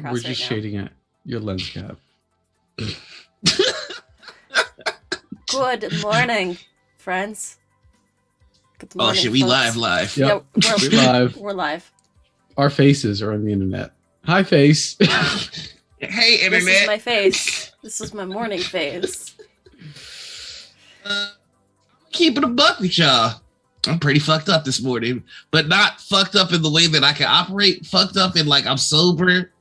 We're just shading at your lens cap. Good morning, friends. Good morning, shit, we live. Yep. Yeah, we're live. We're live. Our faces are on the internet. Hi, face. Hey, internet. This is my face. This is my morning face. Keep it a buck with y'all. I'm pretty fucked up this morning, but not fucked up in the way that I can operate. Fucked up in like I'm sober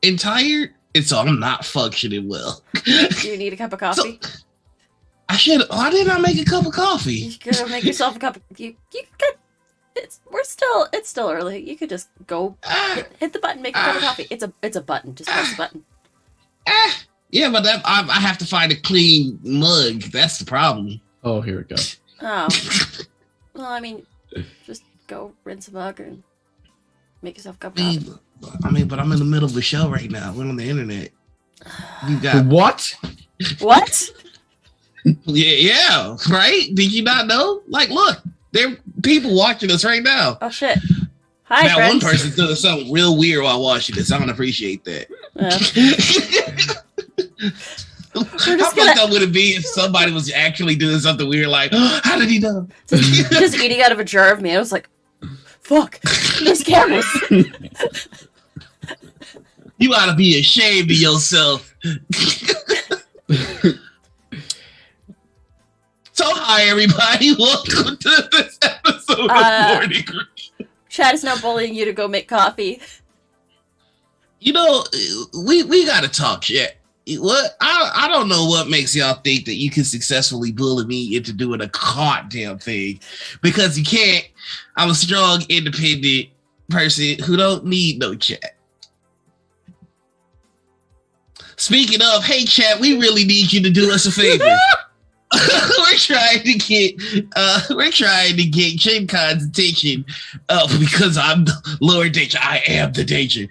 and tired, and so I'm not functioning well. Do you need a cup of coffee? So, I should. Why didn't I make a cup of coffee? You could make yourself a cup. You could. It's still early. You could just go hit the button, make a cup of coffee. It's a button. Just press the button. Yeah, but I have to find a clean mug. That's the problem. Oh, here we go. Oh. Well, I mean, just go rinse a mug and make yourself a cup of coffee. But I'm in the middle of a show right now. We're on the internet. You got what? What? Yeah, right? Did you not know? Like, look, there are people watching us right now. Oh shit! Hi, now, friends. one person's doing something real weird while watching this. I don't appreciate that. How fucked up would it be if somebody was actually doing something weird? Like, oh, how did he know? Just eating out of a jar of meat. I was like, "Fuck, there's cameras." You ought to be ashamed of yourself. So, hi everybody. Welcome to this episode of Morning Crew. Chad is now bullying you to go make coffee. You know, we gotta talk shit. What I don't know what makes y'all think that you can successfully bully me into doing a goddamn thing, because you can't. I'm a strong, independent person who don't need no chat. Speaking of, hey chat, we really need you to do us a favor. We're trying to get Jim Con's attention because I'm Lord Danger. I am the danger.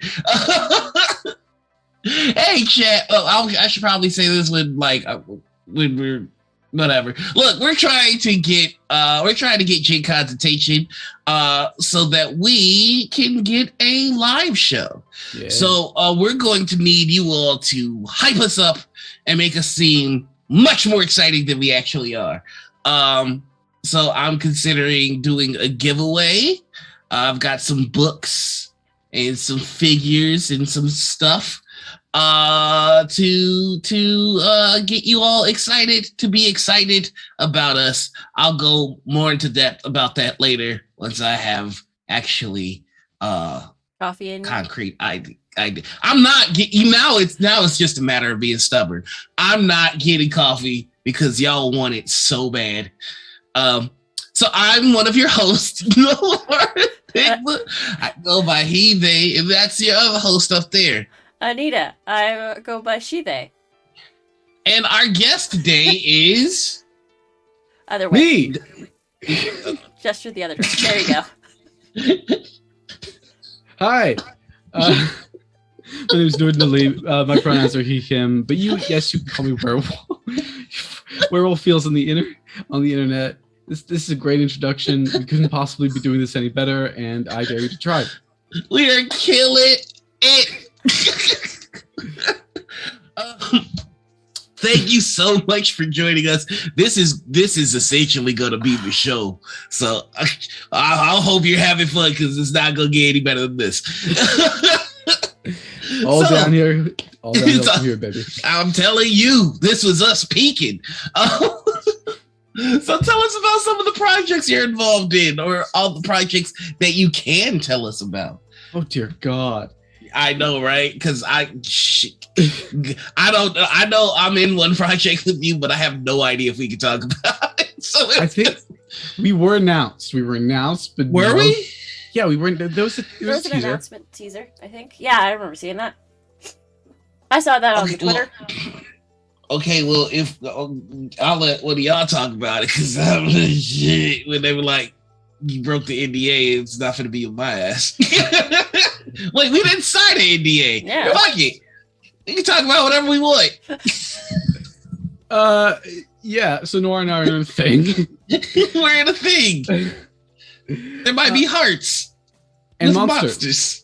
Hey chat. I should probably say this when we're whatever. Look, we're trying to get Jim Con's attention so that we can get a live show. Yeah. So we're going to need you all to hype us up and make us seem much more exciting than we actually are. So I'm considering doing a giveaway. I've got some books and some figures and some stuff to get you all excited, to be excited about us. I'll go more into depth about that later once I have actually coffee and concrete idea. I'm not getting now. It's just a matter of being stubborn. I'm not getting coffee because y'all want it so bad. So I'm one of your hosts. I go by he, they, and that's your other host up there, Anita. I go by she, they. And our guest today is other way. Me. Gesture the other direction. There you go. Hi. My name is Noordin. My pronouns are he, him, but you can call me Werewolf. WerewolfFeels on the internet. This is a great introduction. We couldn't possibly be doing this any better, and I dare you to try. We are killing it. Thank you so much for joining us. This is essentially going to be the show. So I hope you're having fun, because it's not going to get any better than this. All down here, baby. I'm telling you, this was us peaking. So tell us about some of the projects you're involved in, or all the projects that you can tell us about. Oh dear God. I know, right? Because I know I'm in one project with you, but I have no idea if we can talk about it. So I think we were announced. But were we? Yeah, we were. There was an announcement teaser, I think. Yeah, I remember seeing that. I saw that on Twitter. Okay, well, if I'll let one of y'all talk about it, because when they were like, you broke the NDA, it's not going to be on my ass. Wait, we didn't sign an NDA. Yeah. Fuck it. We can talk about whatever we want. Yeah, so Nora and I are in a thing. We're in a thing. There might be hearts. And monsters.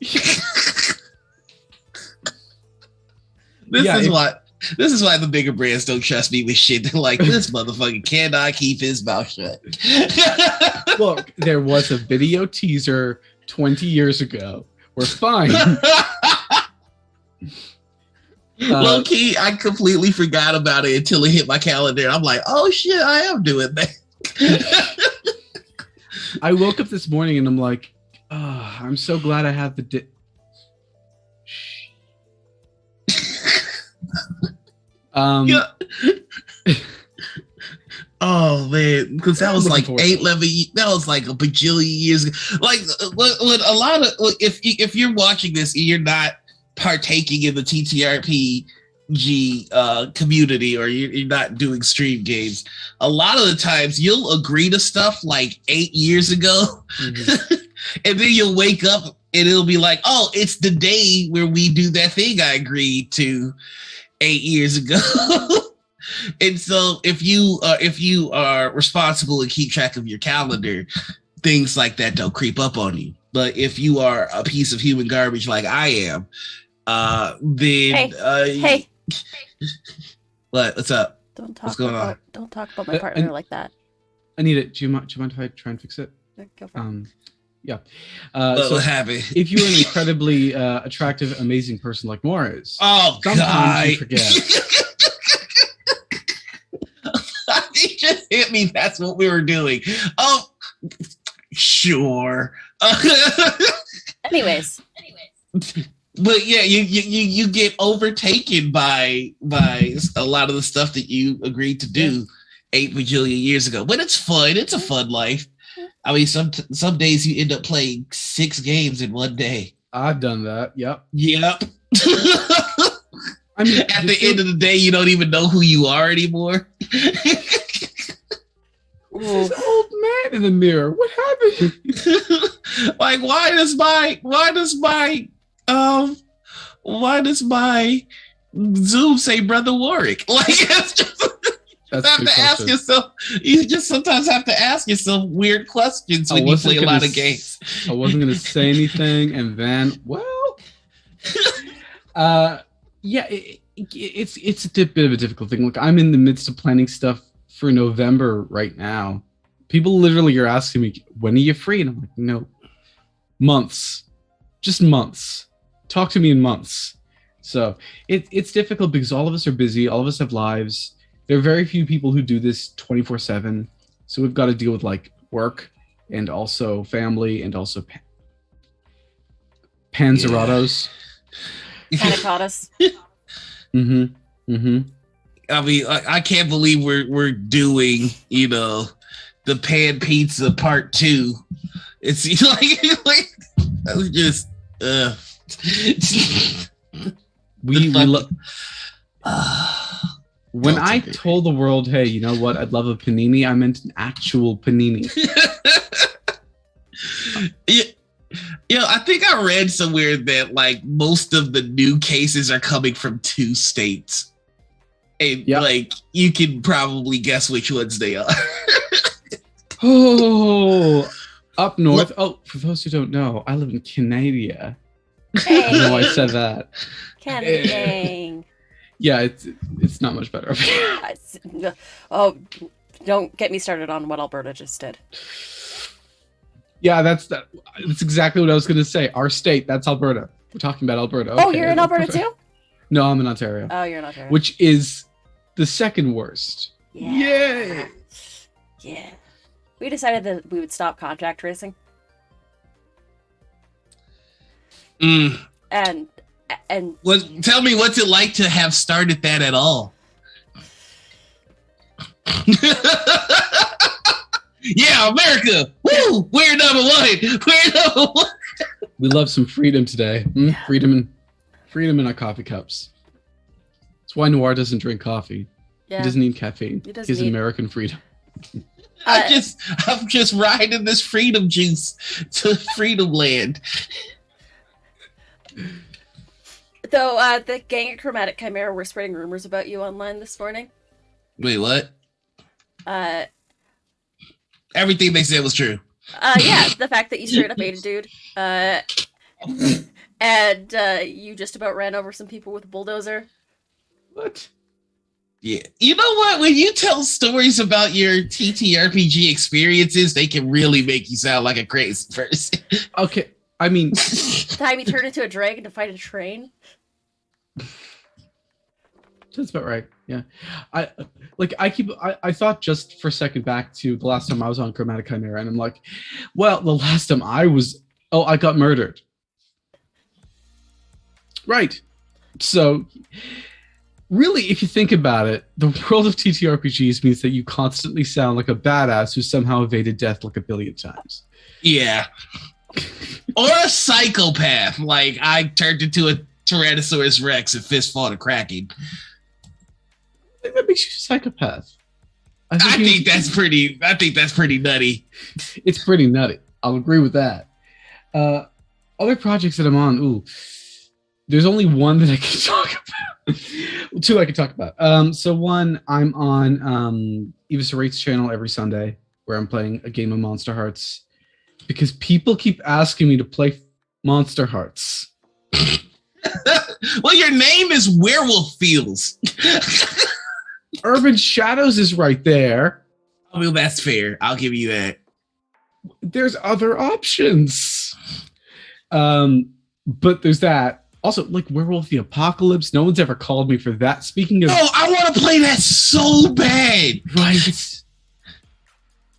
This is why the bigger brands don't trust me with shit. They're like, this motherfucker cannot keep his mouth shut. Look, there was a video teaser 20 years ago. We're fine. Low key, I completely forgot about it until it hit my calendar. I'm like, oh shit, I am doing that. I woke up this morning and I'm like, oh, I'm so glad I have the Yeah. Oh man, because that was like 11. That was like a bajillion years ago. Like, when a lot of if you're watching this and you're not partaking in the TTRPG community, or you're not doing stream games, a lot of the times you'll agree to stuff like 8 years ago, and then you'll wake up and it'll be like, oh, it's the day where we do that thing I agreed to 8 years ago. And so if you are responsible and keep track of your calendar, things like that don't creep up on you. But if you are a piece of human garbage like I am, then hey. What's up? Don't talk What's going on? Don't talk about my partner like that. Anita, do you mind if I try and fix it? Go for it. Yeah. So what happened? If you're an incredibly attractive, amazing person like Moore is, sometimes God. You forget. It just hit me. That's what we were doing. Oh, sure. Anyways. But yeah, you get overtaken by a lot of the stuff that you agreed to do 8 bajillion years ago. But it's fun. It's a fun life. I mean, some days you end up playing 6 games in one day. I've done that. Yep. I mean, at the end of the day, you don't even know who you are anymore. This old man in the mirror. What happened? Like, why does my Zoom say Brother Warwick? Like, it's just, you just sometimes have to ask yourself weird questions when you play a lot of games. I wasn't going to say anything, and then, well, yeah, it's a bit of a difficult thing. Look, I'm in the midst of planning stuff for November right now. People literally are asking me, when are you free? And I'm like, no, months, just months. Talk to me in months. So it's difficult because all of us are busy. All of us have lives. There are very few people who do this 24/7. So we've got to deal with like work and also family and also panzeratos. Panicotas. I mean, I can't believe we're doing, the pan pizza part 2. It's like that was just when I told the world, hey, you know what, I'd love a panini, I meant an actual panini. Yeah, I think I read somewhere that like most of the new cases are coming from 2 states. And like you can probably guess which ones they are. Oh, up north. Oh, for those who don't know, I live in Canada. Hey. I know I said that. Canada. Yeah, it's not much better up here. Oh, don't get me started on what Alberta just did. Yeah, that's exactly what I was going to say. Our state, that's Alberta. We're talking about Alberta. Okay. Oh, you're in Alberta too? No, I'm in Ontario. Oh, you're in Ontario. Which is the second worst. Yeah. Yay! Yeah. We decided that we would stop contact tracing. And tell me, what's it like to have started that at all? Yeah, America! Woo! We're number one! We love some freedom today. Freedom in our coffee cups. That's why Noir doesn't drink coffee. Yeah. He doesn't need caffeine. He's American freedom. I'm just riding this freedom juice to freedom land. Though the gang of Chromatic Chimera were spreading rumors about you online this morning. Wait, what? Everything they said was true. Yeah, the fact that you straight up ate a dude. And you just about ran over some people with a bulldozer. What? Yeah. You know what? When you tell stories about your TTRPG experiences, they can really make you sound like a crazy person. Okay, I mean, Time he turned into a dragon to fight a train. that's about right. Yeah, I thought just for a second back to the last time I was on Chromatic Chimera, and I'm like, well, the last time I got murdered. Right. So, really, if you think about it, the world of TTRPGs means that you constantly sound like a badass who somehow evaded death like a billion times. Yeah. Or a psychopath. Like I turned into a Tyrannosaurus Rex and fist fought a Kraken. I think that makes you a psychopath. I think that's pretty nutty. It's pretty nutty. I'll agree with that. Other projects that I'm on, there's only one that I can talk about. Two I can talk about. So one, I'm on Eva Serate's channel every Sunday where I'm playing a game of Monster Hearts because people keep asking me to play Monster Hearts. Well, your name is WerewolfFeels. Urban Shadows is right there. I mean, that's fair. I'll give you that. There's other options. But there's that. Also, like Werewolf the Apocalypse, no one's ever called me for that. Speaking of... Oh, I want to play that so bad. Right.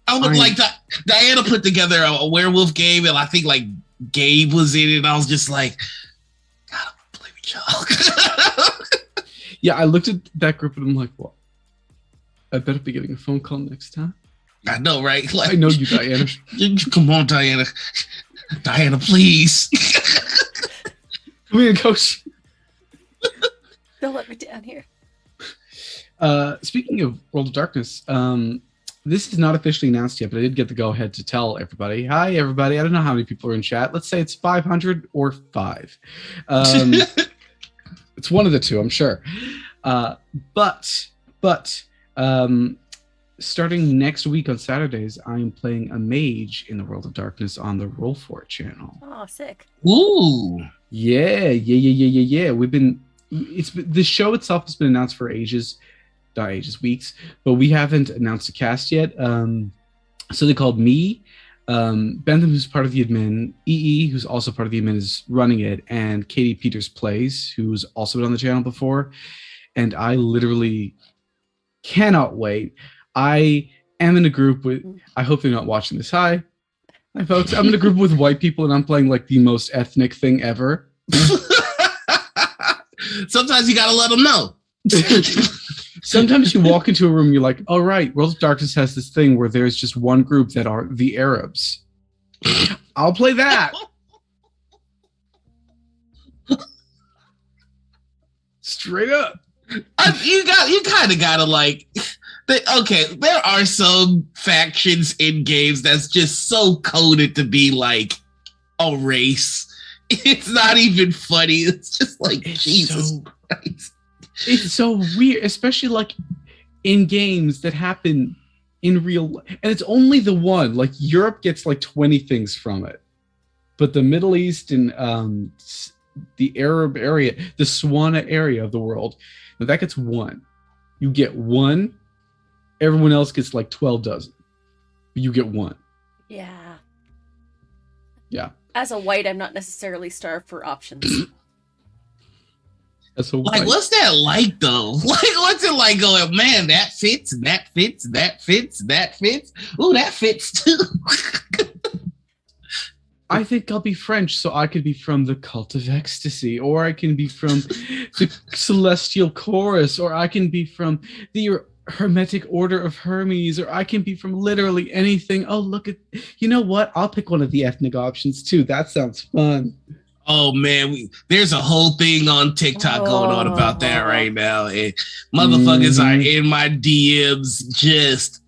I would like that. Diana put together a werewolf game, and I think like Gabe was in it, and I was just like, God, I want to play with y'all. Yeah, I looked at that group and I'm like, well, I better be getting a phone call next time. I know, right? Like, I know you, Diana. Come on, Diana. Diana, please. Come here, coach. Don't let me down here. Speaking of World of Darkness, this is not officially announced yet, but I did get the go-ahead to tell everybody. Hi, everybody. I don't know how many people are in chat. Let's say it's 500 or 5. It's one of the two, I'm sure. But starting next week on Saturdays, I am playing a mage in the World of Darkness on the Roll For It channel. Oh, sick. Ooh. Yeah. The show itself has been announced for weeks, but we haven't announced a cast yet. So they called me, Bentham, who's part of the admin, EE, who's also part of the admin, is running it, and Katie Peters Plays, who's also been on the channel before. And I literally cannot wait. I am in a group with, I hope they're not watching this. Hi folks. I'm in a group with white people and I'm playing like the most ethnic thing ever. Sometimes you gotta let them know. Sometimes you walk into a room, you're like, all right, World of Darkness has this thing where there's just one group that are the Arabs. I'll play that. Straight up. You kind of gotta like. Okay, there are some factions in games that's just so coded to be like a race. It's not even funny. It's just like Jesus Christ. It's so weird, especially like in games that happen in real life. And it's only the one. Like Europe gets like 20 things from it. But the Middle East and the Arab area, the Swana area of the world, that gets one. You get one. Everyone else gets like 12 dozen. You get one. Yeah. Yeah. As a white, I'm not necessarily starved for options. That's a like, what's that like though? Like, what's it like going, man, that fits, and that fits, that fits, that fits. Ooh, that fits too. I think I'll be French, so I could be from the Cult of Ecstasy, or I can be from the Celestial Chorus, or I can be from the Hermetic Order of Hermes, or I can be from literally anything. Oh, look at, you know what? I'll pick one of the ethnic options too. That sounds fun. Oh man, there's a whole thing on TikTok going on about that right now. And motherfuckers are in my DMs just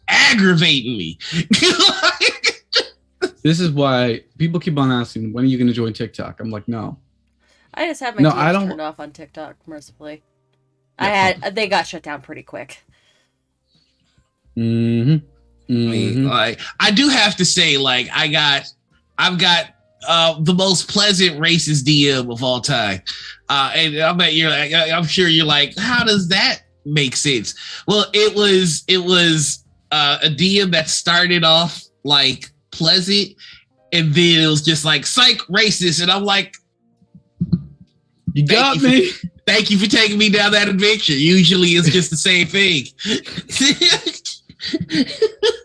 aggravating me. This is why people keep on asking, when are you going to join TikTok? I'm like, no. I just have my DMs turned off on TikTok, mercifully. They got shut down pretty quick. I mean, like, I do have to say, like, I've got the most pleasant racist DM of all time. And I'm sure you're like, how does that make sense? Well, it was a DM that started off like pleasant, and then it was just like psych racist, and I'm like, you got me. Thank you for taking me down that adventure. Usually it's just the same thing.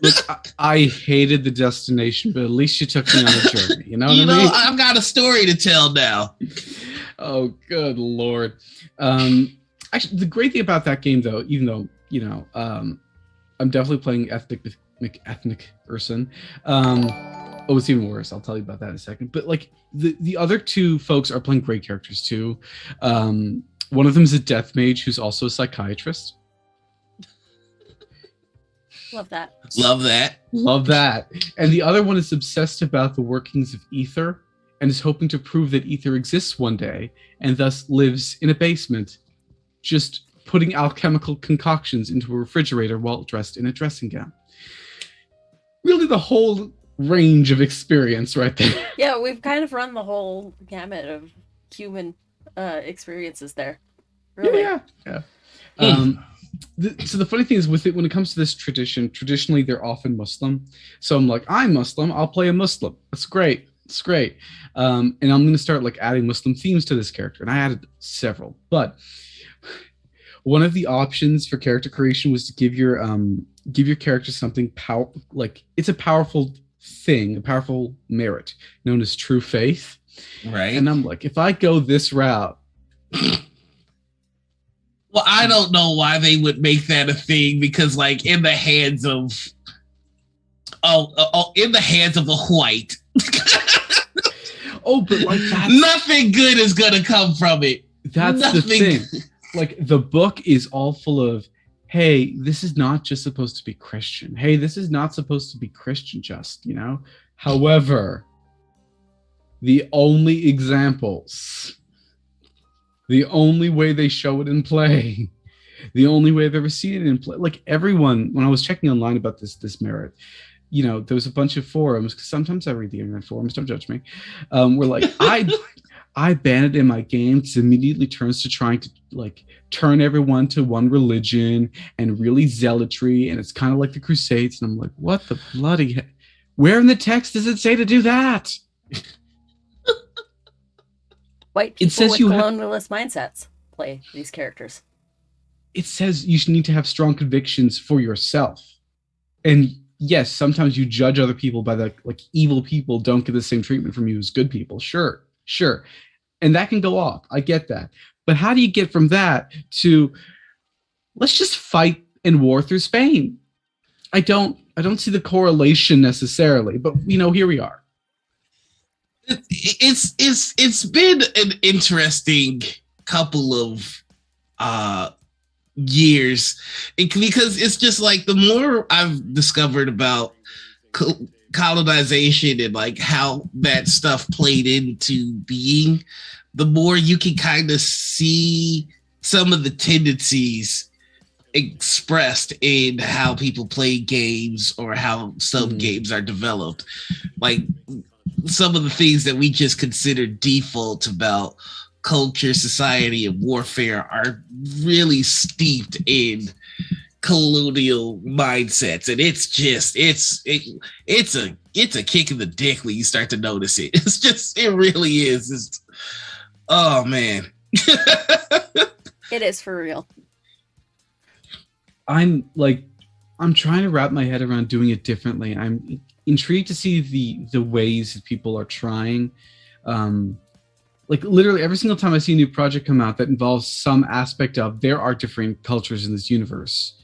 Look, I hated the destination, but at least you took me on a journey. You know what I mean? I've got a story to tell now. Oh, good Lord. Actually, the great thing about that game, though, even though, I'm definitely playing ethnic person. It's even worse. I'll tell you about that in a second. But like the other two folks are playing great characters too. One of them is a death mage who's also a psychiatrist. Love that. Love that. And the other one is obsessed about the workings of ether and is hoping to prove that ether exists one day and thus lives in a basement, just putting alchemical concoctions into a refrigerator while dressed in a dressing gown. Really the whole range of experience right there. Yeah, we've kind of run the whole gamut of human experiences there. Really. Yeah. So the funny thing is with it, when it comes to this tradition, traditionally they're often Muslim. So I'm like, I'm Muslim, I'll play a Muslim. That's great. It's great. And I'm going to start like adding Muslim themes to this character. And I added several, but one of the options for character creation was to give your character something like it's a powerful thing, a powerful merit known as true faith. Right. And I'm like, if I go this route. Well, I don't know why they would make that a thing, because like in the hands of a white. But like nothing good is gonna come from it. That's the thing. Like the book is all full of, hey, this is not just supposed to be Christian. Hey, this is not supposed to be Christian just, However, the only examples, the only way they show it in play, the only way I've ever seen it in play, like everyone, when I was checking online about this merit, there was a bunch of forums, because sometimes I read the internet forums, don't judge me, were like, I ban it in my games, immediately turns to trying to like turn everyone to one religion and really zealotry, and it's kind of like the Crusades, and I'm like, what the bloody where in the text does it say to do that? White people with colonialist mindsets play these characters. It says you need to have strong convictions for yourself, and yes, sometimes you judge other people by the like evil people don't get the same treatment from you as good people. Sure. And that can go off. I get that. But how do you get from that to let's just fight and war through Spain? I don't see the correlation necessarily, but here we are. It's been an interesting couple of years, because it's just like the more I've discovered about colonization and like how that stuff played into being, the more you can kind of see some of the tendencies expressed in how people play games or how some games are developed. Like some of the things that we just consider default about culture, society, and warfare are really steeped in colonial mindsets, and it's a kick in the dick when you start to notice it. It really is. Oh man. It is for real. I'm trying to wrap my head around doing it differently. I'm intrigued to see the ways that people are trying. Like literally every single time I see a new project come out that involves some aspect of there are different cultures in this universe,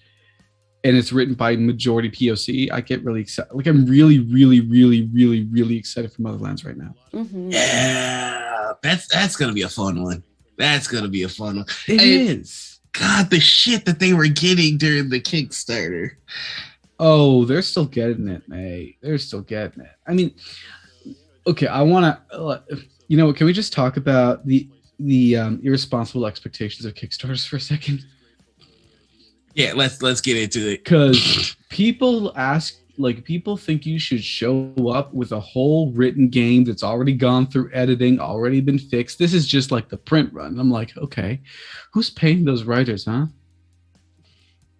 and it's written by majority POC, I get really excited. Like I'm really, really, really, really, really excited for Motherlands right now. Mm-hmm. Yeah, that's gonna be a fun one. That's gonna be a fun one. It is. God, the shit that they were getting during the Kickstarter. Oh, they're still getting it, mate. They're still getting it. I mean, okay, I want to. Can we just talk about the irresponsible expectations of Kickstarters for a second? Yeah, let's get into it. Because people ask, like people think you should show up with a whole written game that's already gone through editing, already been fixed. This is just like the print run. I'm like, okay, who's paying those writers, huh?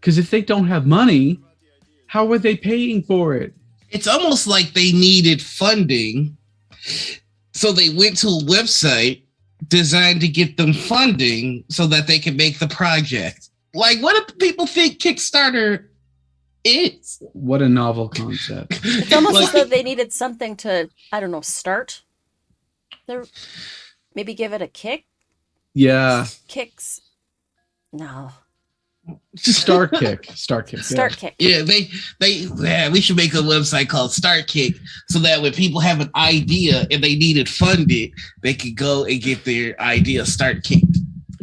Because if they don't have money, how are they paying for it? It's almost like they needed funding, so they went to a website designed to get them funding so that they can make the project. Like, what do people think Kickstarter is? What a novel concept. It's almost as though they needed something to, I don't know, start. Maybe give it a kick. Yeah. Kicks. No. Start kick. Yeah, we should make a website called Start Kick so that when people have an idea and they need it funded, they could go and get their idea start kicked.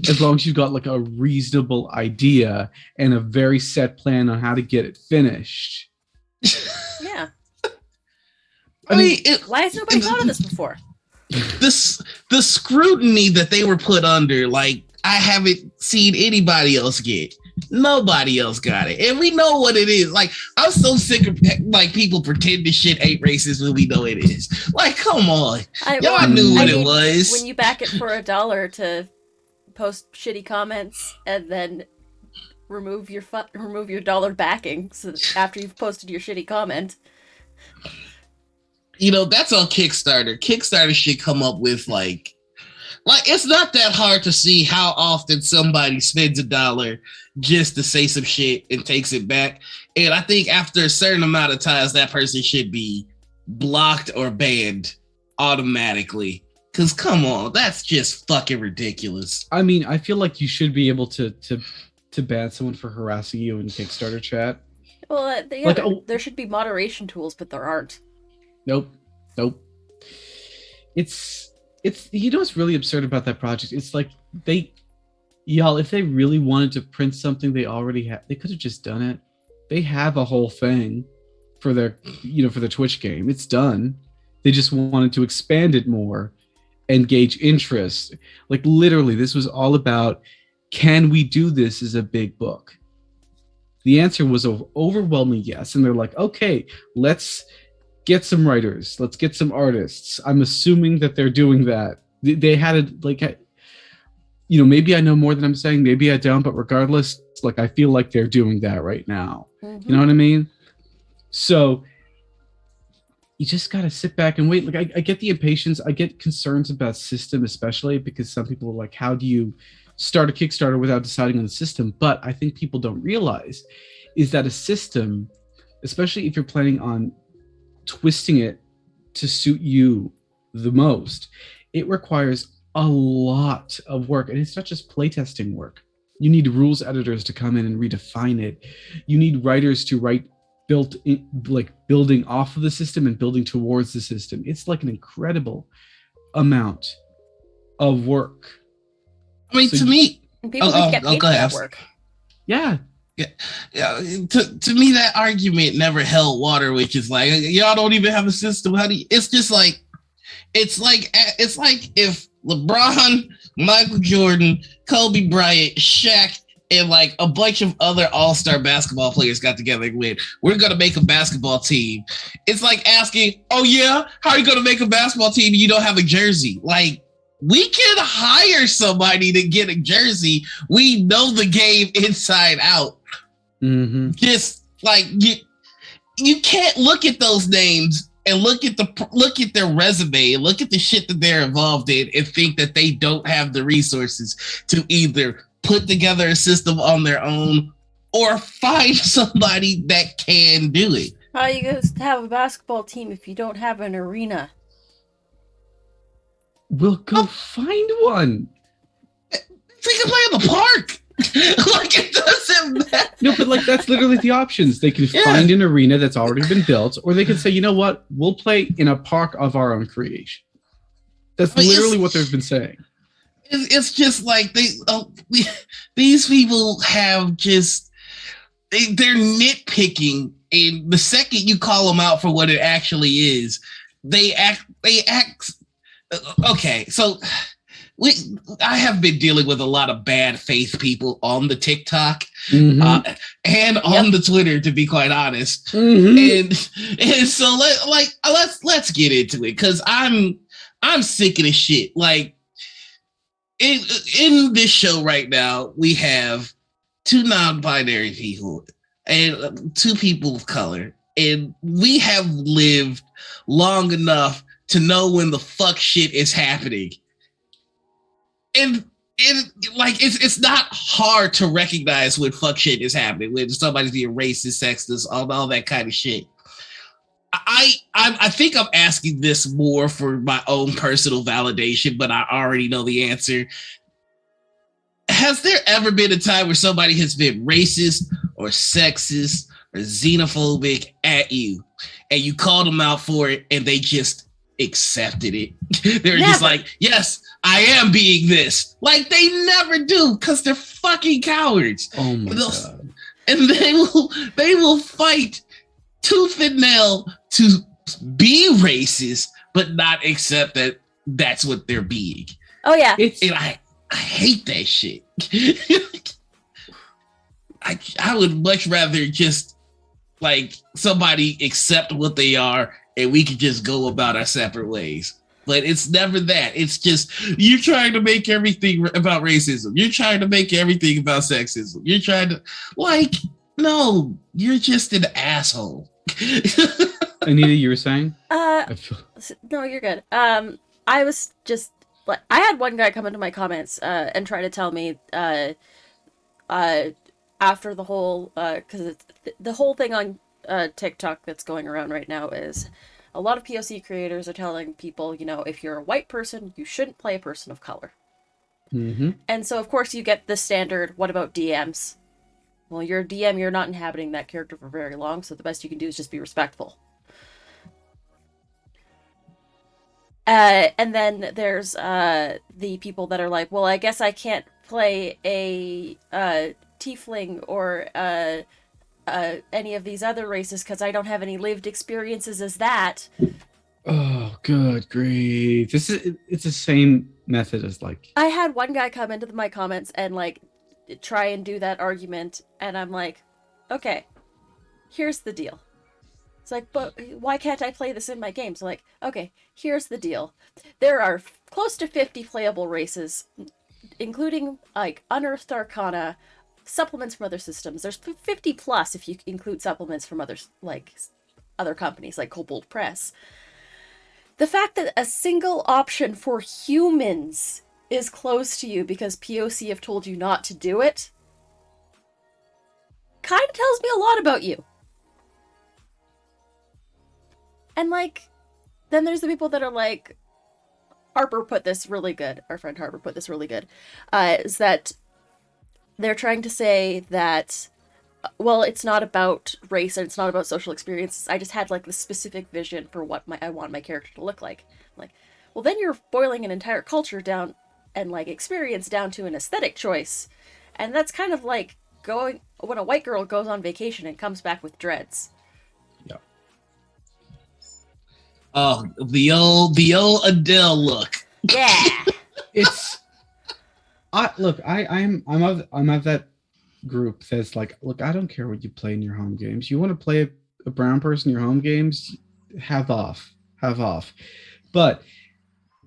As long as you've got like a reasonable idea and a very set plan on how to get it finished. Yeah. I mean, why has nobody thought of this before? The scrutiny that they were put under, like, I haven't seen anybody else get. Nobody else got it. And we know what it is. Like, I'm so sick of like people pretend this shit ain't racist when we know it is. Like, come on. Y'all knew what it was. When you back it for $1 to post shitty comments and then remove your dollar backing so after you've posted your shitty comment. You know, that's on Kickstarter. Kickstarter should come up with like it's not that hard to see how often somebody spends $1 just to say some shit and takes it back. And I think after a certain amount of times, that person should be blocked or banned automatically. Because come on, that's just fucking ridiculous. I mean, I feel like you should be able to ban someone for harassing you in Kickstarter chat. Well, there should be moderation tools, but there aren't. Nope. It's you know what's really absurd about that project? It's like if they really wanted to print something they already have, they could have just done it. They have a whole thing for their Twitch game. It's done. They just wanted to expand it more and gauge interest. Like literally, this was all about, can we do this as a big book? The answer was an overwhelming yes. And they're like, okay, let's get some writers. Let's get some artists. I'm assuming that they're doing that. They had it like, maybe I know more than I'm saying. Maybe I don't. But regardless, like I feel like they're doing that right now. Mm-hmm. You know what I mean? So you just got to sit back and wait. Like I get the impatience. I get concerns about system, especially because some people are like, how do you start a Kickstarter without deciding on the system? But I think people don't realize is that a system, especially if you're planning on twisting it to suit you the most, it requires a lot of work. And it's not just playtesting work. You need rules editors to come in and redefine it. You need writers to write building off of the system and building towards the system. It's like an incredible amount of work. I mean, to me, people need to get paid for that work. Yeah. To me, that argument never held water, which is like, y'all don't even have a system. How do you? It's just like, it's like if LeBron, Michael Jordan, Kobe Bryant, Shaq, and like a bunch of other all-star basketball players got together and went, we're going to make a basketball team. It's like asking, oh yeah, how are you going to make a basketball team and you don't have a jersey? Like, we can hire somebody to get a jersey. We know the game inside out. Mm-hmm. Just like you can't look at those names and look at their resume and look at the shit that they're involved in and think that they don't have the resources to either put together a system on their own or find somebody that can do it. How are you going to have a basketball team if you don't have an arena? We'll go find one. They can play in the park. Like, it doesn't matter. No, but like that's literally the options. They can find an arena that's already been built, or they can say, you know what, we'll play in a park of our own creation. That's literally what they've been saying. It's just like these people have just they're nitpicking, and the second you call them out for what it actually is, they act. Okay, so I have been dealing with a lot of bad faith people on the TikTok, And on the Twitter, to be quite honest. Mm-hmm. And so let's get into it, because I'm sick of this shit. Like in this show right now, we have two non-binary people and two people of color, and we have lived long enough to know when the fuck shit is happening. And it's not hard to recognize when fuck shit is happening, when somebody's being racist, sexist, all that kind of shit. I think I'm asking this more for my own personal validation, but I already know the answer. Has there ever been a time where somebody has been racist or sexist or xenophobic at you, and you called them out for it and they just accepted it? They're just like, yes, I am being this. Like, they never do, because they're fucking cowards. Oh my God. And they will fight tooth and nail to be racist, but not accept that that's what they're being. Oh yeah. And I hate that shit. I would much rather just like somebody accept what they are and we could just go about our separate ways. But it's never that. It's just, you're trying to make everything about racism. You're trying to make everything about sexism. You're trying to, like, no, you're just an asshole. Anita, you were saying? No, you're good. I was just like, I had one guy come into my comments and try to tell me after the whole because the whole thing on TikTok that's going around right now is a lot of POC creators are telling people, you know, if you're a white person, you shouldn't play a person of color. Mm-hmm. And so, of course, you get the standard, what about DMs? Well, you're a DM, you're not inhabiting that character for very long, so the best you can do is just be respectful. And then there's the people that are like, well, I guess I can't play a tiefling or any of these other races because I don't have any lived experiences as that. Oh, good grief. It's the same method as like... I had one guy come into my comments and like try and do that argument, and I'm like, okay, here's the deal. It's like, but why can't I play this in my games? I'm like, okay, here's the deal. There are close to 50 playable races, including like Unearthed Arcana, supplements from other systems. There's 50 plus if you include supplements from others, like other companies like Kobold Press. The fact that a single option for humans is closed to you because POC have told you not to do it kind of tells me a lot about you. And like, then there's the people that are like, Harper put this really good, our friend Harper put this really good, is that they're trying to say that, well, it's not about race and it's not about social experiences. I just had like this specific vision for what I want my character to look like. I'm like, well, then you're boiling an entire culture down and like experience down to an aesthetic choice. And that's kind of like going, when a white girl goes on vacation and comes back with dreads. Yeah. Oh, the old Adele look. Yeah. It's I'm of that group that's like, look, I don't care what you play in your home games. You want to play a brown person in your home games, have off. But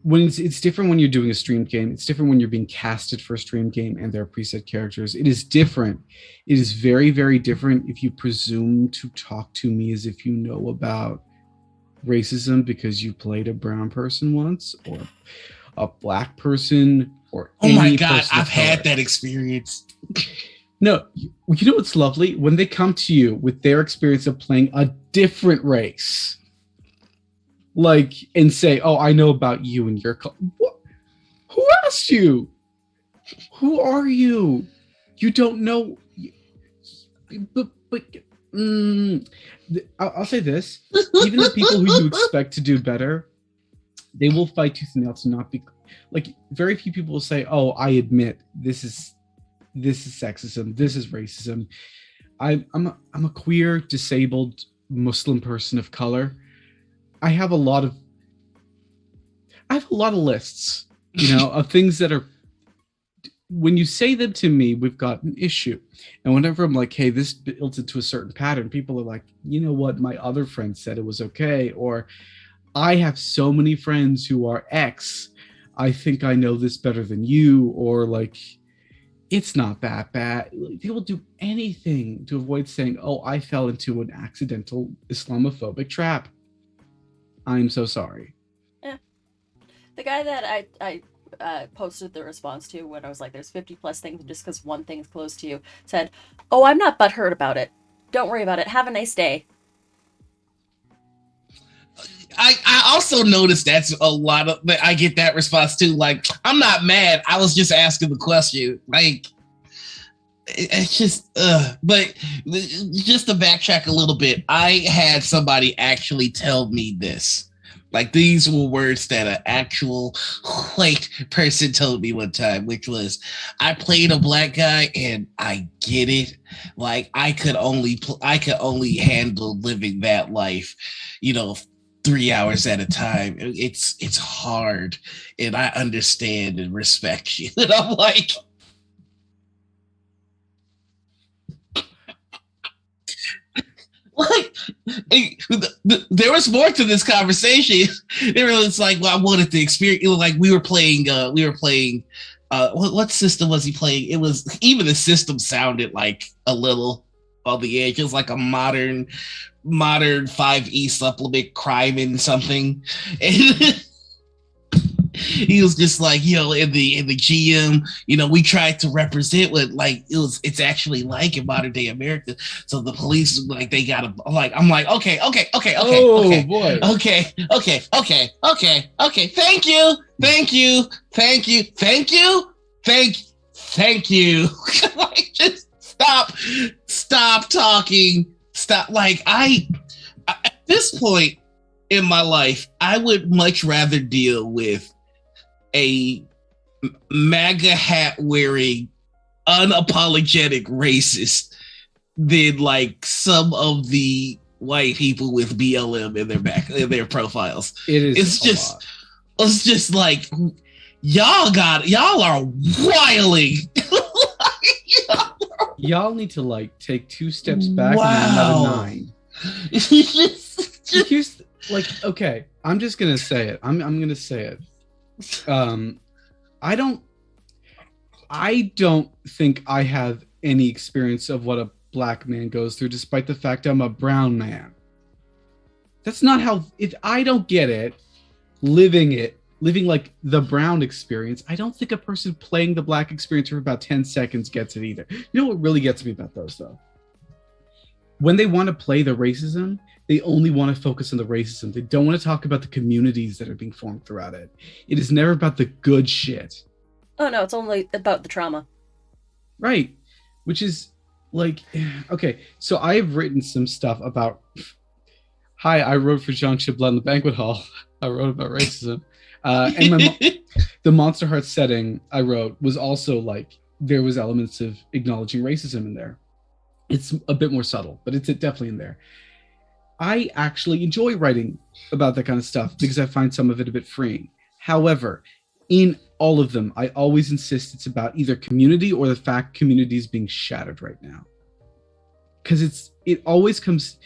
when it's different when you're doing a streamed game. It's different when you're being casted for a streamed game and there are preset characters. It is different. It is very, very different if you presume to talk to me as if you know about racism because you played a brown person once or a black person or oh my god, person I've had that experience. No, you know what's lovely? When they come to you with their experience of playing a different race, like, and say, oh, I know about you and your what? Who asked you? Who are you? You don't know. But I'll say this. Even the people who you expect to do better, they will fight tooth and nail to not be like, very few people will say, oh, I admit this is sexism, this is racism. I'm a queer, disabled Muslim person of color. I have a lot of lists, you know, of things that are when you say them to me, we've got an issue. And whenever I'm like, hey, this built into a certain pattern, people are like, you know what? My other friend said it was okay. Or I have so many friends who are X. I think I know this better than you. Or like, it's not that bad. People do anything to avoid saying, oh, I fell into an accidental Islamophobic trap. I'm so sorry. Yeah. The guy that I posted the response to when I was like, there's 50 plus things just because one thing's close to you, said, oh, I'm not butthurt about it. Don't worry about it. Have a nice day. I also noticed that's a lot of, I get that response too. Like, I'm not mad. I was just asking the question. Like, it's just, but just to backtrack a little bit, I had somebody actually tell me this. Like, these were words that an actual white person told me one time, which was, I played a black guy and I get it. Like, I could only handle living that life, 3 hours at a time. It's hard, and I understand and respect you. And I'm like, there was more to this conversation. There was like, well, I wanted to experience. It was like we were playing. What system was he playing? It was, even the system sounded like a little on the edge. It was like a modern 5e supplement, crime and something. And he was just like, in the GM, we tried to represent what like it's actually like in modern day America. So the police, like, they gotta, like, I'm like, okay. Oh, okay, boy. Okay. Thank you. Like, just stop talking. Stop. Like, I at this point in my life, I would much rather deal with a MAGA hat wearing, unapologetic racist than like some of the white people with BLM in their profiles. It's just like, y'all are wiling. Y'all need to like take 2 steps back and another 9. Here's like, okay, I'm just gonna say it. I'm gonna say it. I don't think I have any experience of what a black man goes through, despite the fact I'm a brown man. That's not how. If I don't get it, living like the brown experience, I don't think a person playing the black experience for about 10 seconds gets it either. You know what really gets me about those, though? When they want to play the racism, they only want to focus on the racism. They don't want to talk about the communities that are being formed throughout it. It is never about the good shit. Oh, no, it's only about the trauma. Right. Which is like, okay, so I've written some stuff about, hi, I wrote for Jean Chiblet in the banquet hall. I wrote about racism. And the Monster Heart setting I wrote was also like, there was elements of acknowledging racism in there. It's a bit more subtle, but it's definitely in there. I actually enjoy writing about that kind of stuff because I find some of it a bit freeing. However, in all of them, I always insist it's about either community or the fact community is being shattered right now. Because it always comes,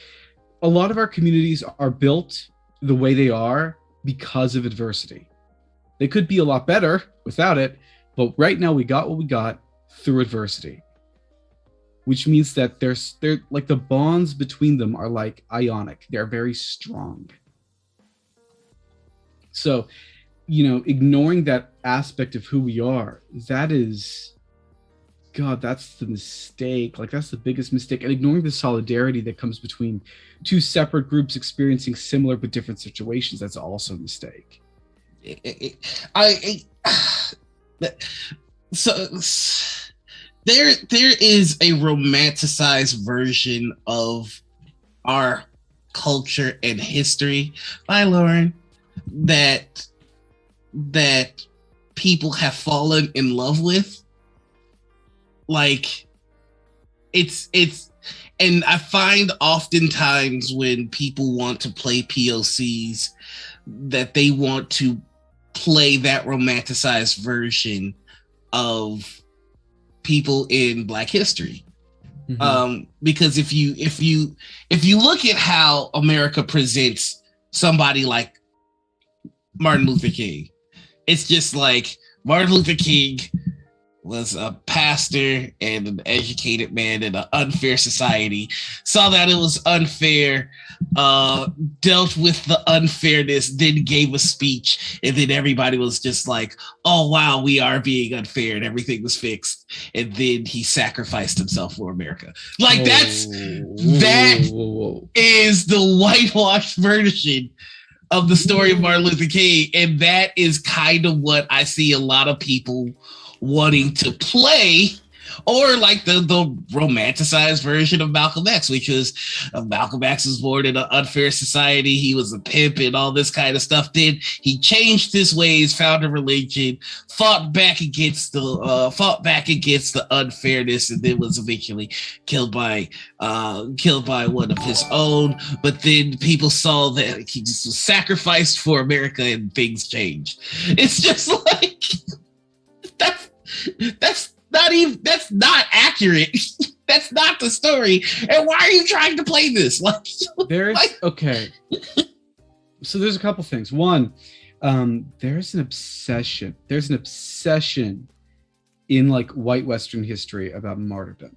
a lot of our communities are built the way they are because of adversity. They could be a lot better without it, but right now we got what we got through adversity. Which means that they're like, the bonds between them are like ionic. They're very strong. So, ignoring that aspect of who we are, that is, God, that's the mistake. Like, that's the biggest mistake. And ignoring the solidarity that comes between 2 separate groups experiencing similar but different situations, that's also a mistake. There is a romanticized version of our culture and history by Lauren that people have fallen in love with. Like, it's and I find oftentimes when people want to play POCs that they want to play that romanticized version of people in Black history. Because if you look at how America presents somebody like Martin Luther King, it's just like Martin Luther King was a pastor and an educated man in an unfair society, saw that it was unfair, dealt with the unfairness, then gave a speech, and then everybody was just like, oh wow, we are being unfair, and everything was fixed. And then he sacrificed himself for America. Like that is the whitewashed version of the story of Martin Luther King. And that is kind of what I see a lot of people wanting to play, or like the romanticized version of Malcolm X, which was Malcolm X was born in an unfair society. He was a pimp and all this kind of stuff. Then he changed his ways, found a religion, fought back against the unfairness, and then was eventually killed by one of his own. But then people saw that he just was sacrificed for America, and things changed. It's just like that's not accurate. That's not the story. And why are you trying to play this? Okay. So there's a couple things. One, there's an obsession. There's an obsession in like white Western history about martyrdom.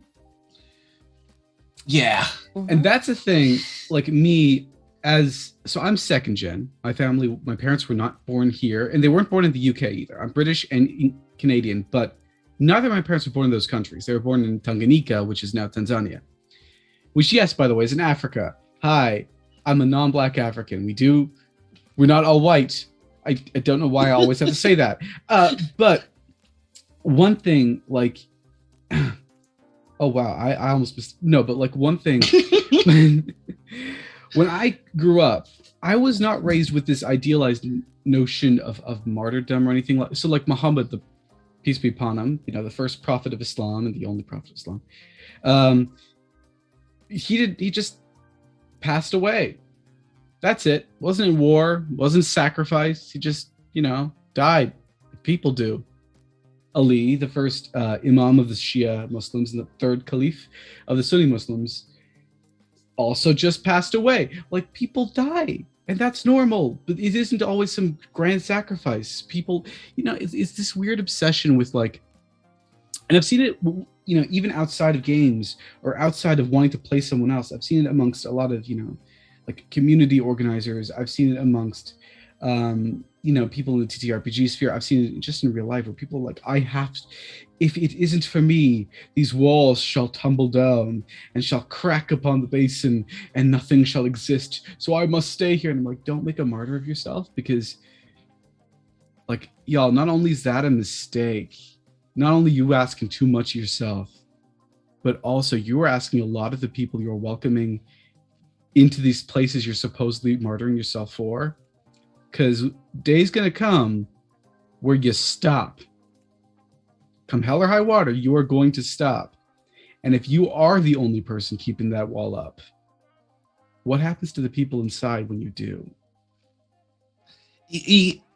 Yeah. And that's a thing, like me, so I'm second gen. My parents were not born here, and they weren't born in the UK either. I'm British and Canadian, but neither of my parents were born in those countries. They were born in Tanganyika, which is now Tanzania. Which, yes, by the way, is in Africa. Hi, I'm a non-black African. We're not all white. I don't know why I always have to say that. But one thing, like, oh wow, I almost missed. No, but like one thing, when I grew up, I was not raised with this idealized notion of martyrdom or anything like. So, like Muhammad, the peace be upon him, the first prophet of Islam and the only prophet of Islam. He just passed away. That's it. Wasn't in war, wasn't sacrificed. He just, died. People do. Ali, the first Imam of the Shia Muslims and the third Caliph of the Sunni Muslims, also just passed away. Like, people die. And that's normal, but it isn't always some grand sacrifice. People, it's this weird obsession with like, and I've seen it, even outside of games or outside of wanting to play someone else. I've seen it amongst a lot of, like community organizers. I've seen it amongst, people in the TTRPG sphere. I've seen it just in real life where people are like, if it isn't for me, these walls shall tumble down and shall crack upon the basin and nothing shall exist. So I must stay here. And I'm like, don't make a martyr of yourself, because like, y'all, not only is that a mistake, not only you asking too much of yourself, but also you are asking a lot of the people you're welcoming into these places you're supposedly martyring yourself for. Because day's going to come where you stop. Come hell or high water, you are going to stop. And if you are the only person keeping that wall up, what happens to the people inside when you do?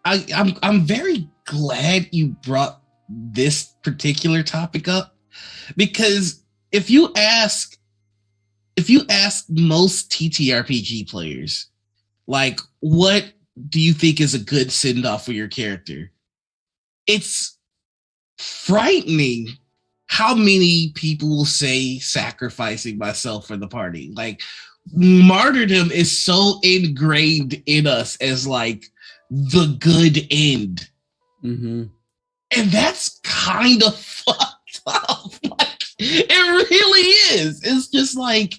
I'm very glad you brought this particular topic up, because if you ask most TTRPG players, like, what do you think is a good send-off for your character? It's frightening how many people will say sacrificing myself for the party. Like, martyrdom is so ingrained in us as like the good end. Mm-hmm. And that's kind of fucked up. Like, it really is. It's just like,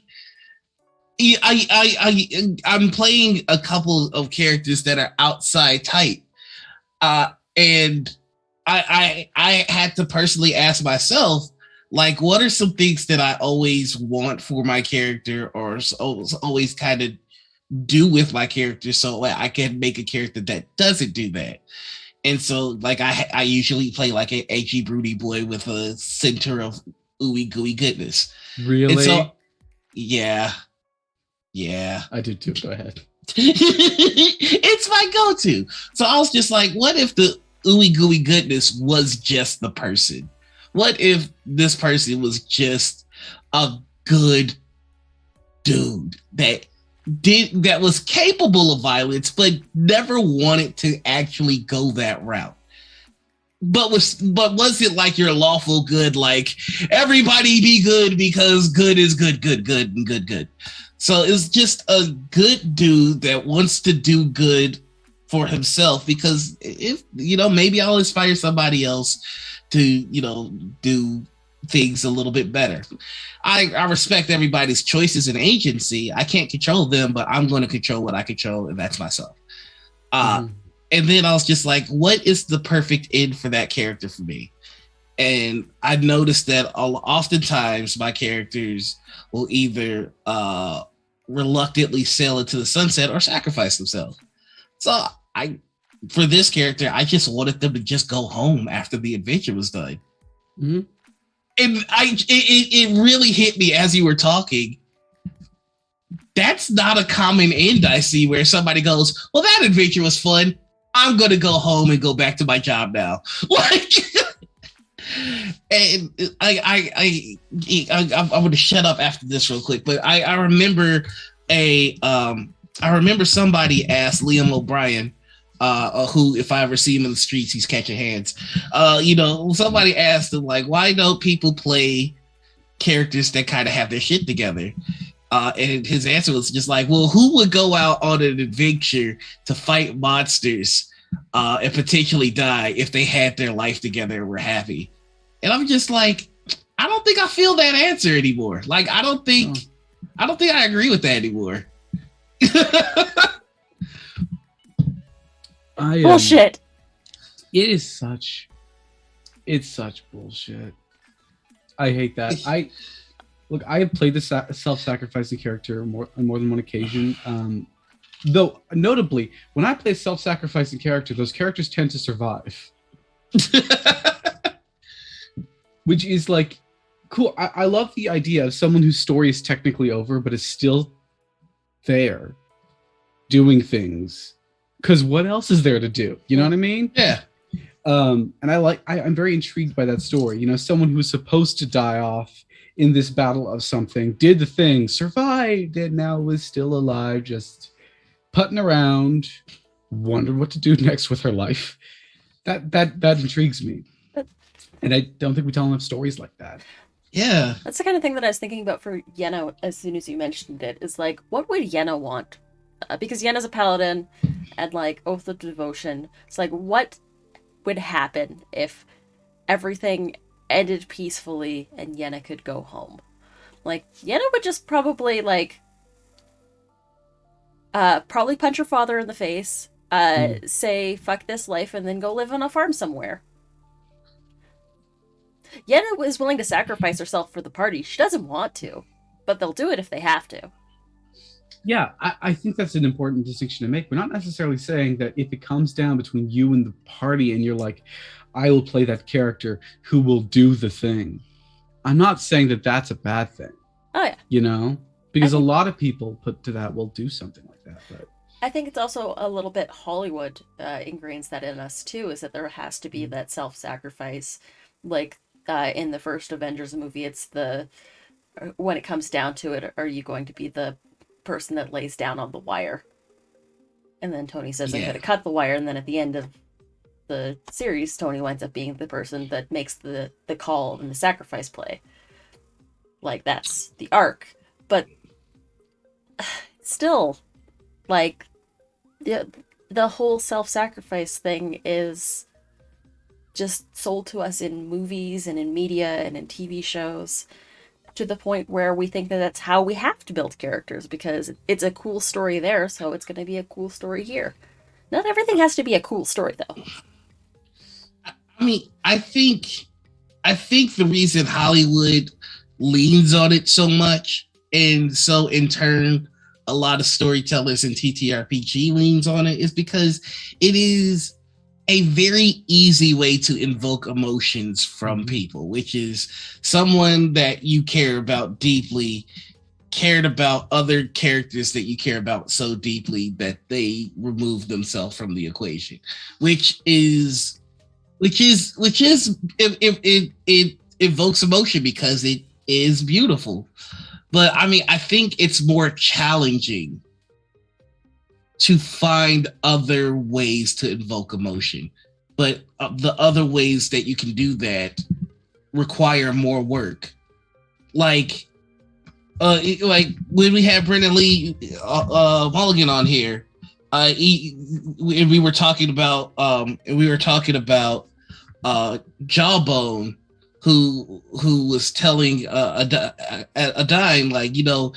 I'm playing a couple of characters that are outside type, and I had to personally ask myself, like, what are some things that I always want for my character, or always kind of do with my character, so like I can make a character that doesn't do that. And so, like, I usually play like an edgy broody boy with a center of ooey gooey goodness. Really? And so, yeah. I did too. Go ahead. It's my go-to. So I was just like, what if the ooey gooey goodness was just the person? What if this person was just a good dude that was capable of violence, but never wanted to actually go that route? But was it like your lawful good, like everybody be good because good is good, and good. So it's just a good dude that wants to do good for himself, because if maybe I'll inspire somebody else to do things a little bit better. I respect everybody's choices and agency. I can't control them, but I'm going to control what I control, and that's myself. And then I was just like, what is the perfect end for that character for me? And I noticed that oftentimes my characters will either reluctantly sail into the sunset or sacrifice themselves. So for this character, I just wanted them to just go home after the adventure was done. Mm-hmm. And it really hit me as you were talking. That's not a common end I see, where somebody goes, well, that adventure was fun. I'm going to go home and go back to my job now. Like, and I'm going to shut up after this real quick, but I remember somebody asked Liam O'Brien, who, if I ever see him in the streets, he's catching hands. Somebody asked him, like, why don't people play characters that kind of have their shit together? And his answer was just like, well, who would go out on an adventure to fight monsters and potentially die if they had their life together and were happy? And I'm just like, I don't think I feel that answer anymore. Like, I don't think I agree with that anymore. Bullshit. It's such bullshit. I hate that. I have played the self-sacrificing character on more than one occasion. Though, notably, when I play a self-sacrificing character, those characters tend to survive. Which is, like, cool. I love the idea of someone whose story is technically over, but is still there, doing things. Because what else is there to do? You know what I mean? Yeah. And I'm very intrigued by that story. Someone who was supposed to die off in this battle of something, did the thing, survived, and now was still alive, just putting around, wondered what to do next with her life. That intrigues me. And I don't think we tell enough stories like that. Yeah. That's the kind of thing that I was thinking about for Yenna as soon as you mentioned it, is like, what would Yenna want? Because Yenna's a paladin and, like, Oath of Devotion. It's like, what would happen if everything ended peacefully and Yenna could go home? Like, Yenna would just probably, like, probably punch her father in the face, say, fuck this life, and then go live on a farm somewhere. Yenna is willing to sacrifice herself for the party. She doesn't want to, but they'll do it if they have to. Yeah, I think that's an important distinction to make. We're not necessarily saying that if it comes down between you and the party and you're like, I will play that character who will do the thing. I'm not saying that that's a bad thing. Oh, yeah. Because a lot of people put to that will do something like that. But I think it's also a little bit Hollywood ingrains that in us, too, is that there has to be that self-sacrifice. Like, in the first Avengers movie, it's when it comes down to it, are you going to be the person that lays down on the wire? And then Tony says, I'm going to cut the wire. And then at the end of the series, Tony winds up being the person that makes the call and the sacrifice play. Like, that's the arc. But still, like, the whole self-sacrifice thing is just sold to us in movies and in media and in TV shows, to the point where we think that that's how we have to build characters, because it's a cool story there, so it's going to be a cool story here. Not everything has to be a cool story, though. I mean, I think the reason Hollywood leans on it so much, and so in turn a lot of storytellers in TTRPG leans on it, is because it is a very easy way to invoke emotions from people, which is someone that you care about deeply cared about other characters that you care about so deeply that they remove themselves from the equation, which is it evokes emotion because it is beautiful. But I mean, I think it's more challenging to find other ways to invoke emotion. But the other ways that you can do that require more work. Like when we had Brendan Lee Mulligan on here, we were talking about Jawbone, who was telling a dying, like, you know,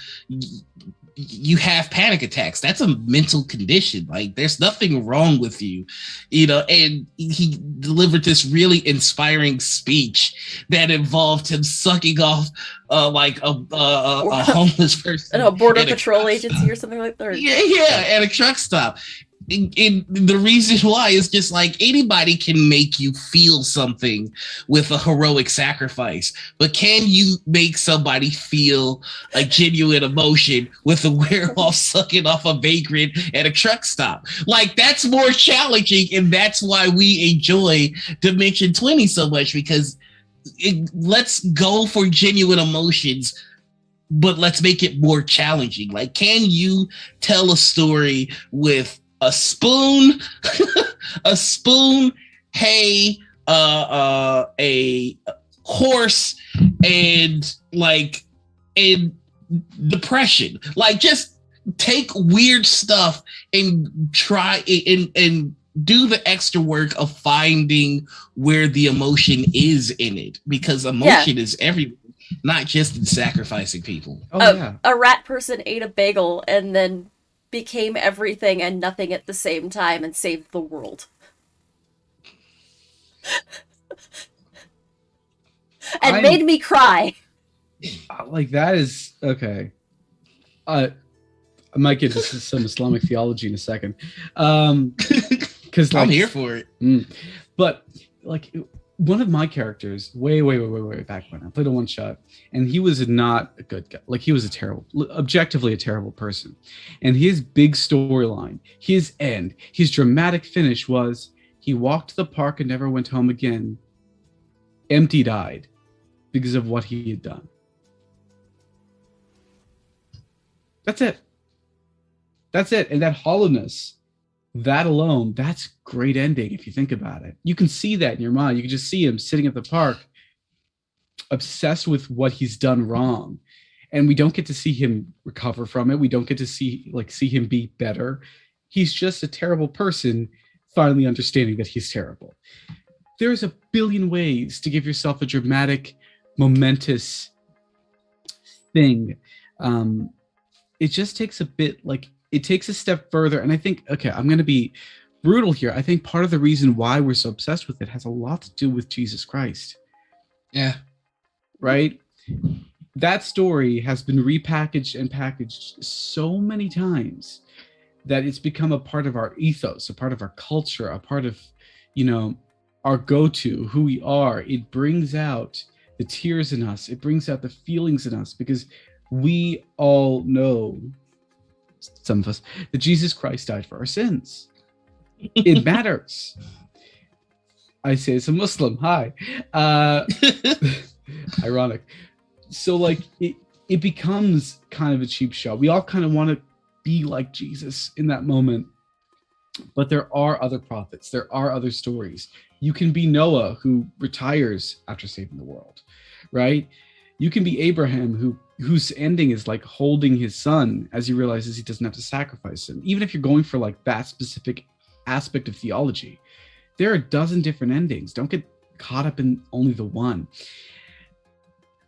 you have panic attacks. That's a mental condition. Like, there's nothing wrong with you, you know. And he delivered this really inspiring speech that involved him sucking off like a homeless person, a border patrol agency or something like that. Yeah, at a truck stop. And the reason why is just like, anybody can make you feel something with a heroic sacrifice, but can you make somebody feel a genuine emotion with a werewolf sucking off a vagrant at a truck stop? Like, that's more challenging, and that's why we enjoy Dimension 20 so much, because let's go for genuine emotions, but let's make it more challenging. Like, can you tell a story with a spoon, hay, a horse, and depression? Like, just take weird stuff and try and do the extra work of finding where the emotion is in it, because emotion is everywhere, not just in sacrificing people. A rat person ate a bagel and then became everything and nothing at the same time and saved the world. And made me cry. Like, that is okay. I might get to some Islamic theology in a second. Because I'm here for it. But like, one of my characters, way back when I played a one shot, and he was not a good guy. Like, he was objectively a terrible person. And his big storyline, his end, his dramatic finish was he walked to the park and never went home again, empty-eyed, because of what he had done. That's it. And that hollowness, that alone, that's great ending if you think about it. You can see that in your mind. You can just see him sitting at the park, obsessed with what he's done wrong. And we don't get to see him recover from it. We don't get to see him be better. He's just a terrible person, finally understanding that he's terrible. There's a billion ways to give yourself a dramatic, momentous thing. It just takes a bit, it takes a step further. And I think, okay, I'm going to be brutal here. I think part of the reason why we're so obsessed with it has a lot to do with Jesus Christ. Yeah. Right? That story has been repackaged and packaged so many times that it's become a part of our ethos, a part of our culture, a part of, our go-to, who we are. It brings out the tears in us. It brings out the feelings in us, because we all know, some of us, that Jesus Christ died for our sins. It matters. I say it's a Muslim. Hi. Ironic. So it becomes kind of a cheap shot. We all kind of want to be like Jesus in that moment. But there are other prophets. There are other stories. You can be Noah, who retires after saving the world, right? You can be Abraham, whose ending is like holding his son as he realizes he doesn't have to sacrifice him. Even if you're going for like that specific aspect of theology, there are a dozen different endings. Don't get caught up in only the one.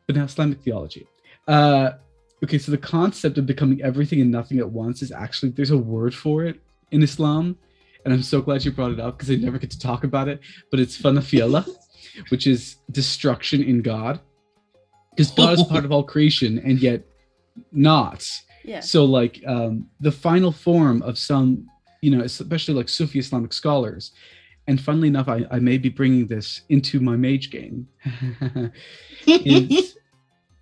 But now Islamic theology. Okay, so the concept of becoming everything and nothing at once is actually, there's a word for it in Islam. And I'm so glad you brought it up, because I never get to talk about it. But it's fanafiyallah, which is destruction in God. Because God is part of all creation, and yet not. Yeah. So the final form of some, especially like Sufi Islamic scholars, and funnily enough, I may be bringing this into my mage game, is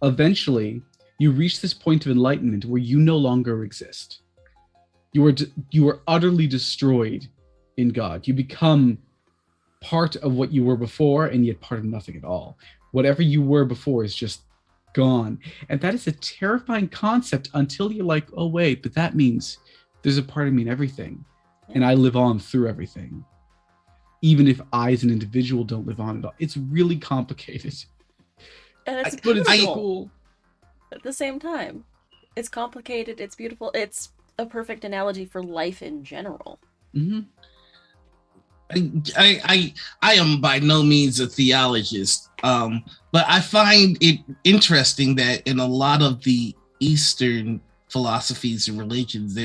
eventually you reach this point of enlightenment where you no longer exist. You are utterly destroyed in God. You become part of what you were before and yet part of nothing at all. Whatever you were before is just gone. And that is a terrifying concept until you're like, oh wait, but that means there's a part of me in everything. And I live on through everything. Even if I as an individual don't live on at all. It's really complicated. And it's But it's beautiful so cool. at the same time. It's complicated, it's beautiful, it's a perfect analogy for life in general. Mm-hmm. I am by no means a theologist, but I find it interesting that in a lot of the Eastern philosophies and religions,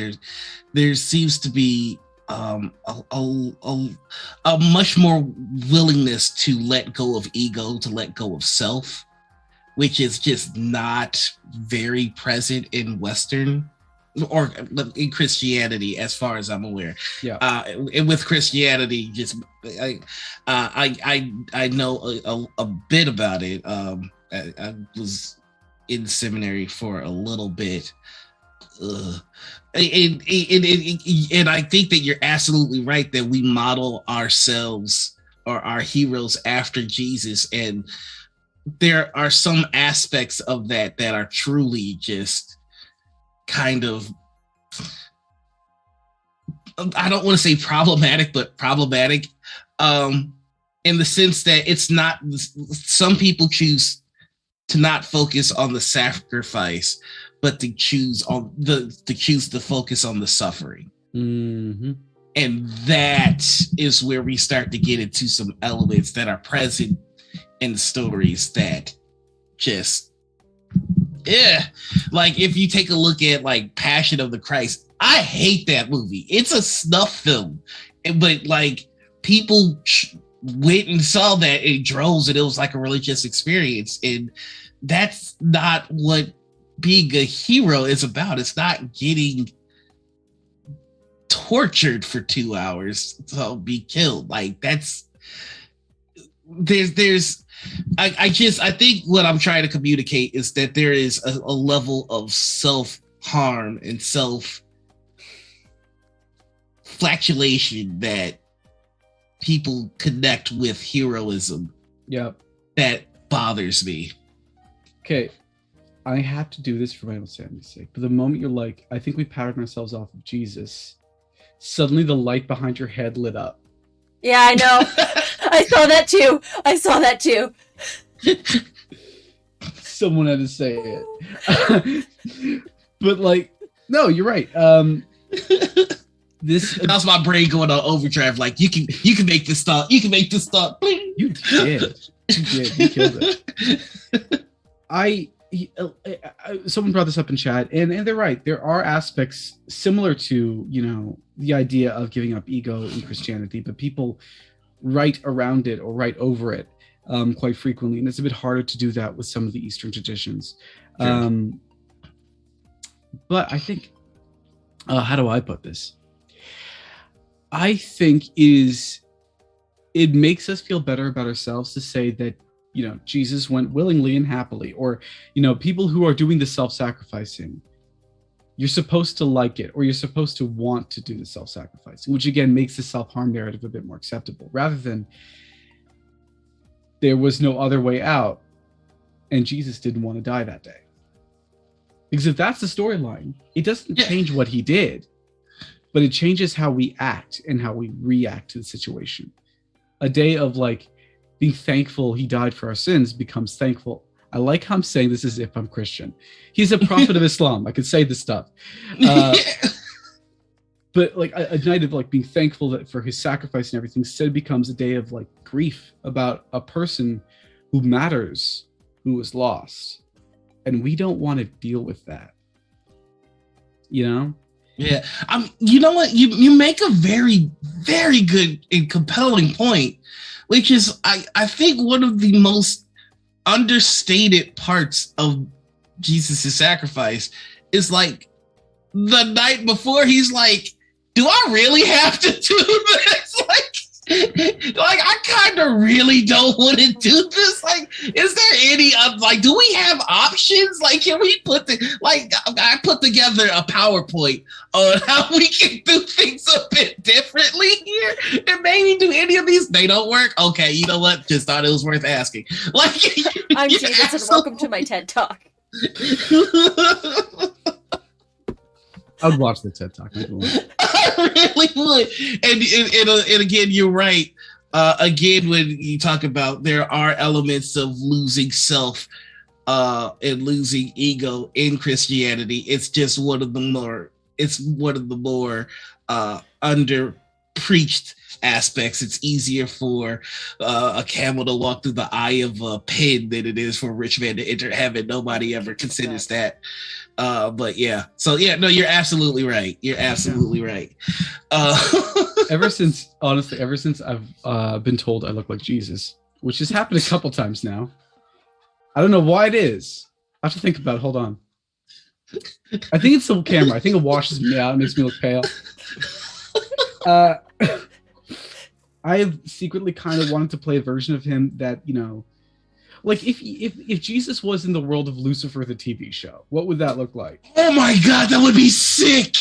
there seems to be a much more willingness to let go of ego, to let go of self, which is just not very present in Western or in Christianity, as far as I'm aware. Yeah. And with Christianity, just I know a bit about it. I was in seminary for a little bit. And I think that you're absolutely right that we model ourselves or our heroes after Jesus, and there are some aspects of that are truly just kind of, I don't want to say problematic, but problematic in the sense that it's not, some people choose to not focus on the sacrifice, but to choose to focus on the suffering. Mm-hmm. And that is where we start to get into some elements that are present in stories that just, like if you take a look at like Passion of the Christ, I hate that movie. It's a snuff film, but like people went and saw that in droves, and it was like a religious experience. And that's not what being a hero is about. It's not getting tortured for 2 hours to be killed. Like that's I think what I'm trying to communicate is that there is a level of self-harm and self-flatulation that people connect with heroism. Yep. That bothers me. Okay. I have to do this for my own sanity's sake. But the moment you're like, I think we patterned ourselves off of Jesus, suddenly the light behind your head lit up. Yeah, I know. I saw that too. Someone had to say it. But like, no, you're right. That's my brain going on overdrive. Like you can make this stop. You can make this stop. You did. You killed it. Someone brought this up in chat, and they're right. There are aspects similar to, the idea of giving up ego in Christianity, but people write around it or write over it quite frequently, and it's a bit harder to do that with some of the Eastern traditions. Sure. But I think, how do I put this? I think it makes us feel better about ourselves to say that, Jesus went willingly and happily, or, people who are doing the self-sacrificing, you're supposed to like it, or you're supposed to want to do the self-sacrificing, which again makes the self-harm narrative a bit more acceptable, rather than there was no other way out and Jesus didn't want to die that day. Because if that's the storyline, it doesn't change what he did, but it changes how we act and how we react to the situation. A day of like being thankful he died for our sins becomes thankful. I like how I'm saying this as if I'm Christian. He's a prophet of Islam. I could say this stuff. But like a night of like being thankful that for his sacrifice and everything instead becomes a day of like grief about a person who matters, who was lost. And we don't want to deal with that. Yeah. You know what? You make a very, very good and compelling point, which is I think one of the most understated parts of Jesus' sacrifice is like the night before he's like, do I really have to do this? Like, I kind of really don't want to do this. Like, is there any like, do we have options? Like, can we I put together a PowerPoint on how we can do things a bit differently here, and maybe do any of these. They don't work. Okay, you know what? Just thought it was worth asking. Like, I'm Jesus, and welcome to my TED Talk. I would watch the TED Talk. I really would. And again, you're right. Again, when you talk about there are elements of losing self and losing ego in Christianity, it's just one of the more under preached aspects. It's easier for a camel to walk through the eye of a pin than it is for a rich man to enter heaven. Nobody ever considers that. But yeah, so yeah, no, you're absolutely right. You're absolutely right. Ever since I've been told I look like Jesus, which has happened a couple times now. I don't know why it is. I have to think about it. Hold on. I think it's the camera. I think it washes me out and makes me look pale. I have secretly kind of wanted to play a version of him that, you know, like if Jesus was in the world of Lucifer, the TV show, what would that look like? Oh my God, that would be sick.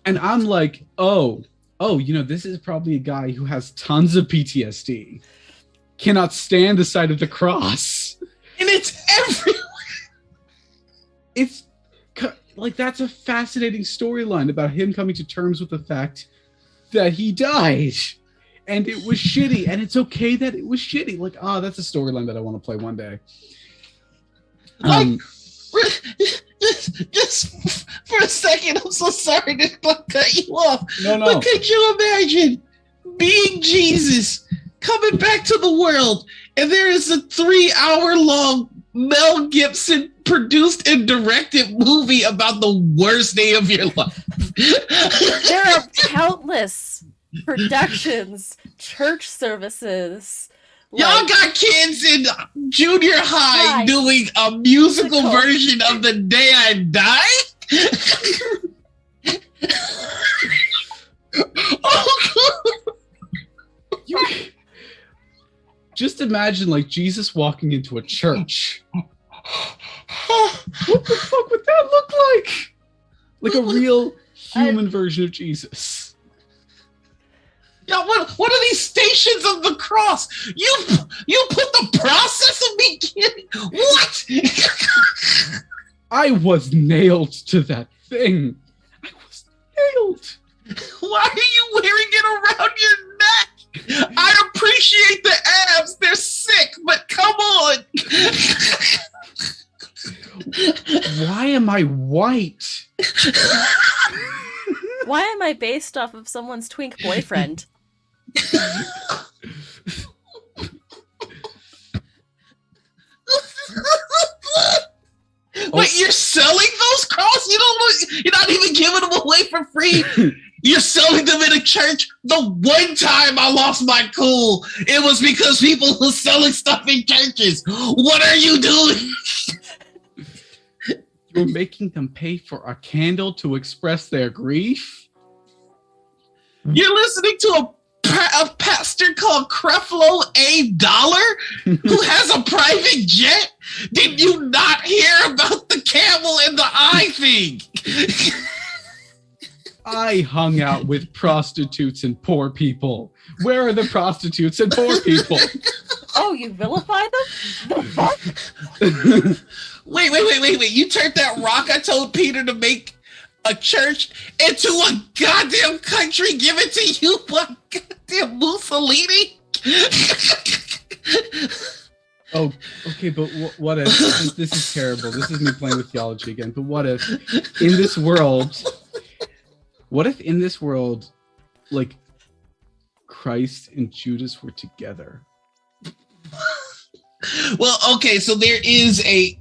And I'm like, oh, you know, this is probably a guy who has tons of PTSD, cannot stand the sight of the cross. And it's everywhere. It's like, that's a fascinating storyline about him coming to terms with the fact that he died. And it was shitty, and it's okay that it was shitty. Like, that's a storyline that I want to play one day. Just for a second, I'm so sorry to cut you off. No. But could you imagine being Jesus, coming back to the world, and there is a 3-hour-long Mel Gibson produced and directed movie about the worst day of your life? There are countless productions, church services. Y'all got kids in junior high doing a musical version of The Day I Die? Just imagine, like, Jesus walking into a church. What the fuck would that look like? Like a real human version of Jesus. Yeah, what are these stations of the cross? You put the process of me getting what? I was nailed to that thing. I was nailed. Why are you wearing it around your neck? I appreciate the abs. They're sick, but come on. Why am I white? Why am I based off of someone's twink boyfriend? Wait, you're selling those crosses? You're not even giving them away for free. You're selling them in a church. The one time I lost my cool, it was because people were selling stuff in churches. What are you doing? You're making them pay for a candle to express their grief? You're listening to a pastor called Creflo A. Dollar who has a private jet? Did you not hear about the camel in the eye thing? I hung out with prostitutes and poor people. Where are the prostitutes and poor people? Oh, you vilify them? The fuck? Wait. You turned that rock I told Peter to make a church into a goddamn country given to you by goddamn Mussolini? Oh, okay, but what if, this is terrible, this is me playing with theology again, but what if in this world, like, Christ and Judas were together? Well, okay, so there is a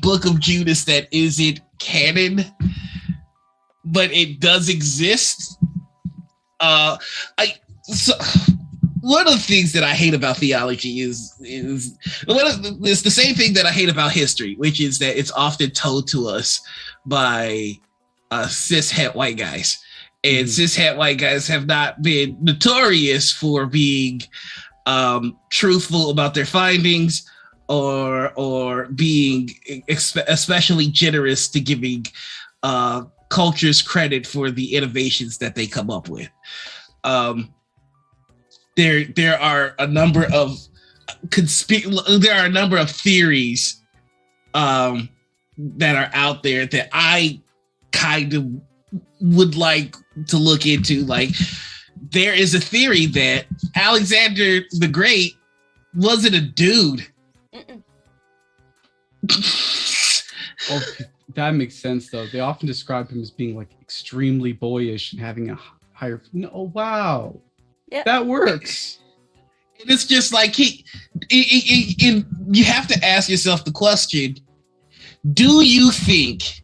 book of Judas that isn't canon, but it does exist. One of the things that I hate about theology is it's the same thing that I hate about history, which is that it's often told to us by cis het white guys. And cishet white guys have not been notorious for being truthful about their findings or being especially generous to giving cultures credit for the innovations that they come up with. There are a number of theories that are out there that I kind of would like to look into. Like, there is a theory that Alexander the Great wasn't a dude. Well, that makes sense, though. They often describe him as being like extremely boyish and having a higher. No, wow, yeah, that works. And it's just like you have to ask yourself the question: do you think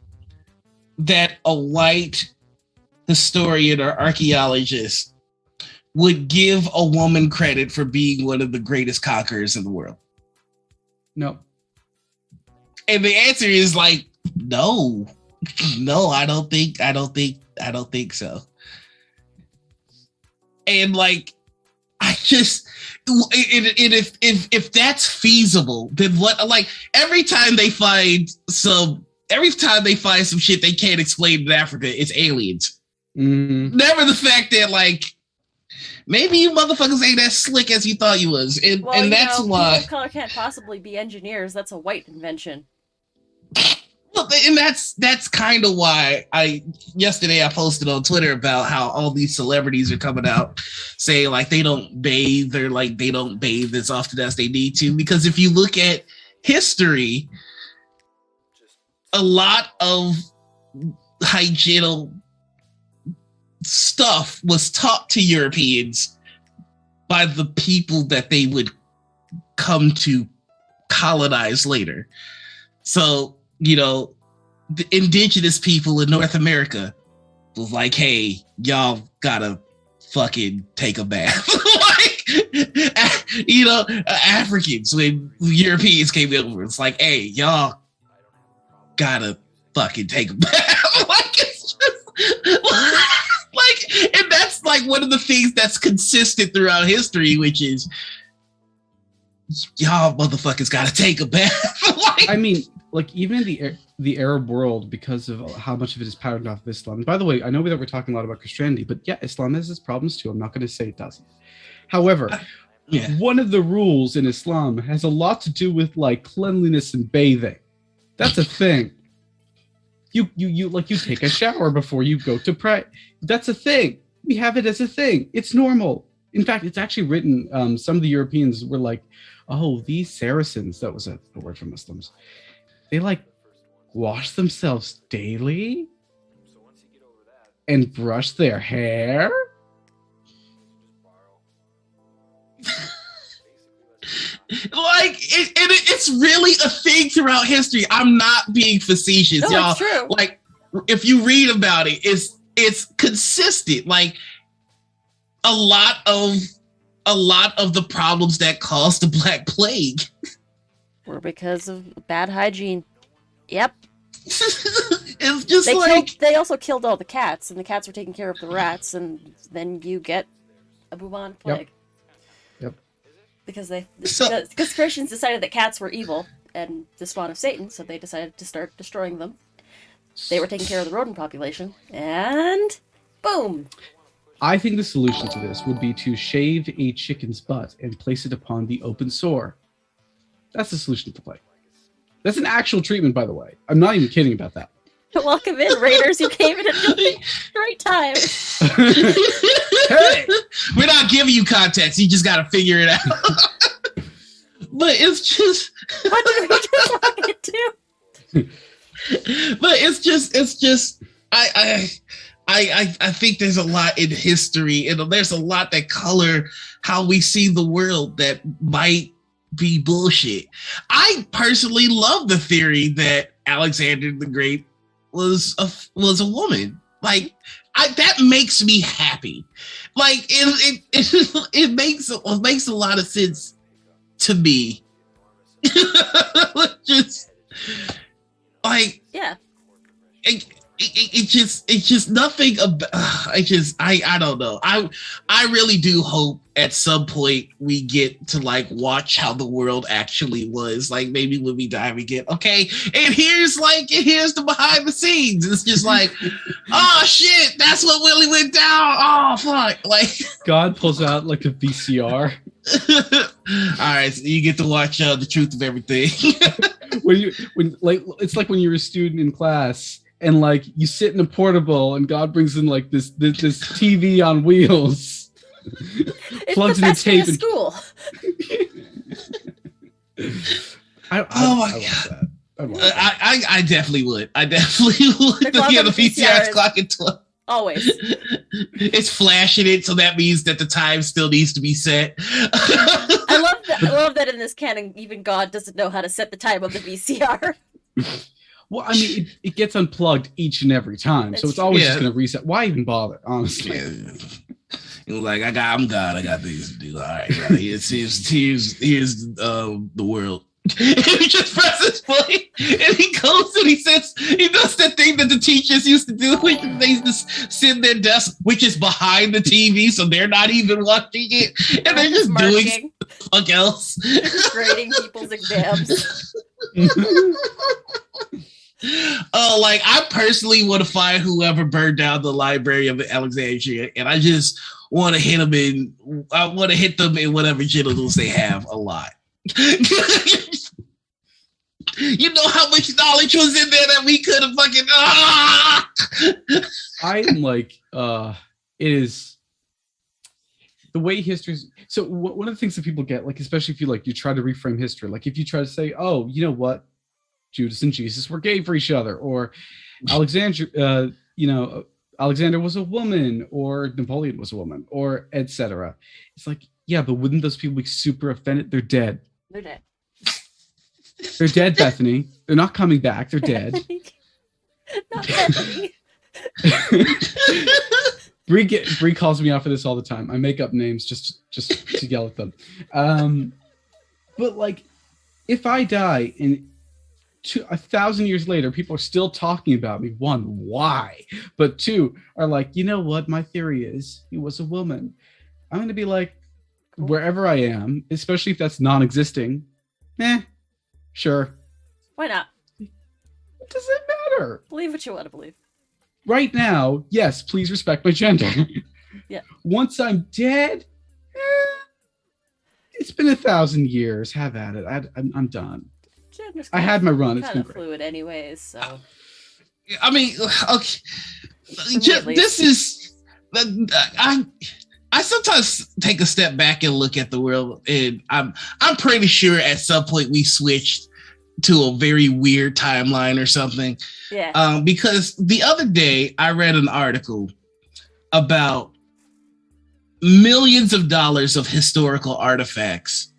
that a white historian or archaeologist would give a woman credit for being one of the greatest conquerors in the world? No. And the answer is like, no, I don't think so. And like, I just, if that's feasible, then what? Like, every time they find some shit they can't explain in Africa, it's aliens. Never the fact that like, maybe you motherfuckers ain't as slick as you thought you was, and that's why people of color can't possibly be engineers. That's a white invention. Well, and that's kind of why yesterday I posted on Twitter about how all these celebrities are coming out saying like they don't bathe or like they don't bathe as often as they need to, because if you look at history, a lot of hygienic stuff was taught to Europeans by the people that they would come to colonize later. So, you know, the indigenous people in North America was like, hey, y'all gotta fucking take a bath. Like, you know, Africans, when Europeans came over, it's like, hey, y'all gotta fucking take a bath. Like, it's just like, and that's like one of the things that's consistent throughout history, which is y'all motherfuckers gotta take a bath. Like, I mean, like, even in the Arab world, because of how much of it is patterned off of Islam. And by the way, I know that we're talking a lot about Christianity, but yeah, Islam has its problems too. I'm not going to say it doesn't. However, one of the rules in Islam has a lot to do with like cleanliness and bathing. That's a thing. You take a shower before you go to pray. That's a thing. We have it as a thing. It's normal. In fact, it's actually written. Some of the Europeans were like, "Oh, these Saracens." That was a word for Muslims. They like wash themselves daily and brush their hair. Like, it's really a thing throughout history. I'm not being facetious, No, y'all. it's true. Like, if you read about it, it's consistent. Like, a lot of the problems that caused the Black Plague Were because of bad hygiene. Yep. it's just They also killed all the cats, and the cats were taking care of the rats, and then you get a bubonic plague. Yep. Because because Christians decided that cats were evil and the spawn of Satan, so they decided to start destroying them. They were taking care of the rodent population, and boom. I think the solution to this would be to shave a chicken's butt and place it upon the open sore. That's the solution to the plague. That's an actual treatment, by the way. I'm not even kidding about that. Welcome in, Raiders. You came in at the right time. Hey! We're not giving you context. You just got to figure it out. But it's just... What did we just walk into? But it's just... I think there's a lot in history, and there's a lot that color how we see the world that might be bullshit. I personally love the theory that Alexander the Great was a woman. Like, that makes me happy. Like, it makes a lot of sense to me. Just like, Yeah. it it's just nothing about. I don't know. I really do hope at some point we get to like watch how the world actually was. Like maybe when we die, we get okay. And here's the behind the scenes. It's just like, oh shit, that's what really went down. Oh fuck, like God pulls out like a VCR. All right, so you get to watch the truth of everything. when like it's like when you're a student in class and like you sit in a portable and God brings in like this TV on wheels. Plugs in a tape. School. I definitely would. I definitely would. The VCR clock at 12. Always. It's flashing it, so that means that the time still needs to be set. I love that in this canon, even God doesn't know how to set the time of the VCR. Well, I mean, it gets unplugged each and every time, so it's always just going to reset. Why even bother, honestly? It was like, I'm God. I got things to do. All right, here's the world. And he just presses play, and he goes and he does that thing that the teachers used to do. They just sit in their desk, which is behind the TV, so they're not even watching it, and they're just doing fuck else. Just grading people's exams. Oh, like I personally want to find whoever burned down the Library of Alexandria, and I just want to hit them in whatever genitals they have a lot. You know how much knowledge was in there that we could have fucking. I'm like, it is the way history's. So one of the things that people get, like, especially if you try to reframe history, like if you try to say, oh, you know what, Judas and Jesus were gay for each other, or Alexander was a woman, or Napoleon was a woman, or etc. It's like, yeah, but wouldn't those people be super offended? They're dead. They're dead. They're dead, Bethany. They're not coming back. They're dead. Not Bethany. Bree calls me out for this all the time. I make up names just to yell at them. But like, if I die and 1,000 years later, people are still talking about me. One, why? But two, are like, you know what? My theory is he was a woman. I'm going to be like, wherever I am, especially if that's non-existing, sure. Why not? What does it matter? Believe what you want to believe. Right now, yes, please respect my gender. Yeah. Once I'm dead, it's been 1,000 years. Have at it. I'm done. I had my run. It's been great. Fluid anyways, so. I mean, okay. This is... I sometimes take a step back and look at the world, and I'm pretty sure at some point we switched to a very weird timeline or something. Yeah. Because the other day I read an article about millions of dollars of historical artifacts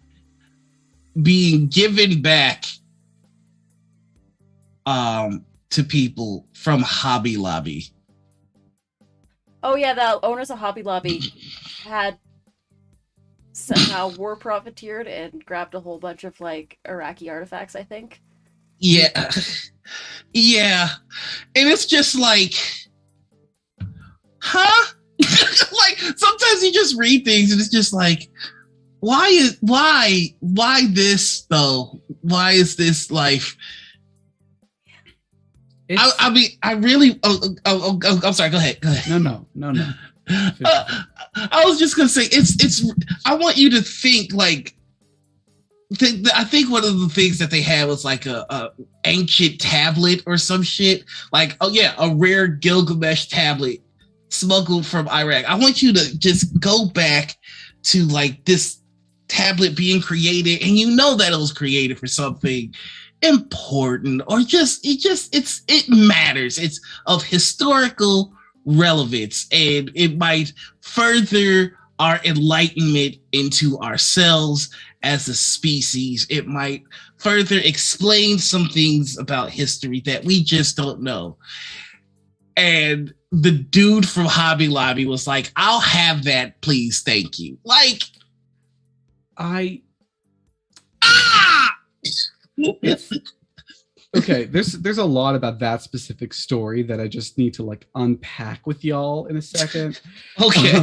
being given back to people from Hobby Lobby. Oh yeah, the owners of Hobby Lobby had somehow war profiteered and grabbed a whole bunch of like Iraqi artifacts, I think. Yeah. Yeah. And it's just like, huh? Like sometimes you just read things and it's just like, why this though? Why is this life? I mean, I really. I'm sorry. Go ahead. No. I was just gonna say it's. I want you to think like. I think one of the things that they had was like a ancient tablet or some shit. Like, oh yeah, a rare Gilgamesh tablet smuggled from Iraq. I want you to just go back to like this tablet being created, and you know that it was created for something important, or it matters. It's of historical relevance, and it might further our enlightenment into ourselves as a species. It might further explain some things about history that we just don't know. And the dude from Hobby Lobby was like, I'll have that, please, thank you. Like, Okay, there's a lot about that specific story that I just need to like unpack with y'all in a second. Okay.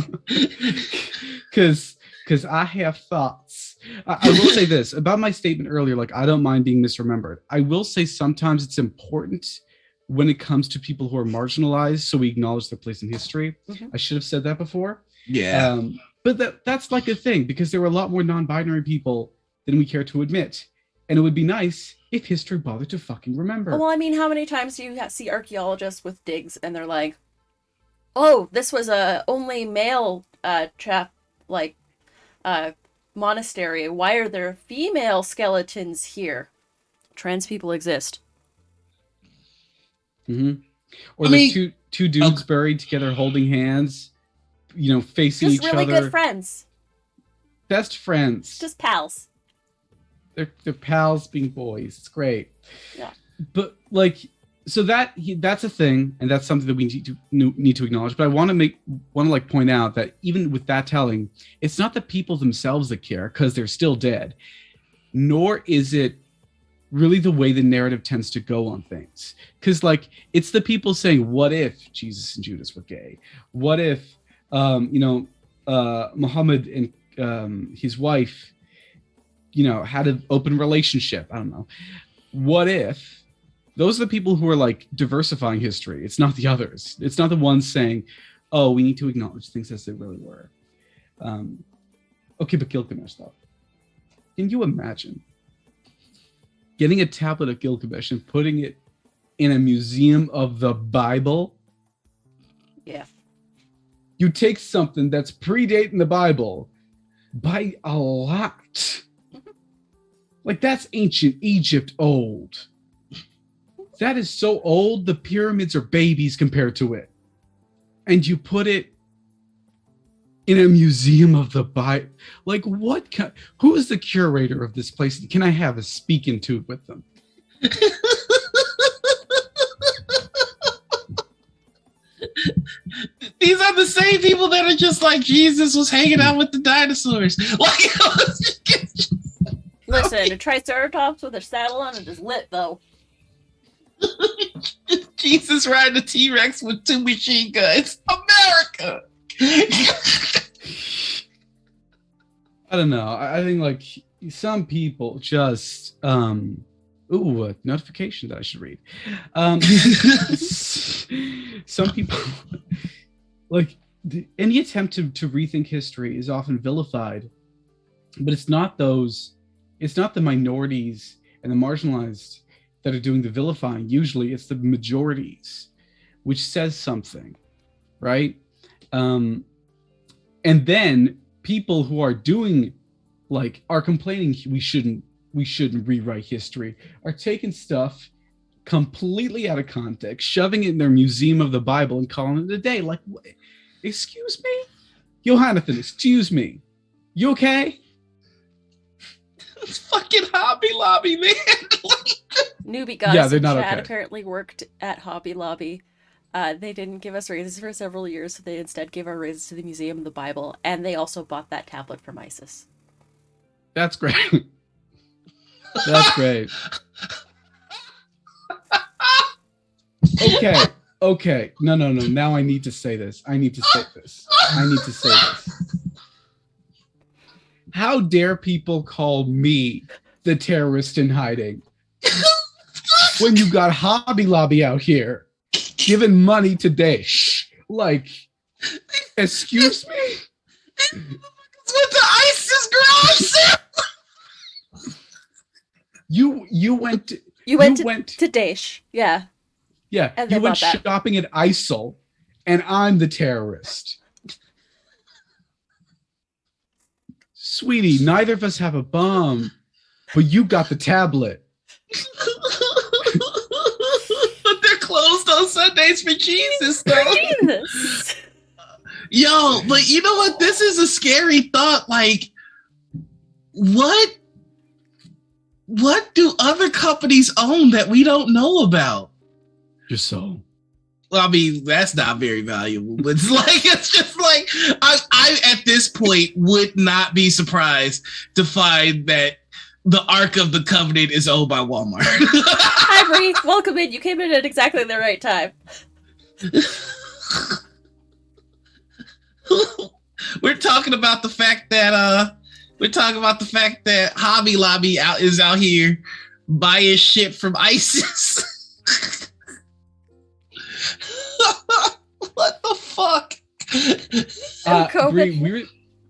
Because I have thoughts. I will say this about my statement earlier, like I don't mind being misremembered. I will say sometimes it's important when it comes to people who are marginalized, so we acknowledge their place in history. Mhm. I should have said that before. Yeah. But that's like a thing, because there were a lot more non-binary people than we care to admit. And it would be nice if history bothered to fucking remember. Well, I mean, how many times do you see archaeologists with digs and they're like, oh, this was a only male chap, like, monastery. Why are there female skeletons here? Trans people exist. Mm-hmm. Or I there's mean- two dudes buried together holding hands, you know, facing Just each really other. good friends. Best friends. Just pals. They're pals being boys. It's great. Yeah. But like, so that's a thing, and that's something that we need to acknowledge. But I want to point out that even with that telling, it's not the people themselves that care, because they're still dead. Nor is it really the way the narrative tends to go on things. Because like, it's the people saying, what if Jesus and Judas were gay? What if Muhammad and his wife, had an open relationship? I don't know. What if? Those are the people who are like diversifying history. It's not the others. It's not the ones saying, oh, we need to acknowledge things as they really were. Okay, but Gilgamesh though. Can you imagine getting a tablet of Gilgamesh and putting it in a museum of the Bible? Yeah. You take something that's predating the Bible by a lot. Like, that's ancient Egypt old. That is so old, the pyramids are babies compared to it. And you put it in a museum of the Bible. Like, who is the curator of this place? Can I have a speaking to with them? These are the same people that are just like, Jesus was hanging out with the dinosaurs. Like, Listen, a Triceratops with a saddle on it is lit, though. Jesus riding a T-Rex with 2 machine guns. America! I don't know. I think like some people just a notification that I should read. Some people like any attempt to rethink history is often vilified, but it's not the minorities and the marginalized that are doing the vilifying. Usually it's the majorities, which says something, right? And then people who are doing are complaining we shouldn't rewrite history are taking stuff completely out of context, shoving it in their museum of the Bible and calling it a day. Like, excuse me? Jonathan, excuse me. You okay? It's fucking Hobby Lobby, man. Newbie Goddess Yeah, they're and not Chad okay. apparently worked at Hobby Lobby. They didn't give us raises for several years, so they instead gave our raises to the Museum of the Bible, and they also bought that tablet from ISIS. That's great. That's great. Okay. No. Now I need to say this. How dare people call me the terrorist in hiding when you got Hobby Lobby out here giving money to Daesh? Like, excuse me? With the ISIS girls. You went to Daesh, yeah. Yeah, And they you went bought that. shopping at ISIL, and I'm the terrorist. Sweetie, neither of us have a bomb, but you got the tablet. But they're closed on Sundays for Jesus, though. Jesus. Yo, but you know what? This is a scary thought. Like, what do other companies own that we don't know about? Your soul. Well, I mean, that's not very valuable, but it's just like, I at this point would not be surprised to find that the Ark of the Covenant is owned by Walmart. I Emery, welcome in. You came in at exactly the right time. We're talking about the fact that Hobby Lobby is out here buying shit from ISIS. What the fuck?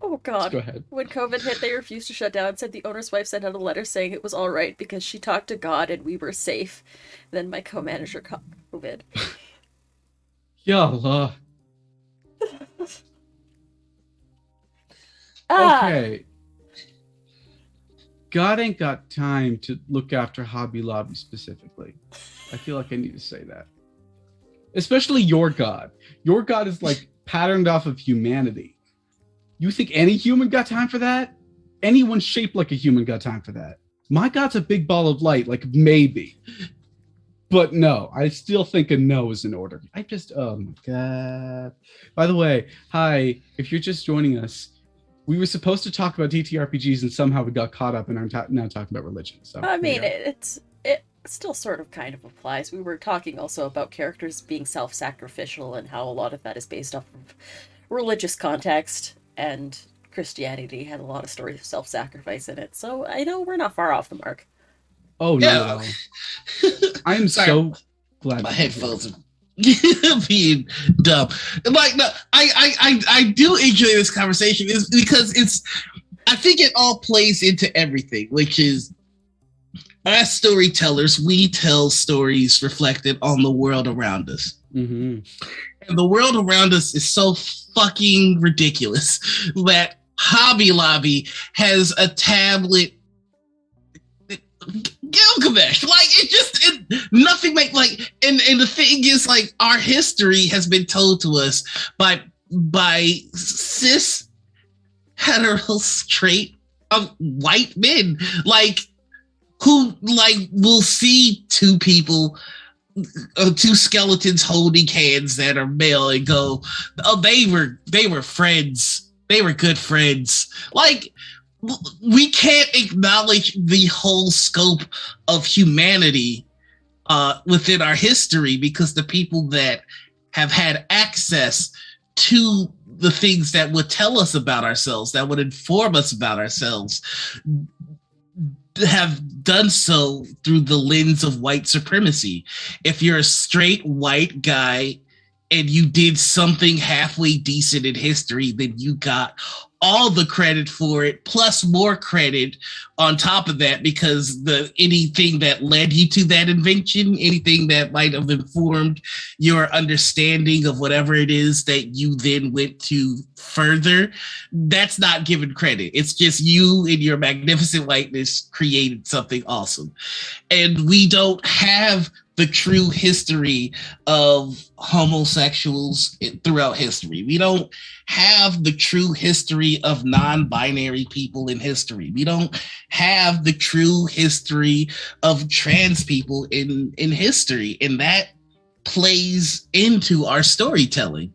Oh god. Go ahead. When COVID hit, they refused to shut down. Said the owner's wife sent out a letter saying it was all right because she talked to God and we were safe. Then my co-manager caught COVID. Ya Allah. Okay. God ain't got time to look after Hobby Lobby specifically. I feel like I need to say that. Especially your God. Your God is like patterned off of humanity. You think any human got time for that? Anyone shaped like a human got time for that. My God's a big ball of light, like maybe. But no, I still think a no is in order. Oh my God. By the way, hi, if you're just joining us, we were supposed to talk about TTRPGs and somehow we got caught up and are now talking about religion. So I mean, it still sort of kind of applies. We were talking also about characters being self-sacrificial and how a lot of that is based off of religious context, and Christianity had a lot of stories of self-sacrifice in it. So I know we're not far off the mark. Oh, no, not at all. I am so glad. My headphones are being dumb. Like, no, I do enjoy this conversation is because I think it all plays into everything, which is as storytellers, we tell stories reflected on the world around us. Mm-hmm. And the world around us is so fucking ridiculous that Hobby Lobby has a tablet Gilgamesh. Like nothing and the thing is, like, our history has been told to us by cis hetero straight white men, like, who like will see two skeletons holding hands that are male and go, oh, they were friends, they were good friends. Like, we can't acknowledge the whole scope of humanity within our history because the people that have had access to the things that would tell us about ourselves, that would inform us about ourselves, have done so through the lens of white supremacy. If you're a straight white guy and you did something halfway decent in history, then you got all the credit for it, plus more credit on top of that, because anything that led you to that invention, anything that might have informed your understanding of whatever it is that you then went to further, that's not given credit. It's just you in your magnificent whiteness created something awesome. And we don't have the true history of homosexuals throughout history. We don't have the true history of non-binary people in history. We don't have the true history of trans people in history. And that plays into our storytelling.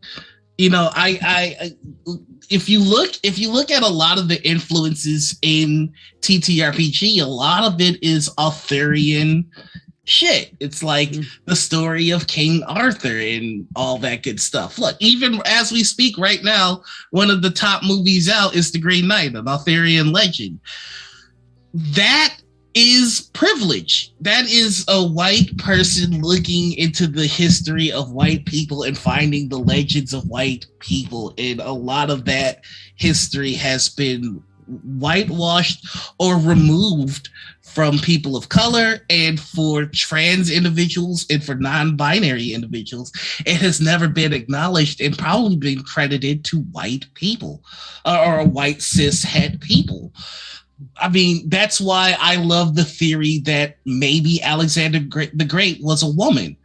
You know, if you look at a lot of the influences in TTRPG, a lot of it is Arthurian shit. It's like the story of King Arthur and all that good stuff. Look, even as we speak right now, one of the top movies out is The Green Knight, an Arthurian legend. That is privilege. That is a white person looking into the history of white people and finding the legends of white people. And a lot of that history has been whitewashed or removed from people of color, and for trans individuals and for non-binary individuals. It has never been acknowledged and probably been credited to white people or white cis het people. I mean, that's why I love the theory that maybe Alexander the Great was a woman,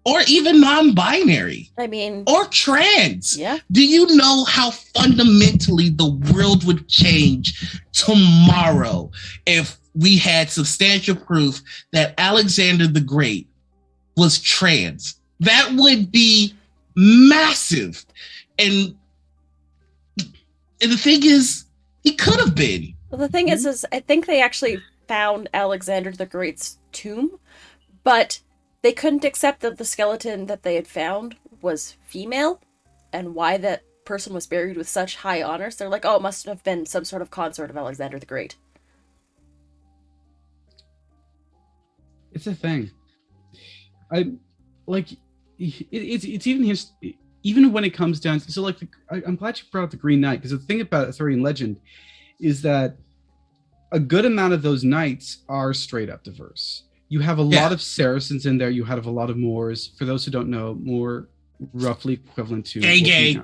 or even non-binary. I mean, or trans. Yeah. Do you know how fundamentally the world would change tomorrow if we had substantial proof that Alexander the Great was trans? That would be massive. And the thing is, he could have been. Well, the thing is I think they actually found Alexander the Great's tomb, But they couldn't accept that the skeleton that they had found was female, and why that person was buried with such high honors. They're like, oh, it must have been some sort of consort of Alexander the Great. It's a thing. I like it's even his, even when it comes down to, so like I'm glad you brought up the Green Knight, because the thing about Arthurian legend is that a good amount of those knights are straight up diverse. You have a lot of Saracens in there. You have a lot of Moors. For those who don't know, Moor roughly equivalent to gay.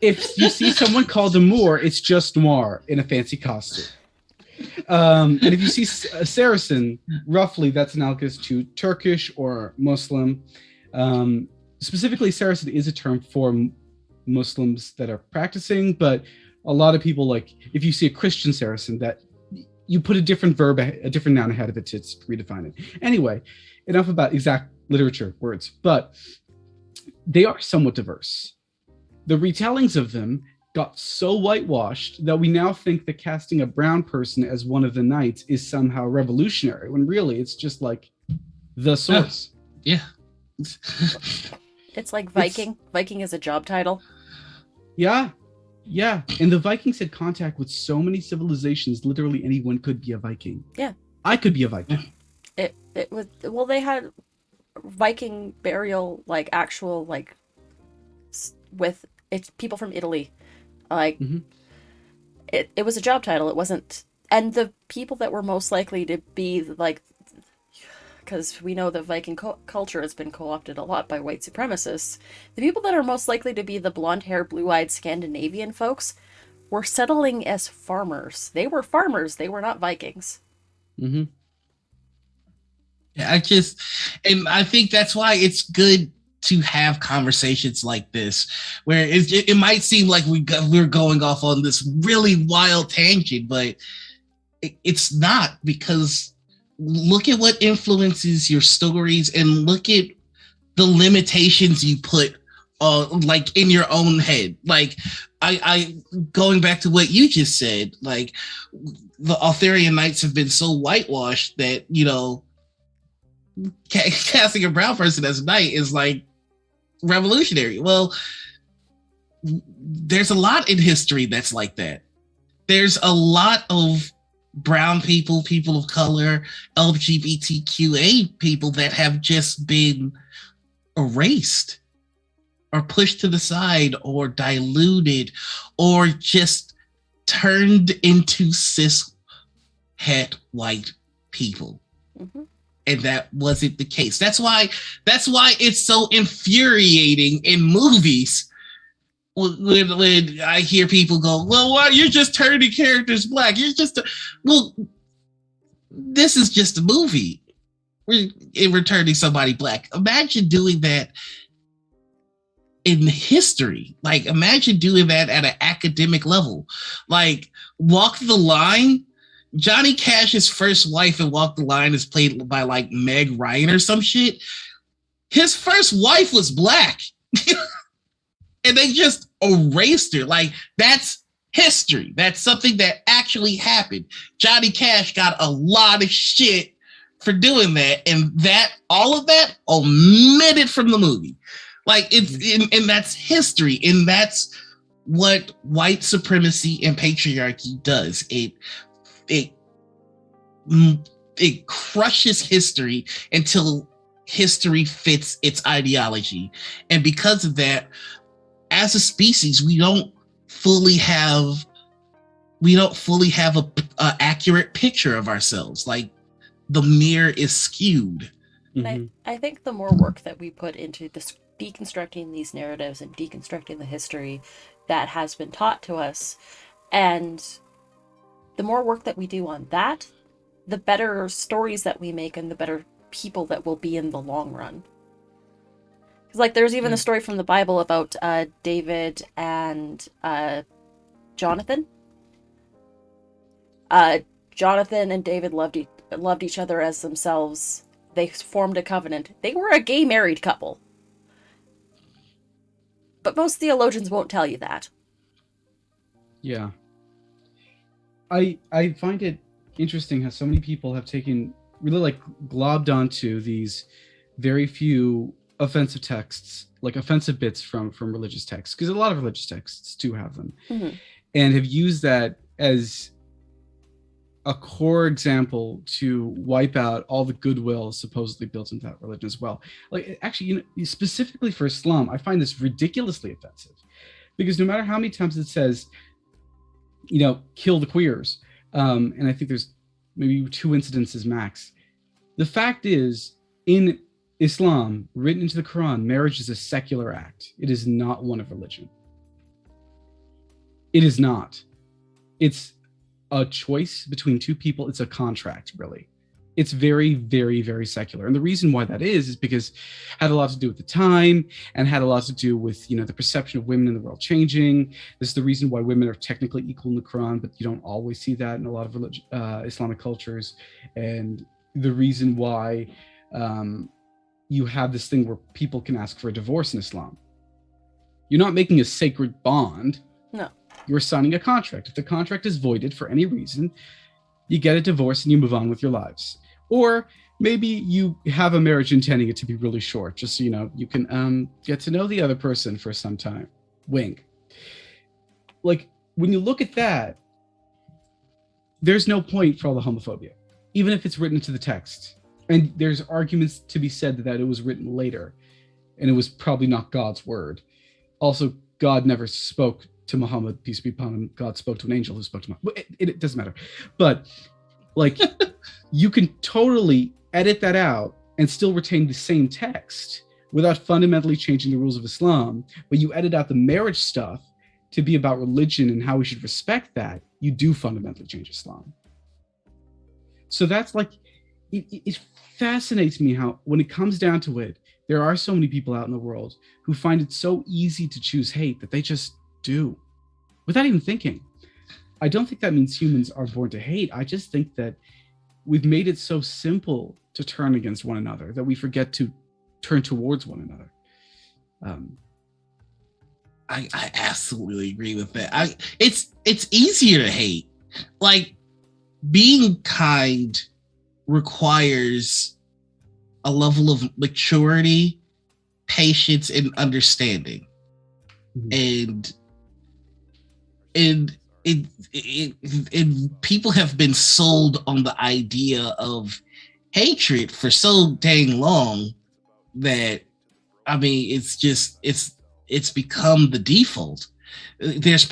If you see someone called a Moor, it's just noir in a fancy costume. And if you see a Saracen, roughly that's analogous to Turkish or Muslim. Specifically, Saracen is a term for Muslims that are practicing, but a lot of people, like if you see a Christian Saracen, that you put a different verb, a different noun ahead of it to redefine it. Anyway, enough about exact literature words, but they are somewhat diverse. The retellings of them got so whitewashed that we now think that casting a brown person as one of the knights is somehow revolutionary, when really it's just like the source. Yeah. It's like Viking. Viking is a job title. Yeah. Yeah. And the Vikings had contact with so many civilizations, literally anyone could be a Viking. Yeah. I could be a Viking. It was, well, they had Viking burial, like actual, like with it's people from Italy. Like it was a job title. It wasn't, and the people that were most likely to be like, because we know that Viking culture has been co-opted a lot by white supremacists. The people that are most likely to be the blonde-haired, blue-eyed Scandinavian folks were settling as farmers. They were farmers. They were not Vikings. Mm-hmm. Yeah, I think that's why it's good to have conversations like this, where it might seem like we're going off on this really wild tangent, but it's not, because look at what influences your stories and look at the limitations you put like in your own head. Like I going back to what you just said, like the Arthurian knights have been so whitewashed that, you know, casting a brown person as a knight is like revolutionary. Well, there's a lot in history that's like that. There's a lot of brown people, people of color, LGBTQA people that have just been erased or pushed to the side or diluted or just turned into cis het white people. Mm-hmm. And that wasn't the case. That's why it's so infuriating in movies when I hear people go, well, why you're just turning characters black? You're just well, this is just a movie. We're turning somebody black. Imagine doing that in history. Like, imagine doing that at an academic level. Like, Walk the Line. Johnny Cash's first wife in Walk the Line is played by like Meg Ryan or some shit. His first wife was black. And they just erased her. Like, that's history. That's something that actually happened. Johnny Cash got a lot of shit for doing that, and that all of that omitted from the movie. Like, it's and that's history, and that's what white supremacy and patriarchy does. It crushes history until history fits its ideology, and because of that, as a species, we don't fully have a accurate picture of ourselves. Like, the mirror is skewed. And I think the more work that we put into this, deconstructing these narratives and deconstructing the history that has been taught to us, and the more work that we do on that, the better stories that we make and the better people that will be in the long run. Because, like, there's even a story from the Bible about David and Jonathan. Jonathan and David loved each other as themselves. They formed a covenant. They were a gay married couple. But most theologians won't tell you that. Yeah. I find it interesting how so many people have taken really like globbed onto these very few offensive texts, like offensive bits from religious texts, because a lot of religious texts do have them, and have used that as a core example to wipe out all the goodwill supposedly built into that religion as well. Like, actually, you know, specifically for Islam, I find this ridiculously offensive, because no matter how many times it says, you know, kill the queers, and I think there's maybe 2 incidences max. The fact is, in Islam, written into the Quran, marriage is a secular act. It is not one of religion. It is not. It's a choice between 2 people. It's a contract, really. It's very, very, very secular. And the reason why that is because it had a lot to do with the time, and had a lot to do with, you know, the perception of women in the world changing. This is the reason why women are technically equal in the Quran, but you don't always see that in a lot of Islamic cultures. And the reason why you have this thing where people can ask for a divorce in Islam. You're not making a sacred bond. No. You're signing a contract. If the contract is voided for any reason, you get a divorce and you move on with your lives. Or maybe you have a marriage intending it to be really short, just so you know, you can get to know the other person for some time. Wink. Like, when you look at that, there's no point for all the homophobia, even if it's written into the text. And there's arguments to be said that it was written later, and it was probably not God's word. Also, God never spoke to Muhammad, peace be upon him. God spoke to an angel who spoke to Muhammad. It doesn't matter. But, like, you can totally edit that out and still retain the same text without fundamentally changing the rules of Islam. But you edit out the marriage stuff to be about religion and how we should respect that. You do fundamentally change Islam. So that's like, it fascinates me how, when it comes down to it, there are so many people out in the world who find it so easy to choose hate that they just do without even thinking. I don't think that means humans are born to hate. I just think that we've made it so simple to turn against one another that we forget to turn towards one another. I absolutely agree with that. It's easier to hate. Like, being kind requires a level of maturity, patience, and understanding. And people have been sold on the idea of hatred for so dang long that, I mean, it's become the default. There's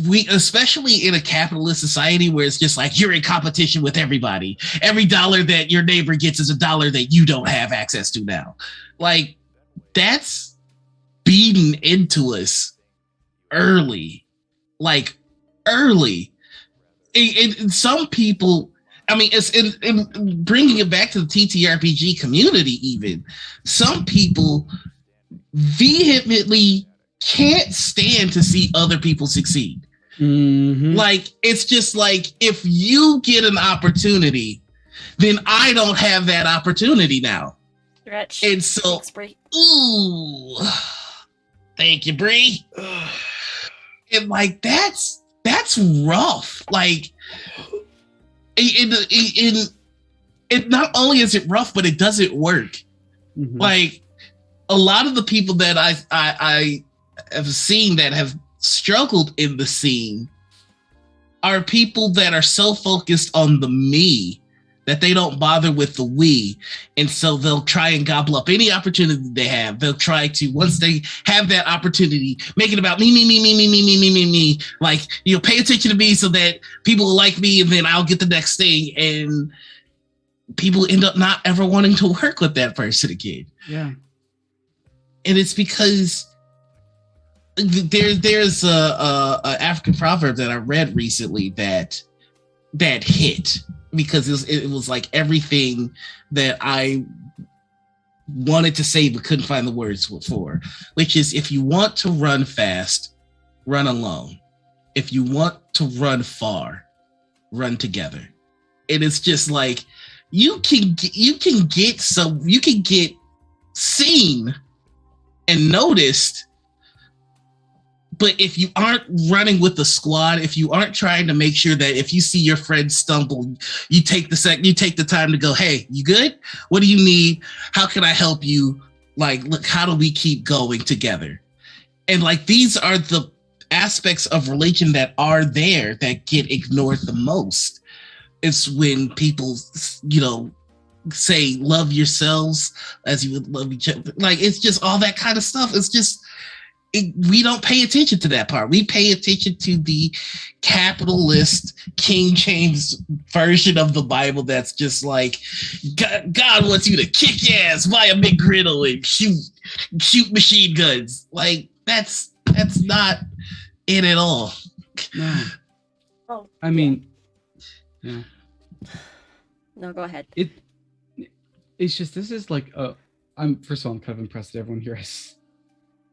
we, especially in a capitalist society where it's just like you're in competition with everybody. Every dollar that your neighbor gets is a dollar that you don't have access to now. Like, that's beaten into us early. Like, early. And some people, I mean, it's in bringing it back to the TTRPG community, even some people vehemently can't stand to see other people succeed. Like, it's just like, if you get an opportunity, then I don't have that opportunity now. Stretch. And so, ooh, thank you, Bree. And like, that's rough. Like, it not only is it rough, but it doesn't work. Like, a lot of the people that I have seen that have struggled in the scene are people that are so focused on the me that they don't bother with the we. And so they'll try and gobble up any opportunity they have. They'll try to, once they have that opportunity, make it about me. Like, you know, pay attention to me so that people will like me, and then I'll get the next thing. And people end up not ever wanting to work with that person again. Yeah. And it's because there's a African proverb that I read recently that hit, because it was like everything that I wanted to say but couldn't find the words for, which is, if you want to run fast, run alone. If you want to run far, run together. And it's just like, you can get seen and noticed But if you aren't running with the squad, if you aren't trying to make sure that if you see your friend stumble, you take the time to go, hey, you good? What do you need? How can I help you? Like, look, how do we keep going together? And like, these are the aspects of religion that are there that get ignored the most. It's when people, say love yourselves as you would love each other. Like, it's just all that kind of stuff. It's just, we don't pay attention to that part. We pay attention to the capitalist King James version of the Bible that's just like, God wants you to kick ass, buy a big griddle and shoot machine guns. Like, that's not it at all. No. Oh, I mean, yeah. No, go ahead. It's just, this is like, first of all, I'm kind of impressed that everyone here has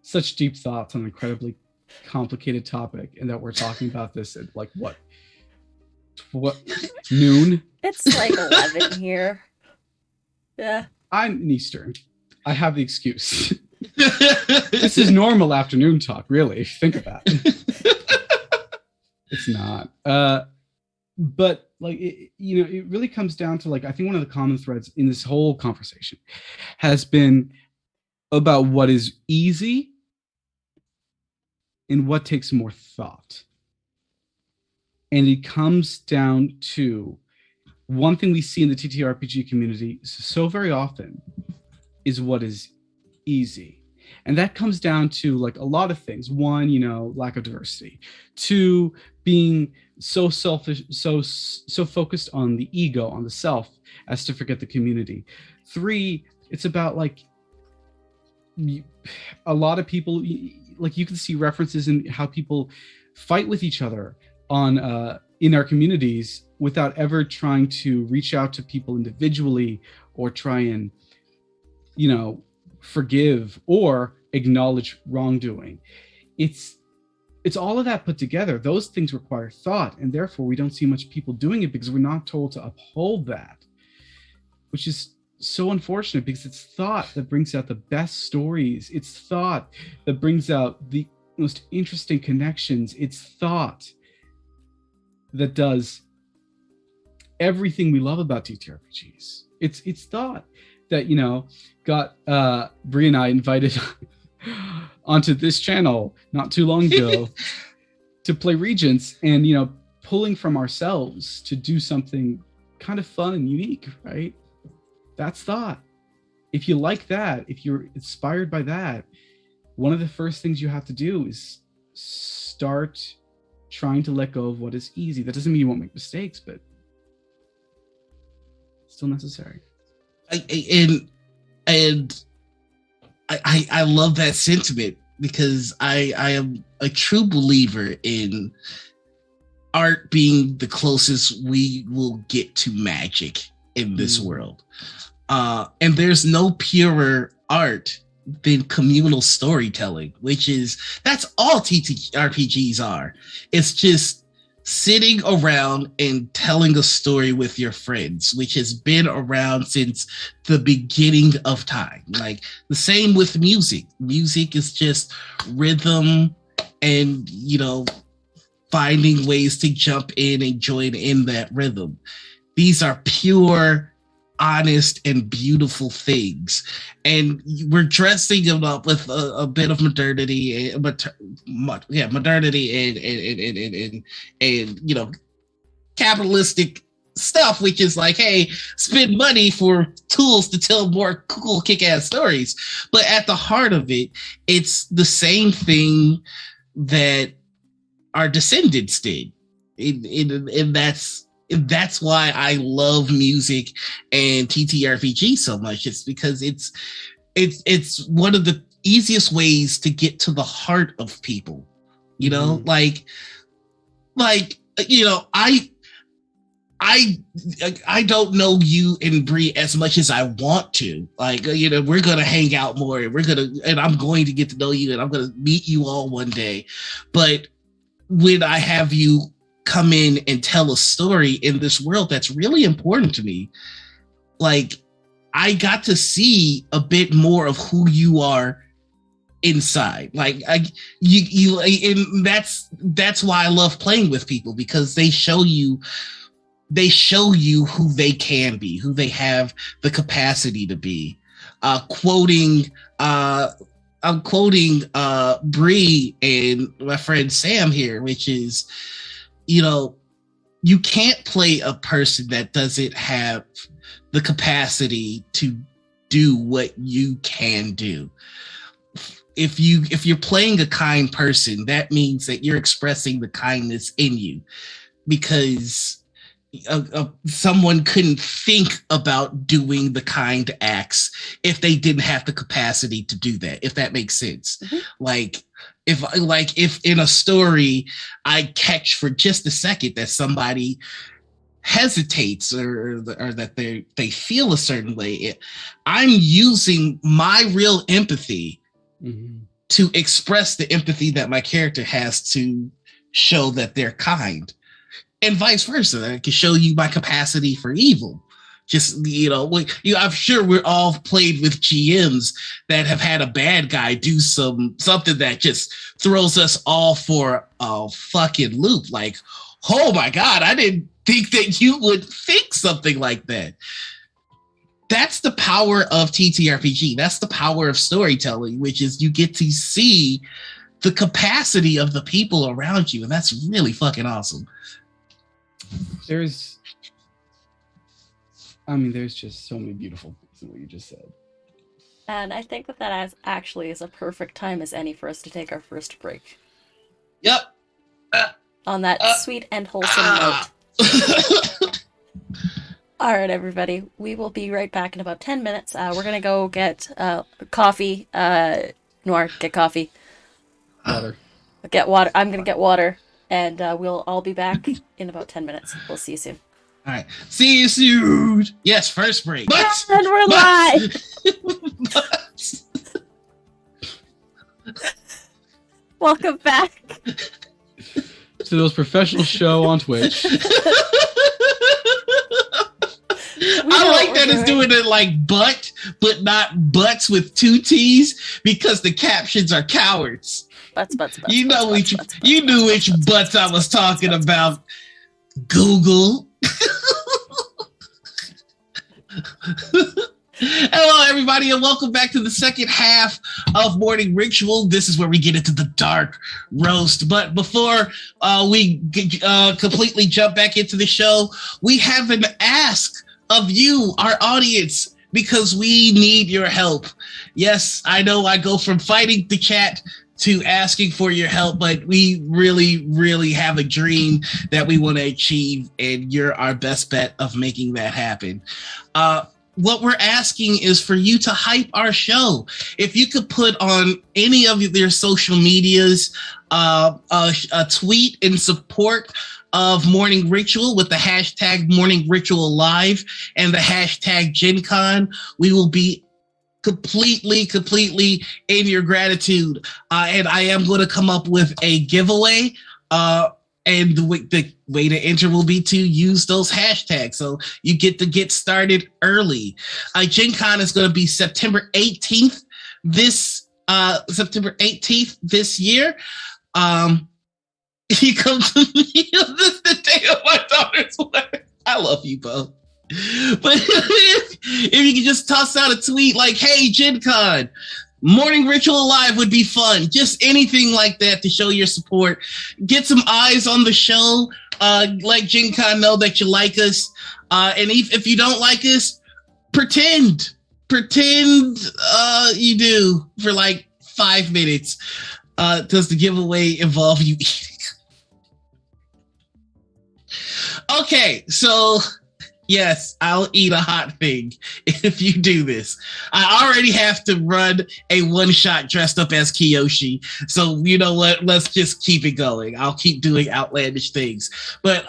such deep thoughts on an incredibly complicated topic, and that we're talking about this at like what noon? It's like 11 here. Yeah. I'm in Eastern. I have the excuse. This is normal afternoon talk, really, if you think about it. It's not. But like, it really comes down to, like, I think one of the common threads in this whole conversation has been about what is easy and what takes more thought. And it comes down to one thing we see in the TTRPG community so very often is what is easy. And that comes down to like a lot of things. One, lack of diversity. Two, being so selfish, so focused on the ego, on the self, as to forget the community. Three, it's about like a lot of people, like you can see references in how people fight with each other on in our communities without ever trying to reach out to people individually or try and forgive or acknowledge wrongdoing. It's all of that put together. Those things require thought, and therefore we don't see much people doing it because we're not told to uphold that, which is so unfortunate, because it's thought that brings out the best stories. It's thought that brings out the most interesting connections. It's thought that does everything we love about TTRPGs. It's thought that got Bree and I invited onto this channel not too long ago to play Regents, and pulling from ourselves to do something kind of fun and unique, right? That's thought. If you like that, if you're inspired by that, one of the first things you have to do is start trying to let go of what is easy. That doesn't mean you won't make mistakes, but it's still necessary. I love that sentiment, because I am a true believer in art being the closest we will get to magic in this world. And there's no purer art than communal storytelling, that's all TTRPGs are. It's just sitting around and telling a story with your friends, which has been around since the beginning of time. Like the same with music. Music is just rhythm and, finding ways to jump in and join in that rhythm. These are pure, honest, and beautiful things, and we're dressing them up with a bit of modernity, and capitalistic stuff, which is like, hey, spend money for tools to tell more cool, kick-ass stories. But at the heart of it, it's the same thing that our descendants did, and that's why I love music and TTRPG so much. It's because it's one of the easiest ways to get to the heart of people. I don't know you and Bree as much as I want to. We're gonna hang out more, and I'm going to get to know you, and I'm gonna meet you all one day. But when I have you come in and tell a story in this world that's really important to me, like, I got to see a bit more of who you are inside. Like and that's why I love playing with people, because they show you who they can be, who they have the capacity to be. I'm quoting Bree and my friend Sam here, which is, you can't play a person that doesn't have the capacity to do what you can do. If you're playing a kind person, that means that you're expressing the kindness in you, because someone couldn't think about doing the kind acts if they didn't have the capacity to do that, if that makes sense. Mm-hmm. Like if in a story I catch for just a second that somebody hesitates or that they feel a certain way, I'm using my real empathy to express the empathy that my character has to show that they're kind. And vice versa. I can show you my capacity for evil. Just, I'm sure we're all played with GMs that have had a bad guy do something that just throws us all for a fucking loop. Like, oh my God, I didn't think that you would think something like that. That's the power of TTRPG. That's the power of storytelling, which is you get to see the capacity of the people around you. And that's really fucking awesome. There's just so many beautiful things in what you just said. And I think that actually is a perfect time as any for us to take our first break. Yep. On that sweet and wholesome note. All right, everybody. We will be right back in about 10 minutes. We're going to go get coffee. Noir, get coffee. Water. Get water. I'm going to get water. And we'll all be back in about 10 minutes. We'll see you soon. All right. See you soon. Yes, first break. And we're live. Welcome back to those professional show on Twitch. I like that it's doing it like but not butts with 2 T's, because the captions are cowards. Butts. You knew which butts I was talking about, Google. Hello, everybody, and welcome back to the second half of Morning Ritual. This is where we get into the dark roast. But before we completely jump back into the show, we have an ask of you, our audience, because we need your help. Yes, I know I go from fighting the chat to asking for your help, but we really, really have a dream that we want to achieve, and you're our best bet of making that happen. What we're asking is for you to hype our show. If you could put on any of their social medias a tweet in support of Morning Ritual with the hashtag Morning Ritual Live and the hashtag Gen Con, we will be completely in your gratitude. And I am going to come up with a giveaway. And the way to enter will be to use those hashtags. So you get to get started early. Gen Con is going to be September 18th this year. You come to me. This is the day of my daughter's wedding. I love you both. But if you could just toss out a tweet like, hey, Gen Con, Morning Ritual Live would be fun. Just anything like that to show your support. Get some eyes on the show. Let Gen Con know that you like us. And if you don't like us, pretend you do for like 5 minutes. Does the giveaway involve you eating? Okay, so yes, I'll eat a hot thing if you do this. I already have to run a one-shot dressed up as Kiyoshi. So you know what? Let's just keep it going. I'll keep doing outlandish things. But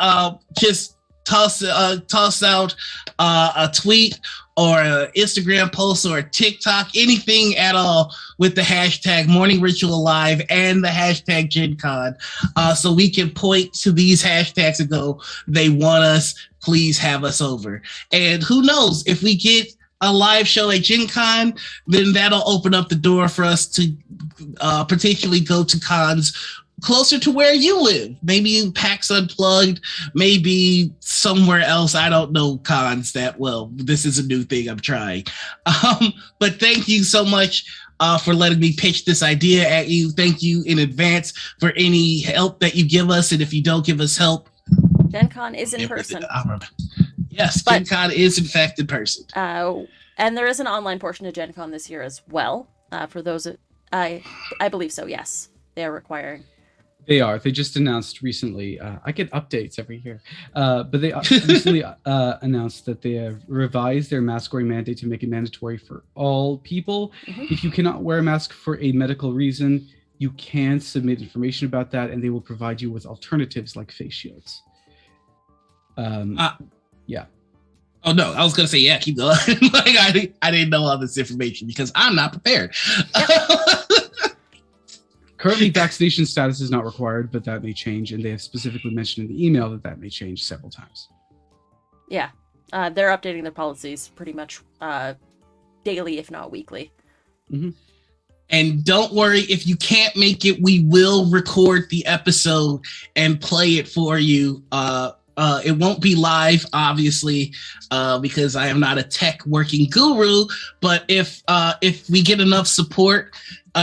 just toss out a tweet or an Instagram post or a TikTok, anything at all with the hashtag Morning Ritual Live and the hashtag Gen Con, so we can point to these hashtags and go, they want us, please have us over. And who knows, if we get a live show at Gen Con, then that'll open up the door for us to particularly go to cons closer to where you live. Maybe PAX Unplugged, maybe somewhere else. I don't know cons that well. This is a new thing I'm trying. But thank you so much for letting me pitch this idea at you. Thank you in advance for any help that you give us. And if you don't give us help, Gen Con is in person. Yes, Gen Con is in fact in person. And there is an online portion of Gen Con this year as well. For those, I believe so, yes. They are requiring. They are. They just announced recently. I get updates every year, but they recently announced that they have revised their mask wearing mandate to make it mandatory for all people. Mm-hmm. If you cannot wear a mask for a medical reason, you can submit information about that, and they will provide you with alternatives like face shields. Yeah. Oh no, I was gonna say yeah. Keep going. Like I didn't know all this information because I'm not prepared. Currently, vaccination status is not required, but that may change, and they have specifically mentioned in the email that may change several times. Yeah, they're updating their policies pretty much daily, if not weekly. Mm-hmm. And don't worry, if you can't make it, we will record the episode and play it for you. It won't be live, obviously, because I am not a tech working guru. But if we get enough support,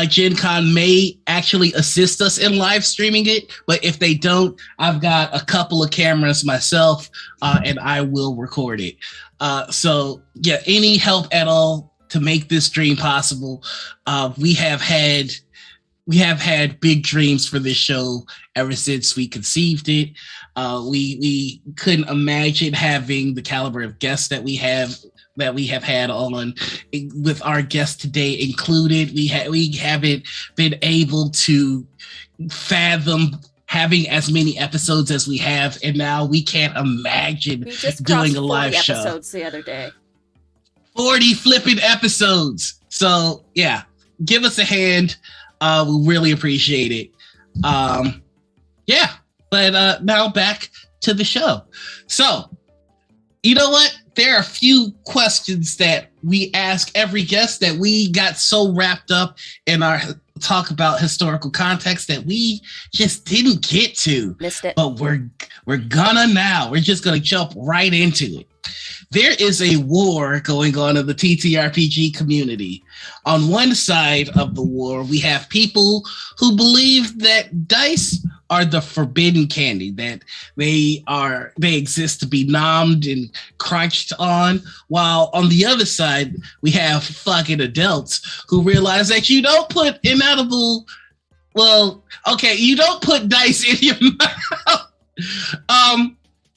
Gen Con may actually assist us in live streaming it. But if they don't, I've got a couple of cameras myself, and I will record it. So yeah, any help at all to make this dream possible. We have had big dreams for this show ever since we conceived it. We couldn't imagine having the caliber of guests that we have had on, with our guests today included. We haven't been able to fathom having as many episodes as we have, and now we can't imagine doing a live show. Episodes the other day. 40 flipping episodes. So yeah, give us a hand. We really appreciate it. Yeah, but now back to the show. So, you know what? There are a few questions that we ask every guest that we got so wrapped up in our talk about historical context that we just didn't get to. Missed it. But we're gonna now. We're just gonna jump right into it. There is a war going on in the TTRPG community. On one side of the war, we have people who believe that dice are the forbidden candy, that they exist to be nommed and crunched on, while on the other side, we have fucking adults who realize that you don't put you don't put dice in your mouth.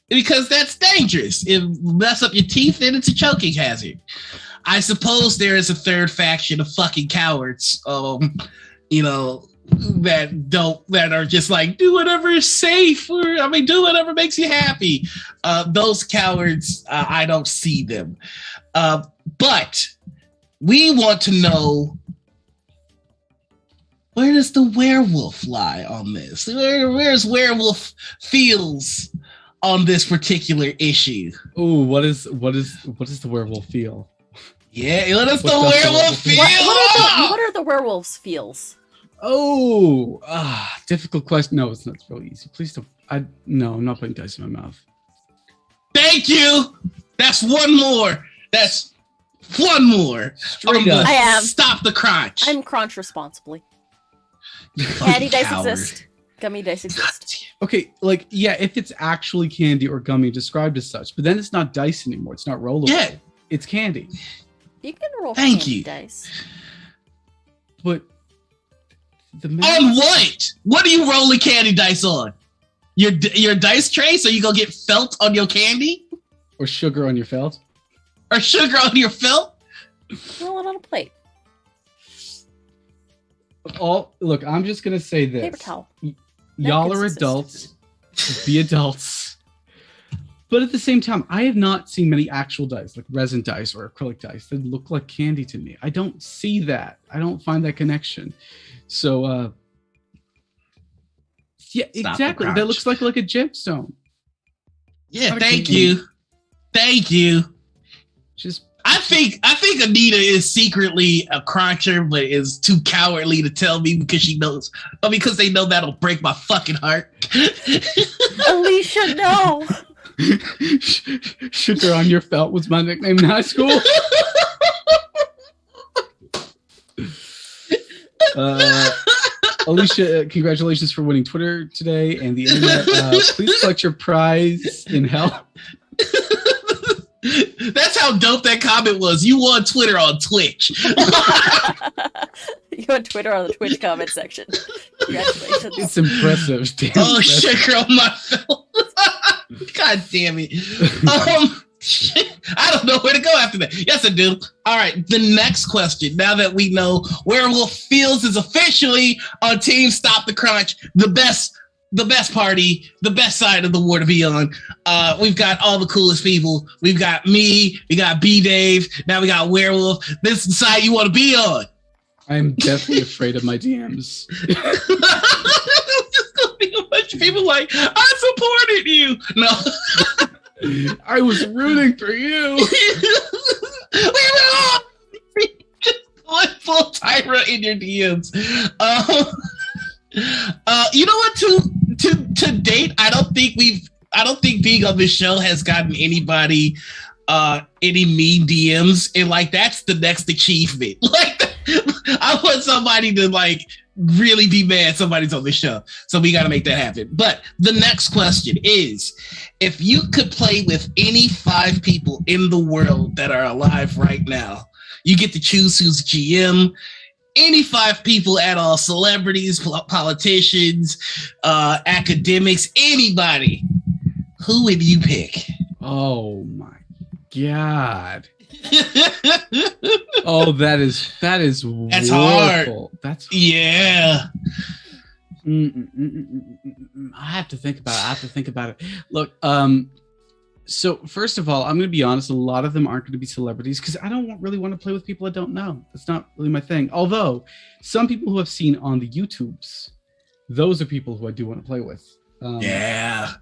Because that's dangerous. It mess up your teeth and it's a choking hazard. I suppose there is a third faction of fucking cowards, that are just like, do whatever is safe, do whatever makes you happy. Those cowards, I don't see them. But we want to know, where does the werewolf lie on this? Where's WerewolfFeels on this particular issue? Oh, what does the werewolf feel? Yeah, let us know werewolf feel. What are the werewolves feels? Oh, difficult question. No, it's not really easy. Please don't. I'm not putting dice in my mouth. Thank you. That's one more. Straight up. I am. Stop the crunch. I'm crunch responsibly. Candy dice exist. Gummy dice exist. Okay, if it's actually candy or gummy described as such, but then it's not dice anymore. It's not rollable. Yeah. It's candy. You can roll candy dice. But on what? What are you rolling candy dice on? Your dice tray, so you go get felt on your candy? Or sugar on your felt? Or sugar on your felt? Roll it on a plate. Look, I'm just gonna say this. Paper towel. Y'all are adults. Be adults. But at the same time, I have not seen many actual dice, like resin dice or acrylic dice, that look like candy to me. I don't see that. I don't find that connection. So, yeah, exactly. That looks like a gemstone. Yeah, thank you. Just I I think Anita is secretly a cruncher, but is too cowardly to tell me because they know that'll break my fucking heart. Alicia, no. Sugar on your felt was my nickname in high school. Alicia, congratulations for winning Twitter today and the internet. Please collect your prize in hell. That's how dope that comment was. You won Twitter on Twitch. You on Twitter on the Twitch comment section. Congratulations. It's impressive. Damn, oh, sugar on my felt. God damn it. I don't know where to go after that. Yes, I do. All right, the next question. Now that we know WerewolfFeels is officially on Team Stop the Crunch, the best party, the best side of the war to be on. We've got all the coolest people. We've got me, we got B-Dave, now we got Werewolf. This is the side you want to be on. I'm definitely afraid of my DMs. There's just gonna be a bunch of people like, I supported you. No. I was rooting for you. We were all just going full Tyra in your DMs. You know what? To date, I don't think being on this show has gotten anybody any mean DMs, and like that's the next achievement. Like I want somebody to like really be mad somebody's on the show. So we got to make that happen. But the next question is, if you could play with any 5 people in the world that are alive right now, you get to choose who's GM, any 5 people at all, celebrities, politicians, academics, anybody, who would you pick? Oh my God. Oh, that's wonderful. Hard. That's yeah. I have to think about it. Look, so first of all, I'm going to be honest. A lot of them aren't going to be celebrities because I don't really want to play with people I don't know. That's not really my thing. Although some people who I've seen on the YouTubes, those are people who I do want to play with. Yeah.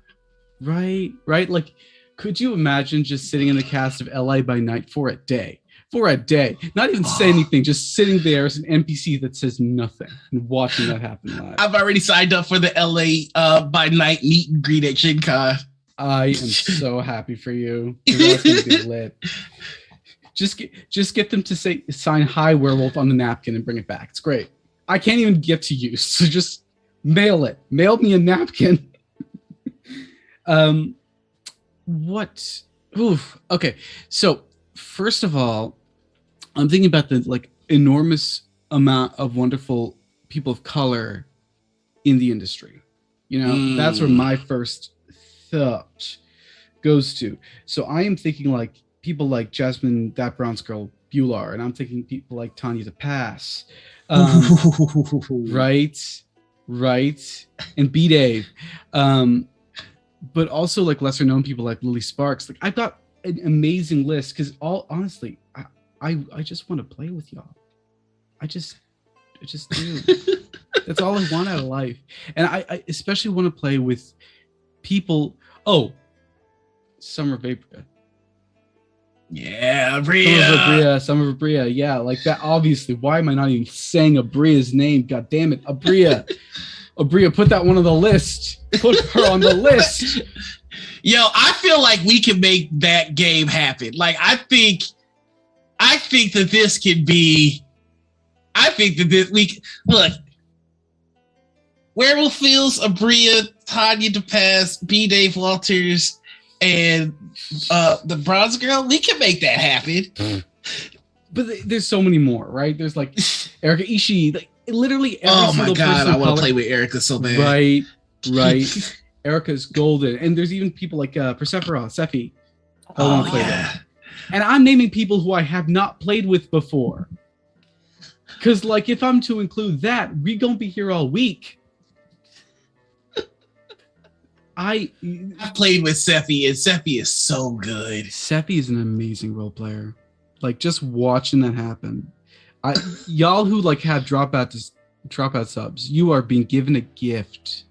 Right. Like, could you imagine just sitting in the cast of LA by Night for a day? Not even say anything, just sitting there as an NPC that says nothing and watching that happen live. I've already signed up for the LA by Night meet and greet at Gen Con. I am so happy for you. That's gonna be lit. Just get them to sign "Hi Werewolf" on the napkin and bring it back. It's great. I can't even get to you, so just mail it. Mail me a napkin. What? Oof. Okay. So first of all, I'm thinking about the like enormous amount of wonderful people of color in the industry. You know, that's where my first thought goes to. So I am thinking like people like Jasmine, that bronze girl, Bular, and I'm thinking people like Tanya DePass. Right. And B-Dave. But also like lesser known people like Lily Sparks. Like I've got an amazing list because honestly, I just want to play with y'all. I just do. That's all I want out of life. And I especially want to play with people. Oh, Summer Vapria. Yeah, Abria. Summer Abria. Yeah, like that. Obviously, why am I not even saying Abria's name? God damn it, Abria. Abria, put that one on the list. Put her on the list. Yo, I feel like we can make that game happen. Like, I think that this could be. Look. WerewolfFeels, Abria, Tanya DePass, B. Dave Walters, and the bronze girl. We can make that happen. But there's so many more, right? There's like Erika Ishii, like literally every oh my single god, person I want to play with Erika so bad. Right. Erika's golden, and there's even people like Persephora, Sephi. Oh yeah. And I'm naming people who I have not played with before. Because like if I'm to include that, we gonna be here all week. I've played with Sephi, and Sephi is so good. Sephi is an amazing role player. Like just watching that happen. Y'all who like have dropout subs, you are being given a gift.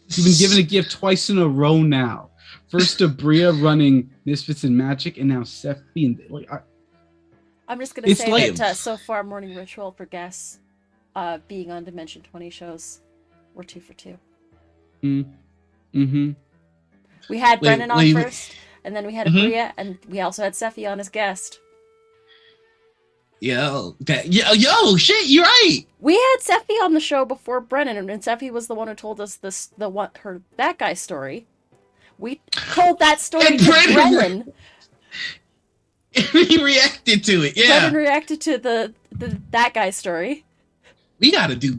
You've been given a gift twice in a row now. First Abria running Misfits and Magic, and now Sephi. And like I'm just gonna It's say like- that so far, Morning Ritual for guests being on Dimension 20 shows, we're 2 for 2. Mm-hmm. We had Brennan on wait. first, and then we had Mhm. Abria, and we also had Sephi on as guest. Yo, shit, you're right. We had Sephi on the show before Brennan, and Sephi was the one who told us that guy's story. We told that story And to Brennan- Brennan. He reacted to it. Yeah, Brennan reacted to the that guy's story. we gotta do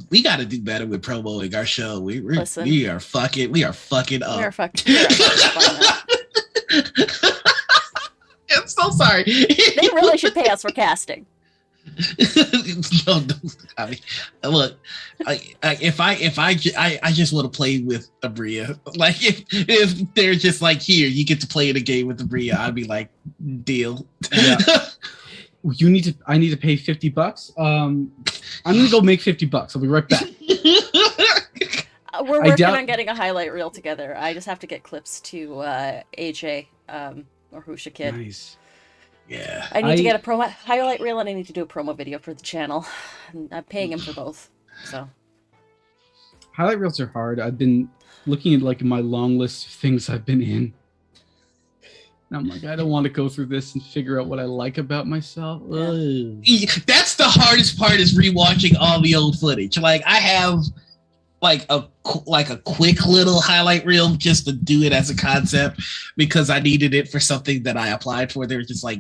better with promoting our show. Listen. We are fucking up. We are fucking up on that. I'm so sorry. They really should pay us for casting. No, I mean, look, I just want to play with Abria. Like if they're just like, here, you get to play in a game with Abria, I'd be like, deal. Yeah. I need to pay $50. I'm gonna go make $50. I'll be right back. We're working on getting a highlight reel together. I just have to get clips to AJ or Husha Kid. Nice. Yeah. I need to get a promo highlight reel, and I need to do a promo video for the channel. And I'm paying him for both. So Highlight reels are hard. I've been looking at like my long list of things I've been in. And I'm like, I don't want to go through this and figure out what I like about myself. Yeah. That's the hardest part, is rewatching all the old footage. Like I have like a quick little highlight reel just to do it as a concept, because I needed it for something that I applied for. They were just like,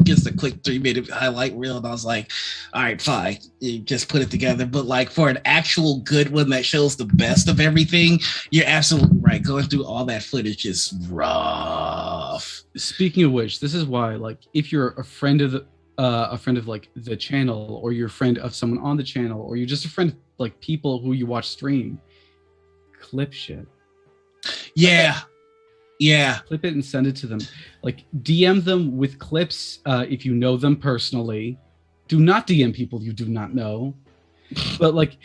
just a quick 3-minute highlight reel, and I was like, all right, fine, you just put it together. But like for an actual good one that shows the best of everything, you're absolutely right. Going through all that footage is rough. Speaking of which, this is why, like, if you're a friend of like the channel, or you're a friend of someone on the channel, or you're just a friend of like people who you watch stream, clip shit. Yeah. Clip it and send it to them. Like, DM them with clips if you know them personally. Do not DM people you do not know. But like,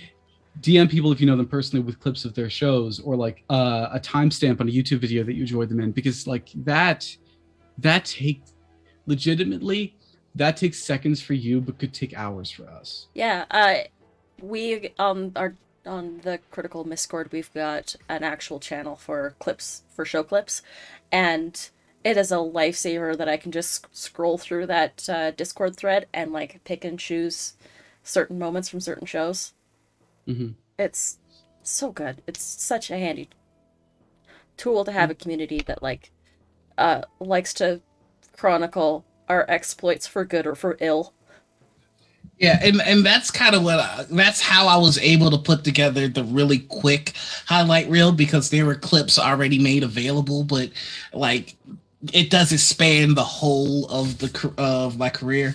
DM people if you know them personally with clips of their shows, or like a timestamp on a YouTube video that you enjoyed them in, because like that takes seconds for you, but could take hours for us. yeah, we are on the Critical Discord. We've got an actual channel for clips, for show clips, and it is a lifesaver that I can just scroll through that Discord thread and like pick and choose certain moments from certain shows. Mm-hmm. It's so good. It's such a handy tool to have a community that like likes to chronicle our exploits for good or for ill. Yeah, and that's kind of that's how I was able to put together the really quick highlight reel, because there were clips already made available, but like it doesn't span the whole of my career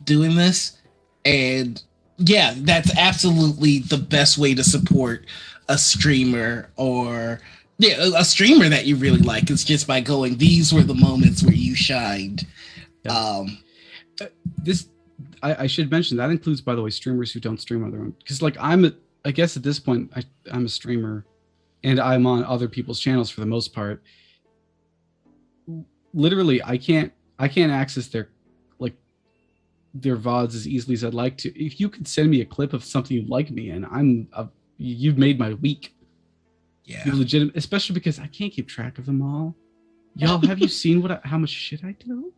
doing this. And yeah, that's absolutely the best way to support a streamer, or a streamer that you really like, is just by going, these were the moments where you shined. Yeah. I should mention that includes, by the way, streamers who don't stream on their own. Because like I guess at this point I'm a streamer, and I'm on other people's channels for the most part. Literally, I can't access their VODs as easily as I'd like to. If you could send me a clip of something you like me in, you've made my week. Yeah, You're legitimate, especially because I can't keep track of them all. Y'all, have you seen how much shit I do?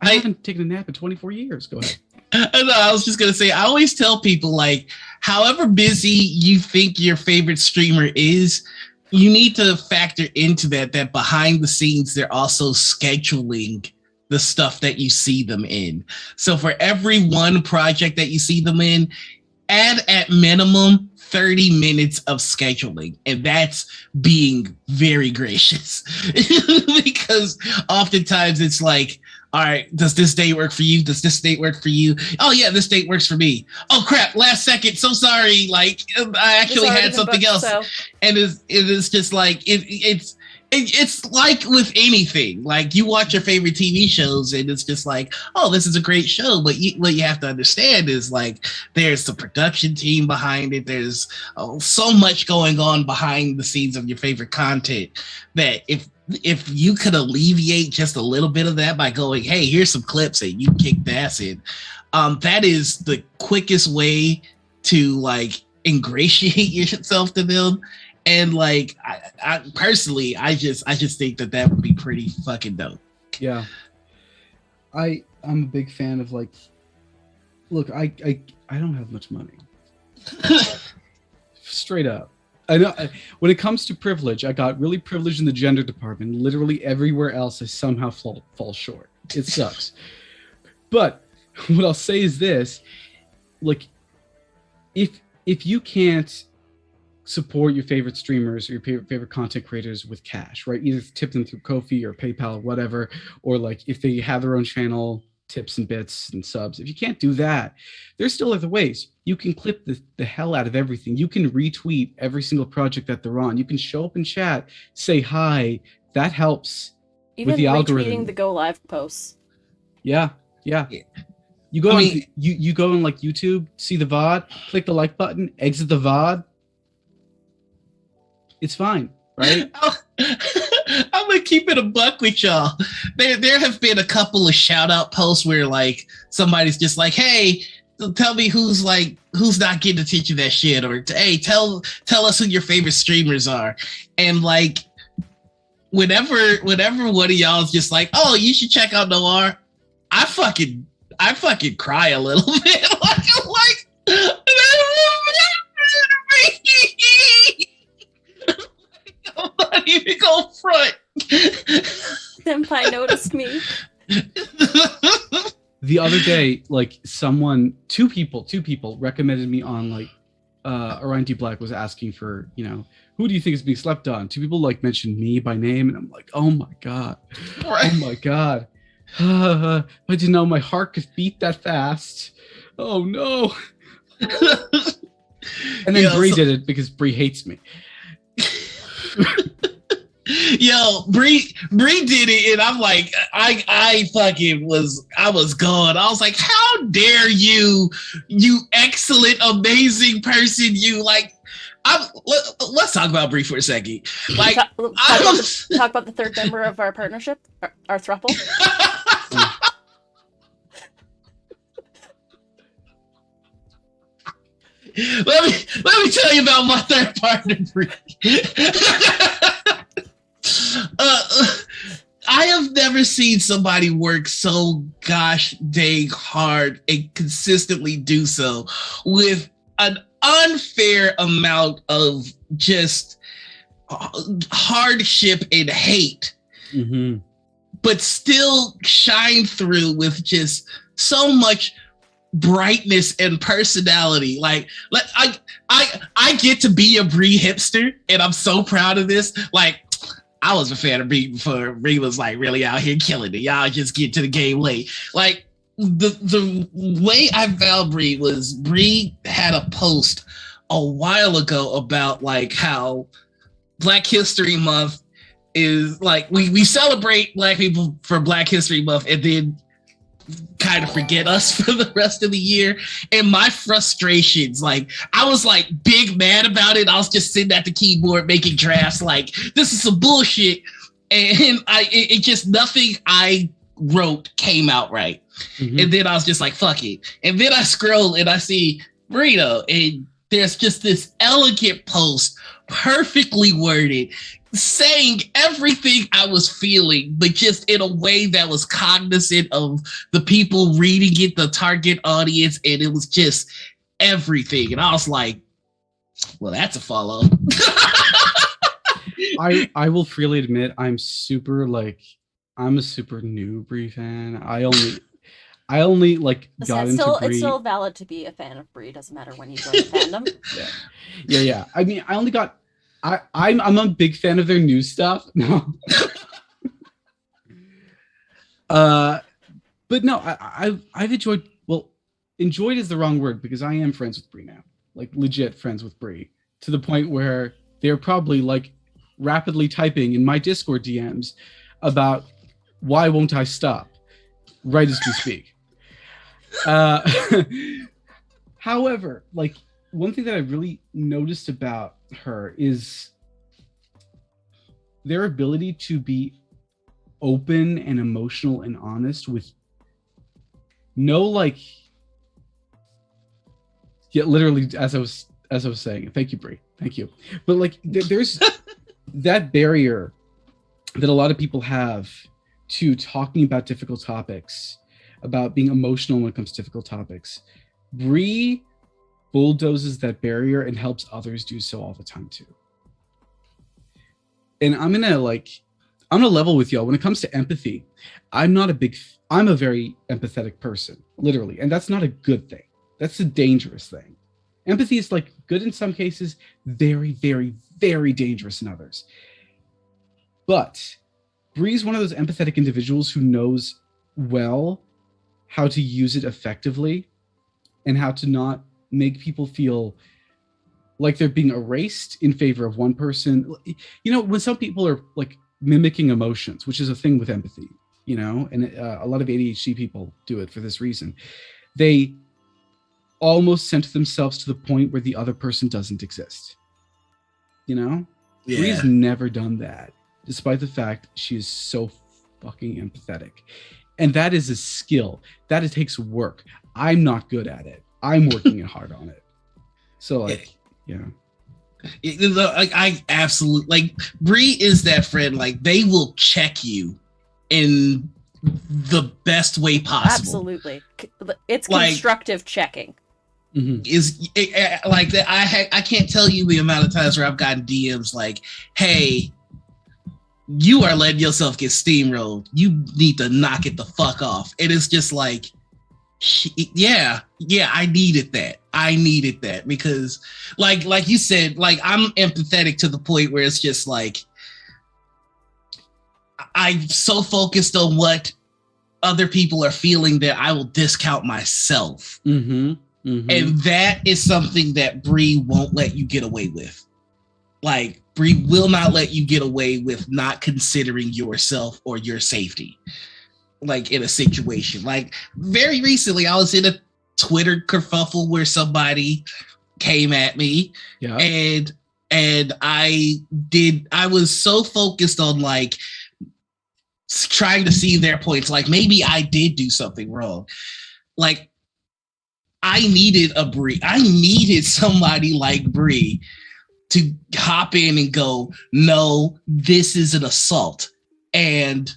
I haven't taken a nap in 24 years. Go ahead. No, I was just going to say, I always tell people, like, however busy you think your favorite streamer is, you need to factor into that behind the scenes, they're also scheduling the stuff that you see them in. So for every one project that you see them in, add at minimum 30 minutes of scheduling. And that's being very gracious. Because oftentimes it's like, all right, does this date work for you? Does this date work for you? Oh yeah, this date works for me. Oh crap, last second, so sorry. Like I actually had something else. So. And it is just like, it's like with anything. Like you watch your favorite TV shows and it's just like, oh, this is a great show. But what you have to understand is like, there's the production team behind it. There's so much going on behind the scenes of your favorite content that if if you could alleviate just a little bit of that by going, hey, here's some clips and you kick the ass in, that is the quickest way to like ingratiate yourself to them. And like, I personally, I just think that would be pretty fucking dope. Yeah, I'm a big fan of like, look, I don't have much money. Straight up. I know when it comes to privilege, I got really privileged in the gender department. Literally everywhere else I somehow fall short. It sucks. But what I'll say is this, like, if you can't support your favorite streamers or your favorite content creators with cash, right? Either tip them through Ko-fi or PayPal or whatever, or like if they have their own channel, tips and bits and subs. If you can't do that, there's still other ways. You can clip the hell out of everything. You can retweet every single project that they're on. You can show up in chat, say hi. That helps Even with the algorithm. retweeting the go live posts. Yeah. You go you go on like YouTube, see the VOD, click the like button, exit the VOD. It's fine, right? I'm gonna keep it a buck with y'all. There have been a couple of shout out posts where like somebody's just like, hey, tell me who's not getting attention to that shit, or hey, tell us who your favorite streamers are. And like whenever one of y'all is just like, oh, you should check out Noir, I fucking cry a little bit. I'm not even going front. Senpai noticed me. The other day, like two people recommended me on like Orion D Black was asking for, you know, who do you think is being slept on? Two people like mentioned me by name, and I'm like, oh my god, right. Oh my god. I didn't know my heart could beat that fast. Oh no. And then Bree did it because Bree hates me. Yo, Bree did it, and I'm like, I was gone. I was like, how dare you excellent, amazing person, you like. Let's talk about Bree for a second. Like, talk about the third member of our partnership, our throuple. Let me tell you about my third partner, Bree. I have never seen somebody work so gosh dang hard and consistently do so with an unfair amount of just hardship and hate, but still shine through with just so much brightness and personality. Like, I get to be a Bree hipster, and I'm so proud of this. Like, I was a fan of Bree before Bree was like really out here killing it. Y'all just get to the game late. Like, the way I found Bree was Bree had a post a while ago about like how Black History Month is like, we celebrate Black people for Black History Month and then kind of forget us for the rest of the year. And my frustrations, like, I was like big mad about it. I was just sitting at the keyboard making drafts like, this is some bullshit. And it just, nothing I wrote came out right. And then I was just like, fuck it. And then I scroll and I see Burrito, and there's just this elegant post, perfectly worded, saying everything I was feeling, but just in a way that was cognizant of the people reading it, the target audience, and it was just everything. And I was like, well, that's a follow. I will freely admit I'm a super new Bree fan. I only like got into Bree. It's still valid to be a fan of Bree. Doesn't matter when you join the fandom. Yeah. I mean, I'm a big fan of their new stuff. No. But no, I've enjoyed. Well, enjoyed is the wrong word because I am friends with Bree now, like legit friends with Bree, to the point where they're probably like rapidly typing in my Discord DMs about why won't I stop right as we speak. However, like, one thing that I really noticed about her is their ability to be open and emotional and honest with no like, yeah, literally as I was saying, thank you, Brie, thank you. But like there's that barrier that a lot of people have to talking about difficult topics, about being emotional when it comes to difficult topics. Brie bulldozes that barrier and helps others do so all the time too. And I'm gonna level with y'all when it comes to empathy. I'm a very empathetic person, literally, and that's not a good thing. That's a dangerous thing. Empathy is like good in some cases, very, very, very dangerous in others. But Brie's one of those empathetic individuals who knows well how to use it effectively and how to not make people feel like they're being erased in favor of one person. You know, when some people are like mimicking emotions, which is a thing with empathy, you know, and a lot of ADHD people do it for this reason. They almost center themselves to the point where the other person doesn't exist. You know? Yeah. Brie's never done that, despite the fact she is so fucking empathetic. And that is a skill. That it takes work. I'm not good at it. I'm working hard on it. So like, yeah. I absolutely like Brie is that friend. Like they will check you in the best way possible. Absolutely, it's constructive checking. Mm-hmm. Is it, like that? I can't tell you the amount of times where I've gotten DMs like, "Hey, you are letting yourself get steamrolled. You need to knock it the fuck off." And it's just like, yeah, I needed that because like you said, like I'm empathetic to the point where it's just like I'm so focused on what other people are feeling that I will discount myself. Mm-hmm. Mm-hmm. And that is something that Brie won't let you get away with. Like Brie will not let you get away with not considering yourself or your safety. Like in a situation, like very recently, I was in a Twitter kerfuffle where somebody came at me, and I was so focused on like trying to see their points, like maybe I did do something wrong. Like I needed somebody like Brie to hop in and go, no, this is an assault, and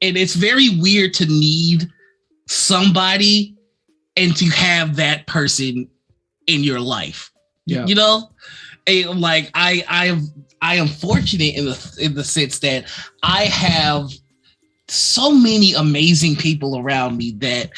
it's very weird to need somebody and to have that person in your life. Yeah. You know? And like I am fortunate in the sense that I have so many amazing people around me that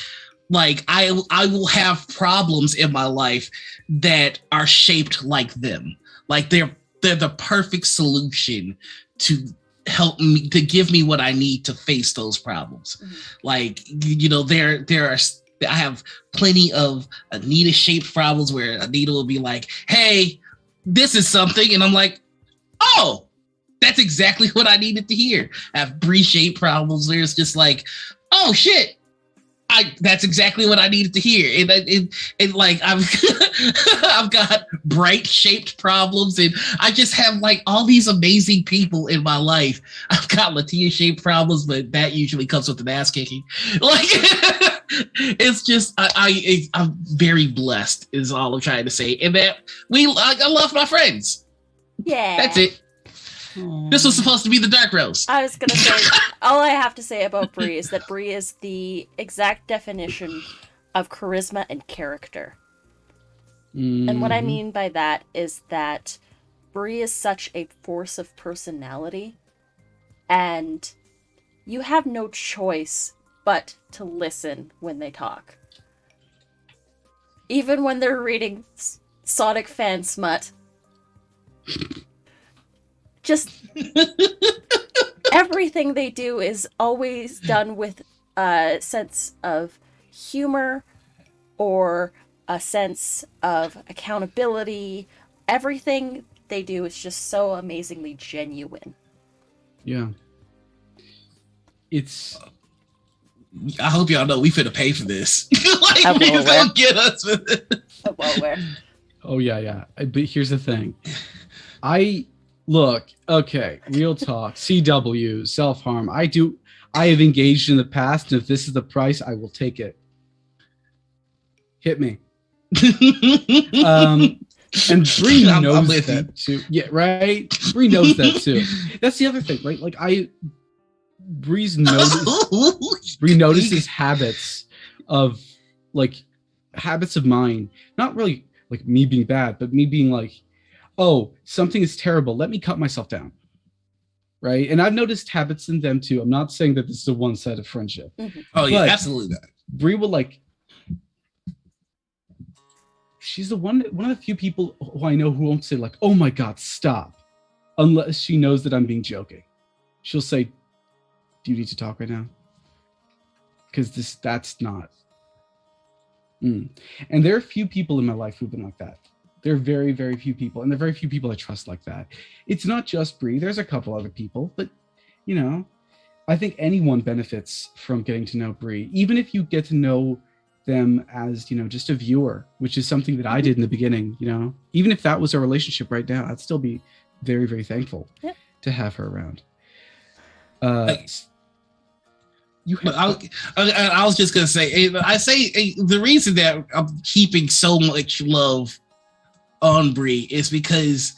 like I will have problems in my life that are shaped like them. Like they're the perfect solution to help me, to give me what I need to face those problems. Mm-hmm. Like, you know, I have plenty of Anita shaped problems where Anita will be like, hey, this is something. And I'm like, oh, that's exactly what I needed to hear. I have Brie shaped problems where it's just like, oh shit, that's exactly what I needed to hear. And like I've got bright shaped problems, and I just have like all these amazing people in my life. I've got Latia shaped problems, but that usually comes with an ass kicking. Like it's just I'm very blessed is all I'm trying to say. And that I love my friends. Yeah. That's it. This was supposed to be the Dark Rose. I was gonna say, all I have to say about Brie is that Brie is the exact definition of charisma and character. Mm-hmm. And what I mean by that is that Brie is such a force of personality, and you have no choice but to listen when they talk. Even when they're reading Sonic fan smut. Just everything they do is always done with a sense of humor or a sense of accountability. Everything they do is just so amazingly genuine. Yeah. I hope y'all know we finna pay for this. Like, please don't get us with it. Oh, yeah. But here's the thing. Look, okay, real talk. CW, self-harm. I have engaged in the past, and if this is the price, I will take it. Hit me. And Bree knows that too. Yeah, right? Bree knows that too. That's the other thing, right? Like Bree notices habits of mine. Not really like me being bad, but me being like, oh, something is terrible. Let me cut myself down. Right. And I've noticed habits in them too. I'm not saying that this is a one-sided friendship. Mm-hmm. Oh, yeah, absolutely not. Bree will she's the one of the few people who I know who won't say like, oh my God, stop. Unless she knows that I'm being joking. She'll say, do you need to talk right now? Because that's not. And there are a few people in my life who've been like that. There are very, very few people, and there are very few people I trust like that. It's not just Bree. There's a couple other people, but I think anyone benefits from getting to know Bree, even if you get to know them as just a viewer, which is something that I did in the beginning. Even if that was our relationship right now, I'd still be very, very thankful to have her around. I was just gonna say, the reason that I'm keeping so much love on Bree is because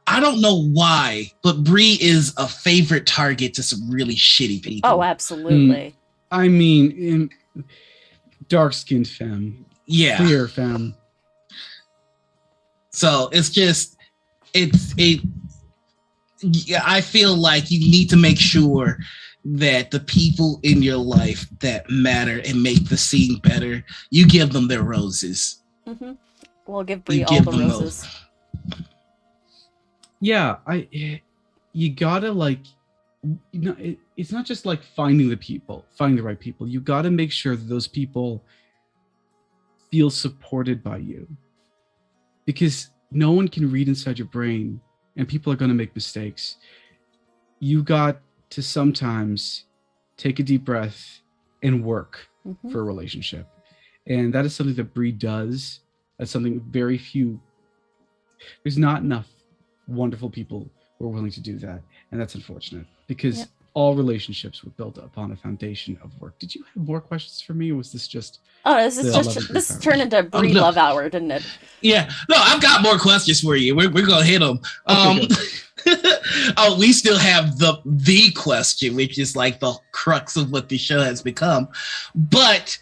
I don't know why, but Bree is a favorite target to some really shitty people. Oh, absolutely. I mean, dark-skinned femme, queer femme. So it's just I feel like you need to make sure that the people in your life that matter and make the scene better, you give them their roses. Mm-hmm. We'll give Bree all the roses. Yeah, you gotta it's not just like finding the right people. You gotta make sure that those people feel supported by you, because no one can read inside your brain, and people are gonna make mistakes. You got to sometimes take a deep breath and work for a relationship, and that is something that Bree does. That's something very few. There's not enough wonderful people who are willing to do that, and that's unfortunate because all relationships were built upon a foundation of work. Did you have more questions for me, or was this just? Oh, this turned into Bree Love Hour, didn't it? Yeah, no, I've got more questions for you. We're gonna hit them. Okay, we still have the question, which is like the crux of what the show has become. But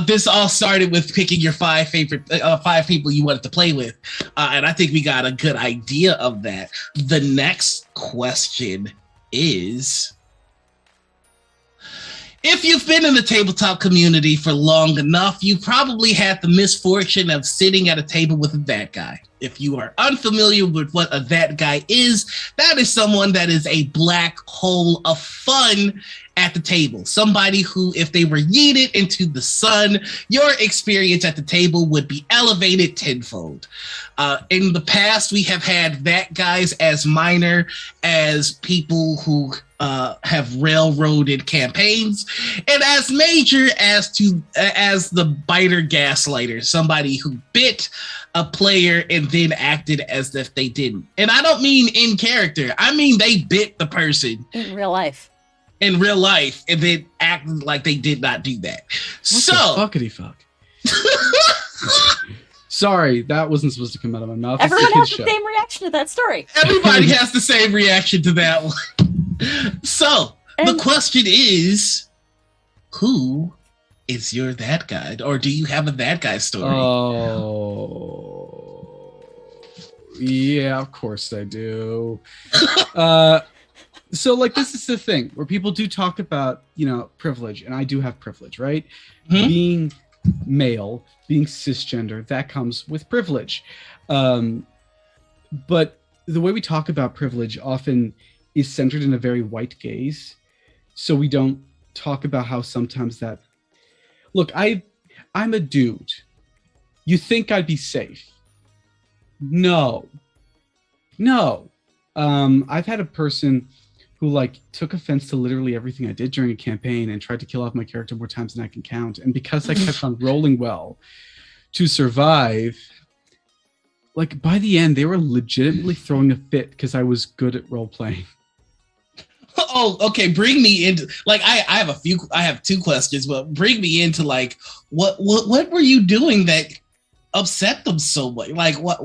this all started with picking your five people you wanted to play with, and I think we got a good idea of that. The next question is, if you've been in the tabletop community for long enough, you probably had the misfortune of sitting at a table with a that guy. If you are unfamiliar with what a that guy is, that is someone that is a black hole of fun at the table. Somebody who, if they were yeeted into the sun, your experience at the table would be elevated tenfold. In the past, we have had that guys as minor as people who have railroaded campaigns, and as major as the biter gaslighter, somebody who bit a player and then acted as if they didn't. And I don't mean in character. I mean they bit the person in real life. And then acted like they did not do that. What the fuckity fuck? Sorry, that wasn't supposed to come out of my mouth. Everyone has the same reaction to that story. Everybody has the same reaction to that one. So the question is, who is your that guy? Or do you have a that guy story? Oh, yeah, of course I do. So this is the thing where people do talk about, privilege, and I do have privilege, right? Mm-hmm. Being male, being cisgender, that comes with privilege. But the way we talk about privilege often is centered in a very white gaze. So we don't talk about how sometimes that, look, I'm a dude. You think I'd be safe? No. I've had a person who took offense to literally everything I did during a campaign and tried to kill off my character more times than I can count. And because I kept on rolling well to survive, like by the end, they were legitimately throwing a fit because I was good at role playing. Oh, okay. Bring me into like I have two questions, but bring me into like what were you doing that upset them so much? Like what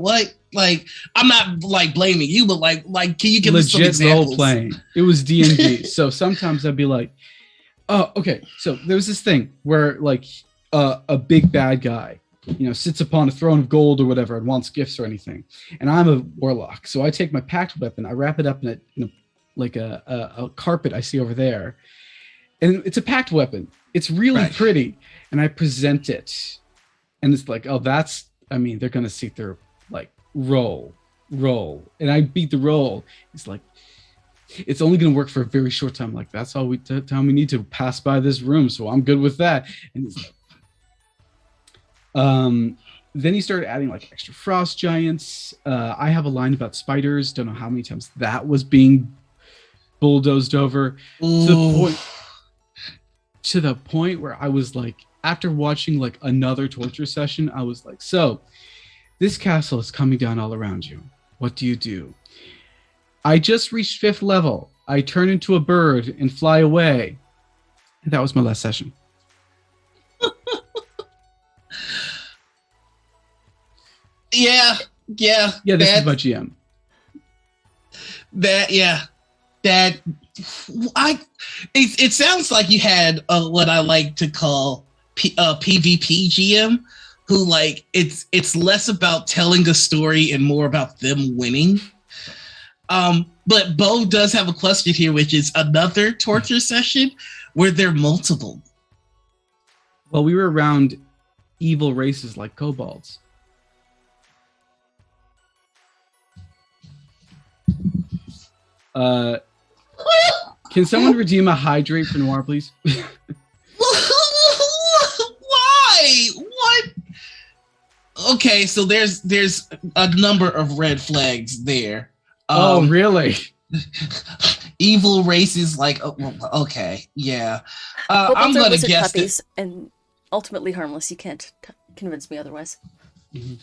like I'm not like blaming you, but like can you give us some examples? Role playing. It was D&D. So sometimes I'd be like, oh, okay. So there was this thing where like a big bad guy, sits upon a throne of gold or whatever and wants gifts or anything. And I'm a warlock. So I take my pact weapon, I wrap it up in a carpet I see over there. And it's a pact weapon. It's really pretty. And I present it. And it's like, oh, they're going to see through like roll. And I beat the roll. It's like, it's only going to work for a very short time. Like, that's all time we need to pass by this room. So I'm good with that. And it's like, then he started adding like extra frost giants. I have a line about spiders. Don't know how many times that was being bulldozed over to the point where I was like, after watching like another torture session, I was like, so this castle is coming down all around you. What do? I just reached 5th level. I turn into a bird and fly away. And that was my last session. Yeah. This is my GM. It sounds like you had what I like to call PvP GM, who like it's less about telling a story and more about them winning. But Bo does have a question here, which is another torture session where there are multiple. Well, we were around evil races like kobolds. Can someone redeem a hydrate for Noir, please? Why? What? Okay, so there's a number of red flags there. Oh, really? Evil races, like okay, yeah. I'm gonna guess puppies and ultimately harmless. You can't convince me otherwise. Mm-hmm.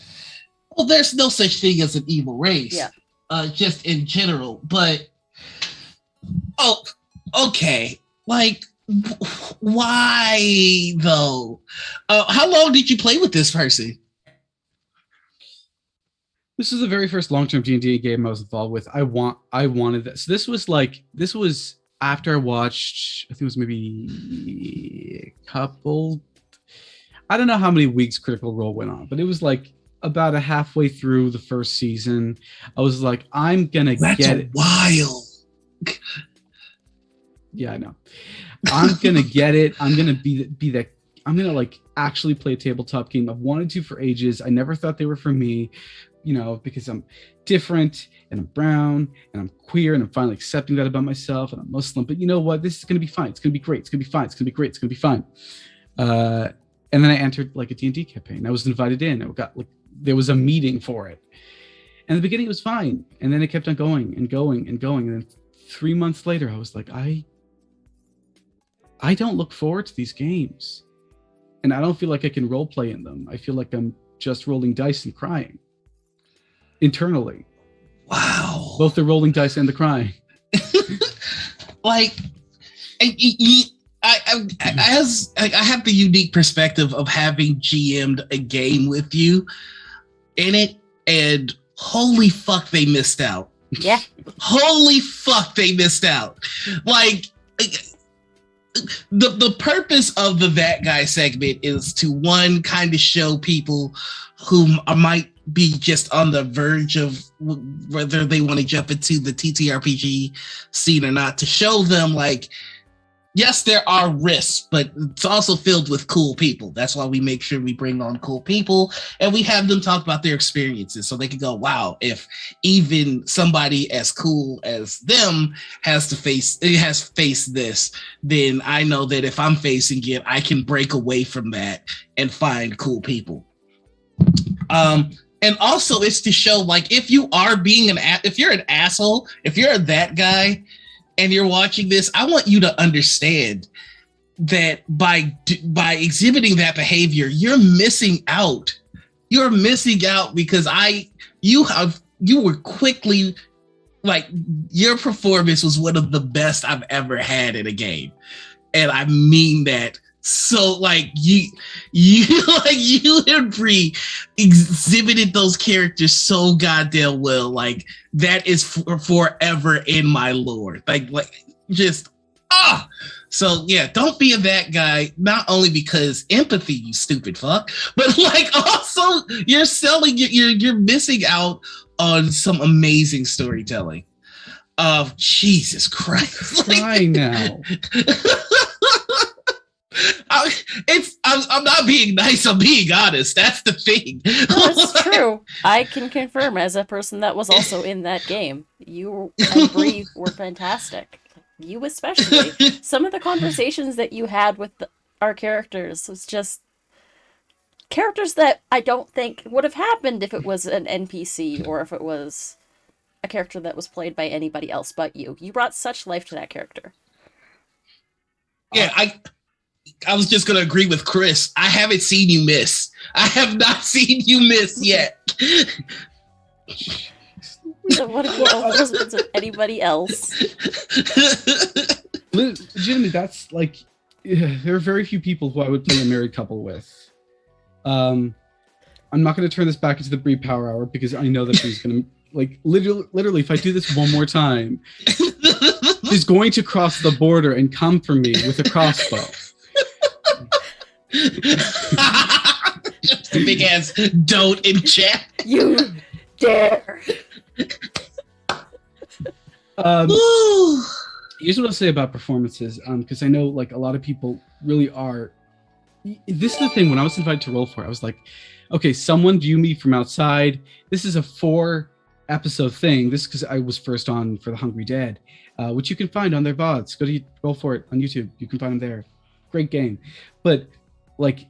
Well, there's no such thing as an evil race. Yeah. Just in general, but okay. Like, why though? How long did you play with this person? This was the very first long-term D&D game I was involved with. I wanted this. This was after I watched, I think it was maybe a couple, I don't know how many weeks Critical Role went on, but it was like about a halfway through the first season. I was like, I'm gonna get it. Wild. Yeah, I know. I'm gonna get it. I'm gonna be that. I'm gonna like actually play a tabletop game. I've wanted to for ages. I never thought they were for me, because I'm different and I'm brown and I'm queer and I'm finally accepting that about myself and I'm Muslim. But you know what? This is gonna be fine. It's gonna be great. It's gonna be fine. It's gonna be great. It's gonna be fine. And then I entered like a D&D campaign. I was invited in. I got like there was a meeting for it. And in the beginning it was fine. And then it kept on going and going and going. And then 3 months later, I was like, I don't look forward to these games. And I don't feel like I can role play in them. I feel like I'm just rolling dice and crying. Internally. Wow. Both the rolling dice and the crying. Like, I have the unique perspective of having GM'd a game with you in it, and holy fuck, they missed out. Yeah. Holy fuck, they missed out. Like, the purpose of the That Guy segment is to, one, kind of show people who might be just on the verge of whether they want to jump into the TTRPG scene or not, to show them, like, yes, there are risks, but it's also filled with cool people. That's why we make sure we bring on cool people and we have them talk about their experiences so they can go, wow, if even somebody as cool as them has faced this, then I know that if I'm facing it, I can break away from that and find cool people. And also it's to show, like, if you are if you're an asshole, if you're that guy, and you're watching this, I want you to understand that by exhibiting that behavior, you're missing out you're missing out because you were quickly, like, your performance was one of the best I've ever had in a game. And I mean that. So, like, you and Bree exhibited those characters so goddamn well. Like, that is forever in my lore. Like just So yeah, don't be a that guy. Not only because empathy, you stupid fuck, but like also you're missing out on some amazing storytelling. Of Jesus Christ! Try now. I'm not being nice. I'm being honest. That's the thing. No, that's true. I can confirm, as a person that was also in that game, you and Bree were fantastic. You especially. Some of the conversations that you had with our characters was just characters that I don't think would have happened if it was an NPC or if it was a character that was played by anybody else but you. You brought such life to that character. Yeah, I was just going to agree with Chris. I haven't seen you miss. I have not seen you miss yet. What if you was anybody else? Legitimately, that's like, there are very few people who I would play a married couple with. I'm not going to turn this back into the Bree Power Hour because I know that Bree's going to, like, literally, if I do this one more time, she's going to cross the border and come for me with a crossbow. Just a big ass don't in chat. You dare. Here's what I'll say about performances, because I know like a lot of people really are. This is the thing. When I was invited to roll for it, I was like, okay, someone view me from outside. This is a 4-episode thing. This because I was first on for The Hungry Dead, which you can find on their VODs. Go to Roll For It on YouTube. You can find them there. Great game. But like,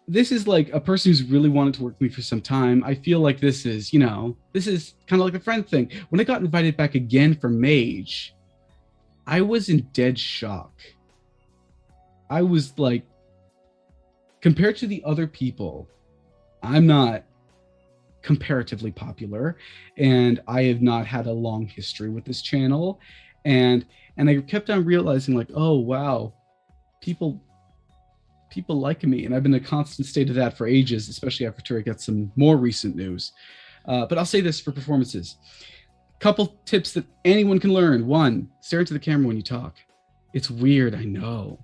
this is like a person who's really wanted to work with me for some time. I feel like this is kind of like a friend thing. When I got invited back again for Mage, I was in dead shock. I was like, compared to the other people, I'm not comparatively popular, and I have not had a long history with this channel. And I kept on realizing like, oh wow, people like me, and I've been in a constant state of that for ages, especially after I got some more recent news. But I'll say this for performances. Couple tips that anyone can learn. 1, stare into the camera when you talk. It's weird, I know,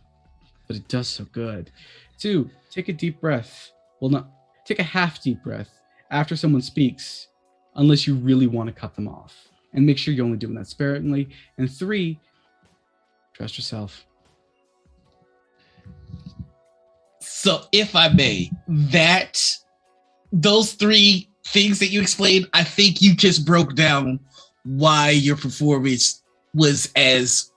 but it does so good. 2, take a deep breath. Well, take a half deep breath after someone speaks, unless you really want to cut them off. And make sure you're only doing that sparingly. And 3, trust yourself. So if I may, those 3 things that you explained, I think you just broke down why your performance was as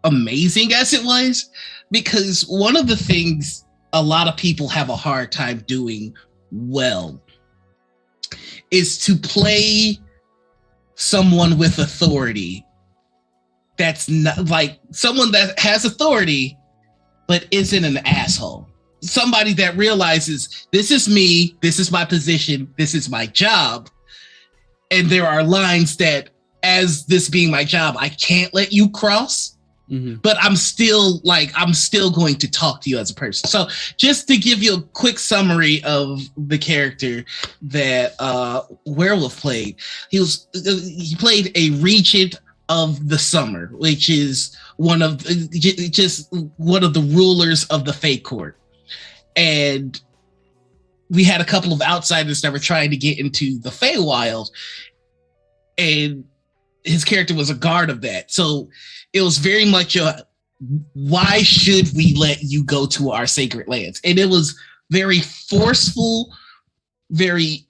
amazing as it was. Because one of the things a lot of people have a hard time doing well is to play someone with authority. That's not like someone that has authority, but isn't an asshole. Somebody that realizes this is me, this is my position, this is my job. And there are lines that, as this being my job, I can't let you cross. Mm-hmm. But I'm still going to talk to you as a person. So just to give you a quick summary of the character that Werewolf played, he played a regent of the summer, which is one of the rulers of the Fate Court. And we had a couple of outsiders that were trying to get into the Feywild, and his character was a guard of that. So it was very much why should we let you go to our sacred lands? And it was very forceful, very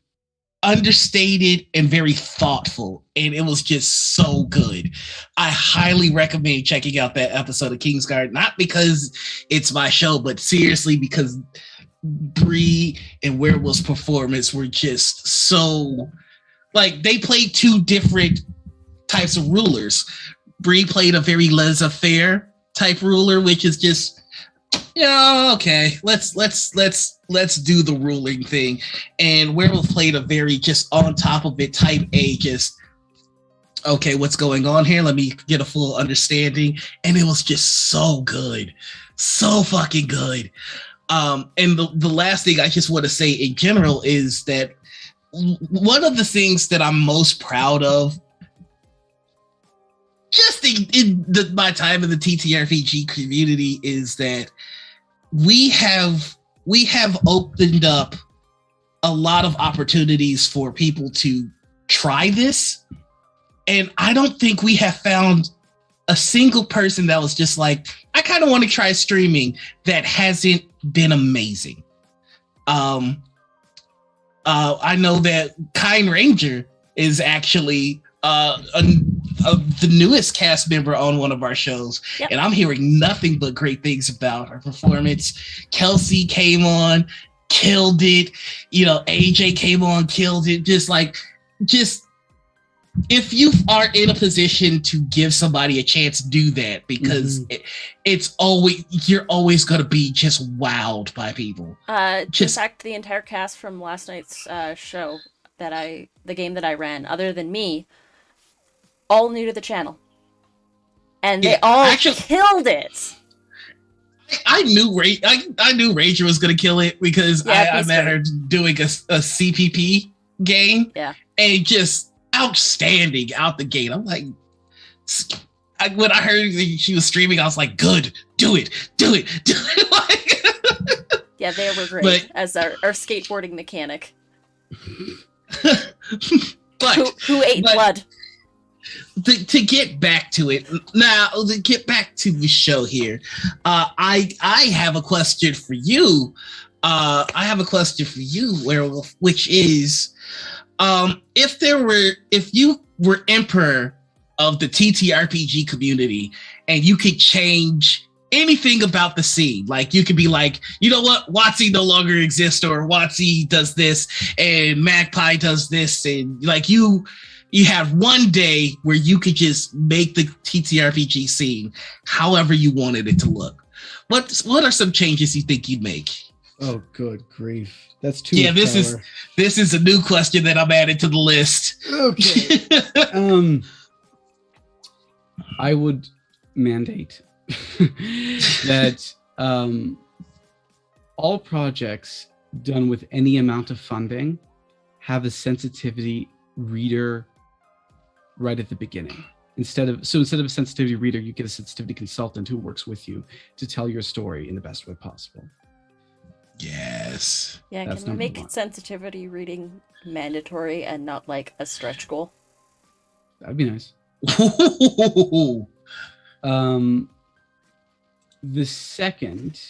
understated, and very thoughtful. And it was just so good. I highly recommend checking out that episode of Kingsguard, not because it's my show, but seriously because Bree and Werewolf's performance were just so, like, they played 2 different types of rulers. Bree played a very laissez-faire type ruler, which is just Yeah, okay. Let's do the ruling thing. And Werewolf played a very just on top of it type A, just okay, what's going on here? Let me get a full understanding. And it was just so good. So fucking good. And the last thing I just want to say in general is that one of the things that I'm most proud of, just in my time in the TTRPG community, is that we have opened up a lot of opportunities for people to try this. And I don't think we have found a single person that was just like, I kind of want to try streaming, that hasn't been amazing. I know that Kind Ranger is actually the newest cast member on one of our shows. Yep. And I'm hearing nothing but great things about her performance. Kelsey came on, killed it. You know, AJ came on, killed it. Just if you are in a position to give somebody a chance, do that, because it's always, you're always going to be just wowed by people. In fact, the entire cast from last night's show, the game that I ran, other than me, all new to the channel, and they all killed it. I knew I knew Ranger was going to kill it because I met her doing a CPP game, and just outstanding out the gate. I'm like, when I heard she was streaming, I was like, good, do it. Like, yeah, they were great as our skateboarding mechanic. who ate blood. To get back to it now, to get back to the show here, I have a question for you. Werewolf, which is, if you were emperor of the TTRPG community and you could change anything about the scene, like you could be like, you know what, WotC no longer exists, or WotC does this and Magpie does this, and like you have one day where you could just make the TTRPG scene however you wanted it to look. What are some changes you think you'd make? Oh, good grief. That's too much power. This is a new question that I'm adding to the list. Okay. I would mandate that all projects done with any amount of funding have a sensitivity reader right at the beginning. Instead of a sensitivity reader, you get a sensitivity consultant who works with you to tell your story in the best way possible. Yes. Yeah, can we make sensitivity reading mandatory and not like a stretch goal? That'd be nice. The second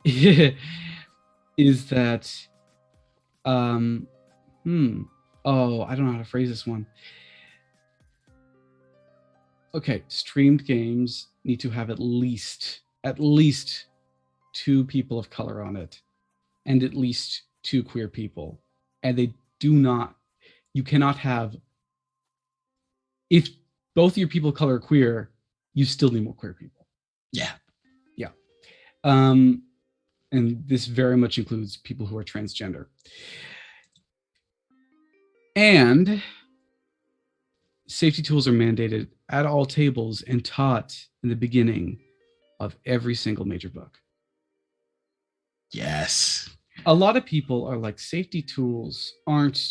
is that I don't know how to phrase this one. Okay, streamed games need to have at least 2 people of color on it, and at least 2 queer people. And you cannot have, if both your people of color are queer, you still need more queer people. Yeah. And this very much includes people who are transgender. And safety tools are mandated at all tables and taught in the beginning of every single major book. Yes. A lot of people are like, safety tools aren't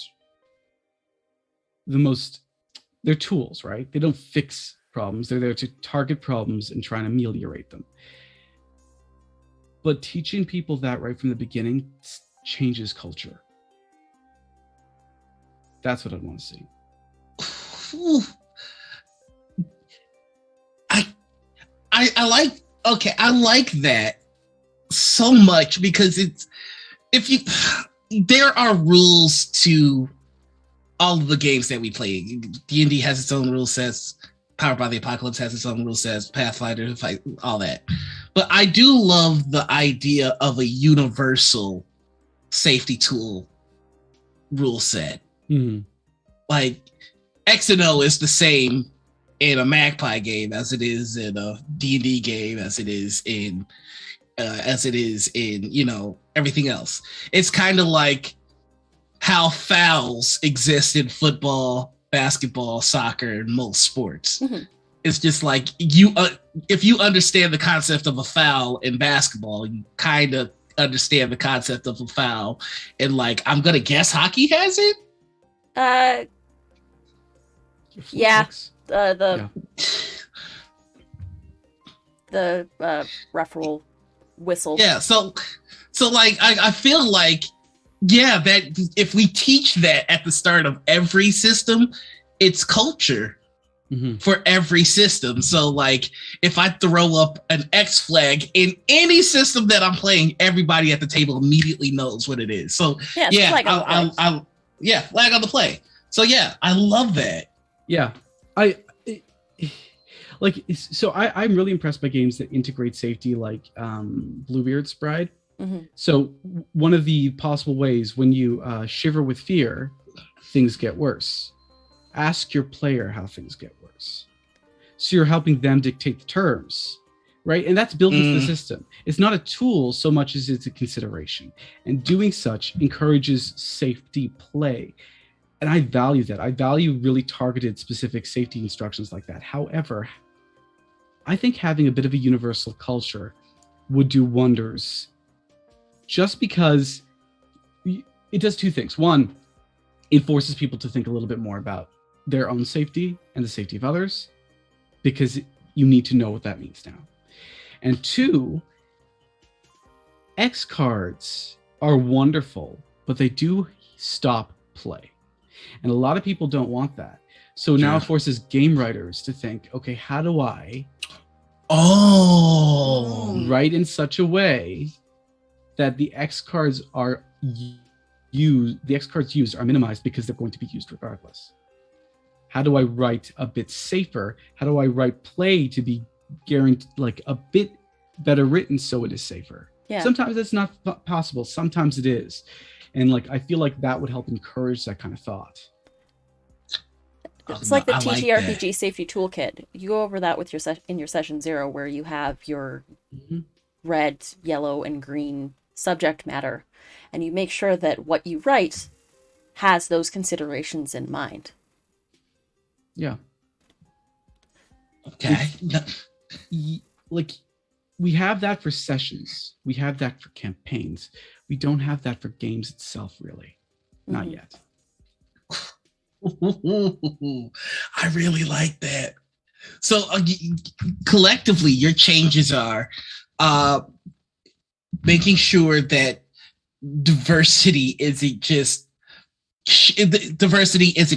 they're tools, right? They don't fix problems. They're there to target problems and try and ameliorate them. But teaching people that right from the beginning changes culture. That's what I want to see. I like that so much, because there are rules to all of the games that we play. D&D has its own rule sets. Powered by the Apocalypse has its own rule sets. Pathfinder, all that. But I do love the idea of a universal safety tool rule set. Mm-hmm. Like X and O is the same in a Magpie game as it is in a D&D game, as it is in everything else. It's kind of like how fouls exist in football, basketball, soccer, and most sports. Mm-hmm. It's just like if you understand the concept of a foul in basketball, you kind of understand the concept of a foul. And like, I'm gonna guess hockey has it. Yeah. The ref will whistle. Yeah. So like, I feel like, yeah, that if we teach that at the start of every system, it's culture. Mm-hmm. For every system. So like, if I throw up an X flag in any system that I'm playing, everybody at the table immediately knows what it is. So flag on the play. So yeah, I love that. Yeah, I'm really impressed by games that integrate safety, like Bluebeard's Bride. Mm-hmm. So one of the possible ways when you shiver with fear, things get worse. Ask your player how things get worse. So you're helping them dictate the terms, right? And that's built into the system. It's not a tool so much as it's a consideration. And doing such encourages safety play. And I value that. I value really targeted, specific safety instructions like that. However, I think having a bit of a universal culture would do wonders, just because it does two things. One, it forces people to think a little bit more about their own safety and the safety of others, because you need to know what that means now. And two, X cards are wonderful, but they do stop play. And a lot of people don't want that. So now it forces game writers to think, okay, how do I write in such a way that the X cards are used are minimized because they're going to be used regardless. How do I write a bit safer? How do I write play to be guaranteed, like a bit better written so it is safer? Yeah. Sometimes it's not possible. Sometimes it is. And like, I feel like that would help encourage that kind of thought. It's like the TTRPG safety toolkit. You go over that with in your session 0, where you have your red, yellow, and green subject matter, and you make sure that what you write has those considerations in mind. Yeah. Okay. Like, we have that for sessions. We have that for campaigns. We don't have that for games itself, really. Not yet. I really like that. So collectively, your changes are making sure that diversity isn't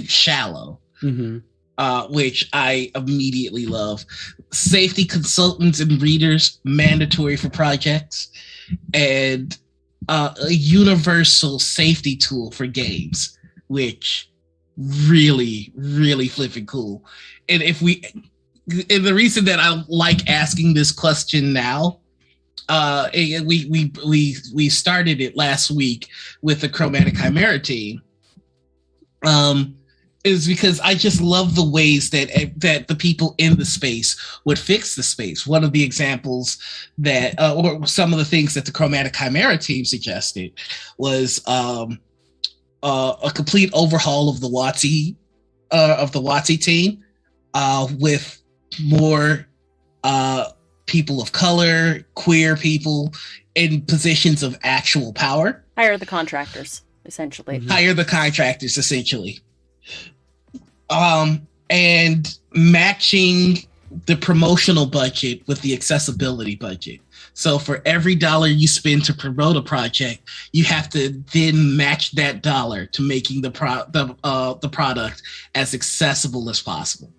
shallow. Mm-hmm. Which I immediately love. Safety consultants and readers mandatory for projects, and a universal safety tool for games, which really, really flipping cool. And the reason that I like asking this question now, we started it last week with the Chromatic Chimera team. Is because I just love the ways that the people in the space would fix the space. One of the examples that, or some of the things that the Chromatic Chimera team suggested was a complete overhaul of the WotC team, with more people of color, queer people in positions of actual power. Hire the contractors, essentially. And matching the promotional budget with the accessibility budget. So for every dollar you spend to promote a project, you have to then match that dollar to making the product as accessible as possible.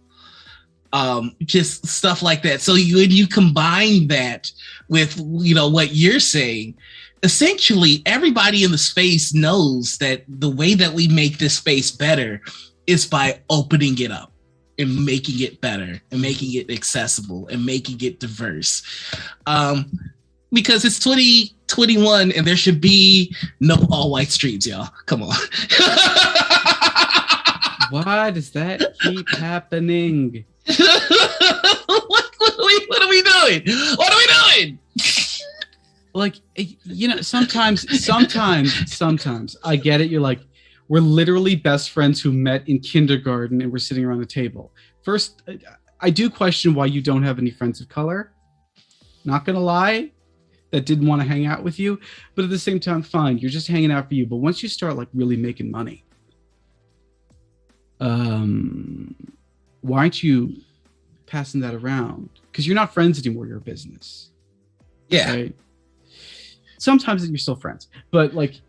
Just stuff like that. So you combine that with, what you're saying. Essentially, everybody in the space knows that the way that we make this space better is by opening it up and making it better and making it accessible and making it diverse. Because it's 2021 and there should be no all white streets, y'all. Come on. Why does that keep happening? What are we doing? What are we doing? Like, you know, sometimes I get it. You're like, we're literally best friends who met in kindergarten and we're sitting around the table. First, I do question why you don't have any friends of color. Not gonna lie, that didn't want to hang out with you. But at the same time, fine, you're just hanging out for you. But once you start like really making money, why aren't you passing that around? Because you're not friends anymore, you're a business. Yeah. Right? Sometimes you're still friends, but like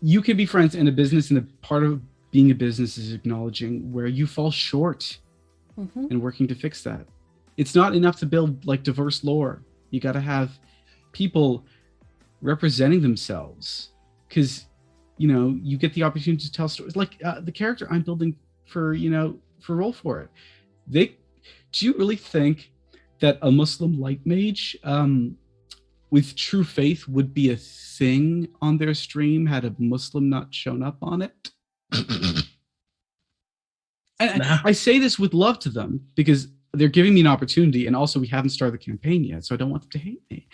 you can be friends in a business, and the part of being a business is acknowledging where you fall short and working to fix that. It's not enough to build like diverse lore. You got to have people representing themselves, because you know you get the opportunity to tell stories. Like the character I'm building for Roll For It. Do you really think that a Muslim light mage with true faith would be a thing on their stream had a Muslim not shown up on it? And I say this with love to them because they're giving me an opportunity, and also we haven't started the campaign yet, so I don't want them to hate me.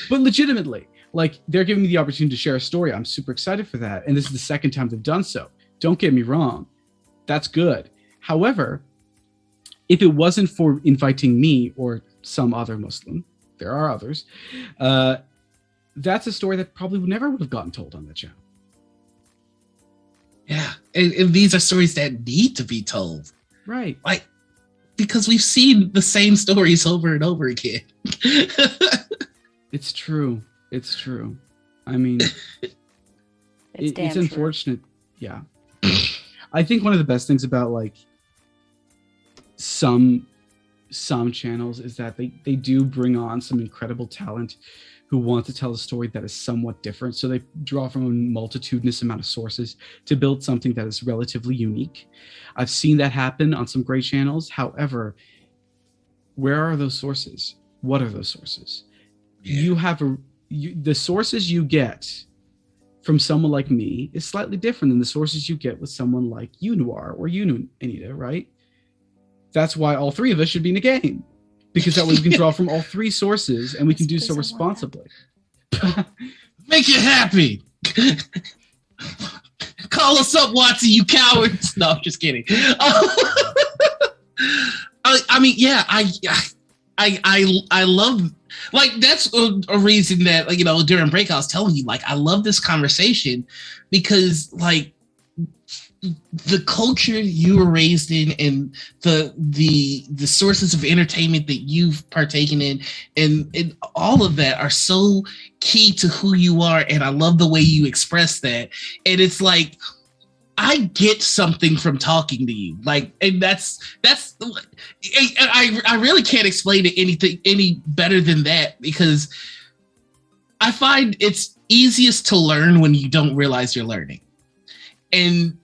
But legitimately, like they're giving me the opportunity to share a story. I'm super excited for that, and this is the second time they've done so. Don't get me wrong, that's good. However, if it wasn't for inviting me or some other Muslim, there are others, that's a story that probably never would have gotten told on the channel. Yeah, and these are stories that need to be told. Right. Like, because we've seen the same stories over and over again. It's true. It's true. I mean, it's unfortunate. Yeah. I think one of the best things about like some channels is that they do bring on some incredible talent who want to tell a story that is somewhat different. So they draw from a multitudinous amount of sources to build something that is relatively unique. I've seen that happen on some great channels. However, where are those sources? What are those sources? Yeah. You have the sources you get from someone like me is slightly different than the sources you get with someone like you, Noir, or you, Anita, right? That's why all three of us should be in a game, because that way we can draw from all three sources and we can do so responsibly. Make you happy. Call us up, Watson, you cowards. No, I'm just kidding. I mean, yeah, I love, like, that's a reason that, like, you know, during break I was telling you, like, I love this conversation because, like, the culture you were raised in and the sources of entertainment that you've partaken in and all of that are so key to who you are, and I love the way you express that. And it's like, I get something from talking to you, like, and that's I really can't explain it anything any better than that, because I find it's easiest to learn when you don't realize you're learning. And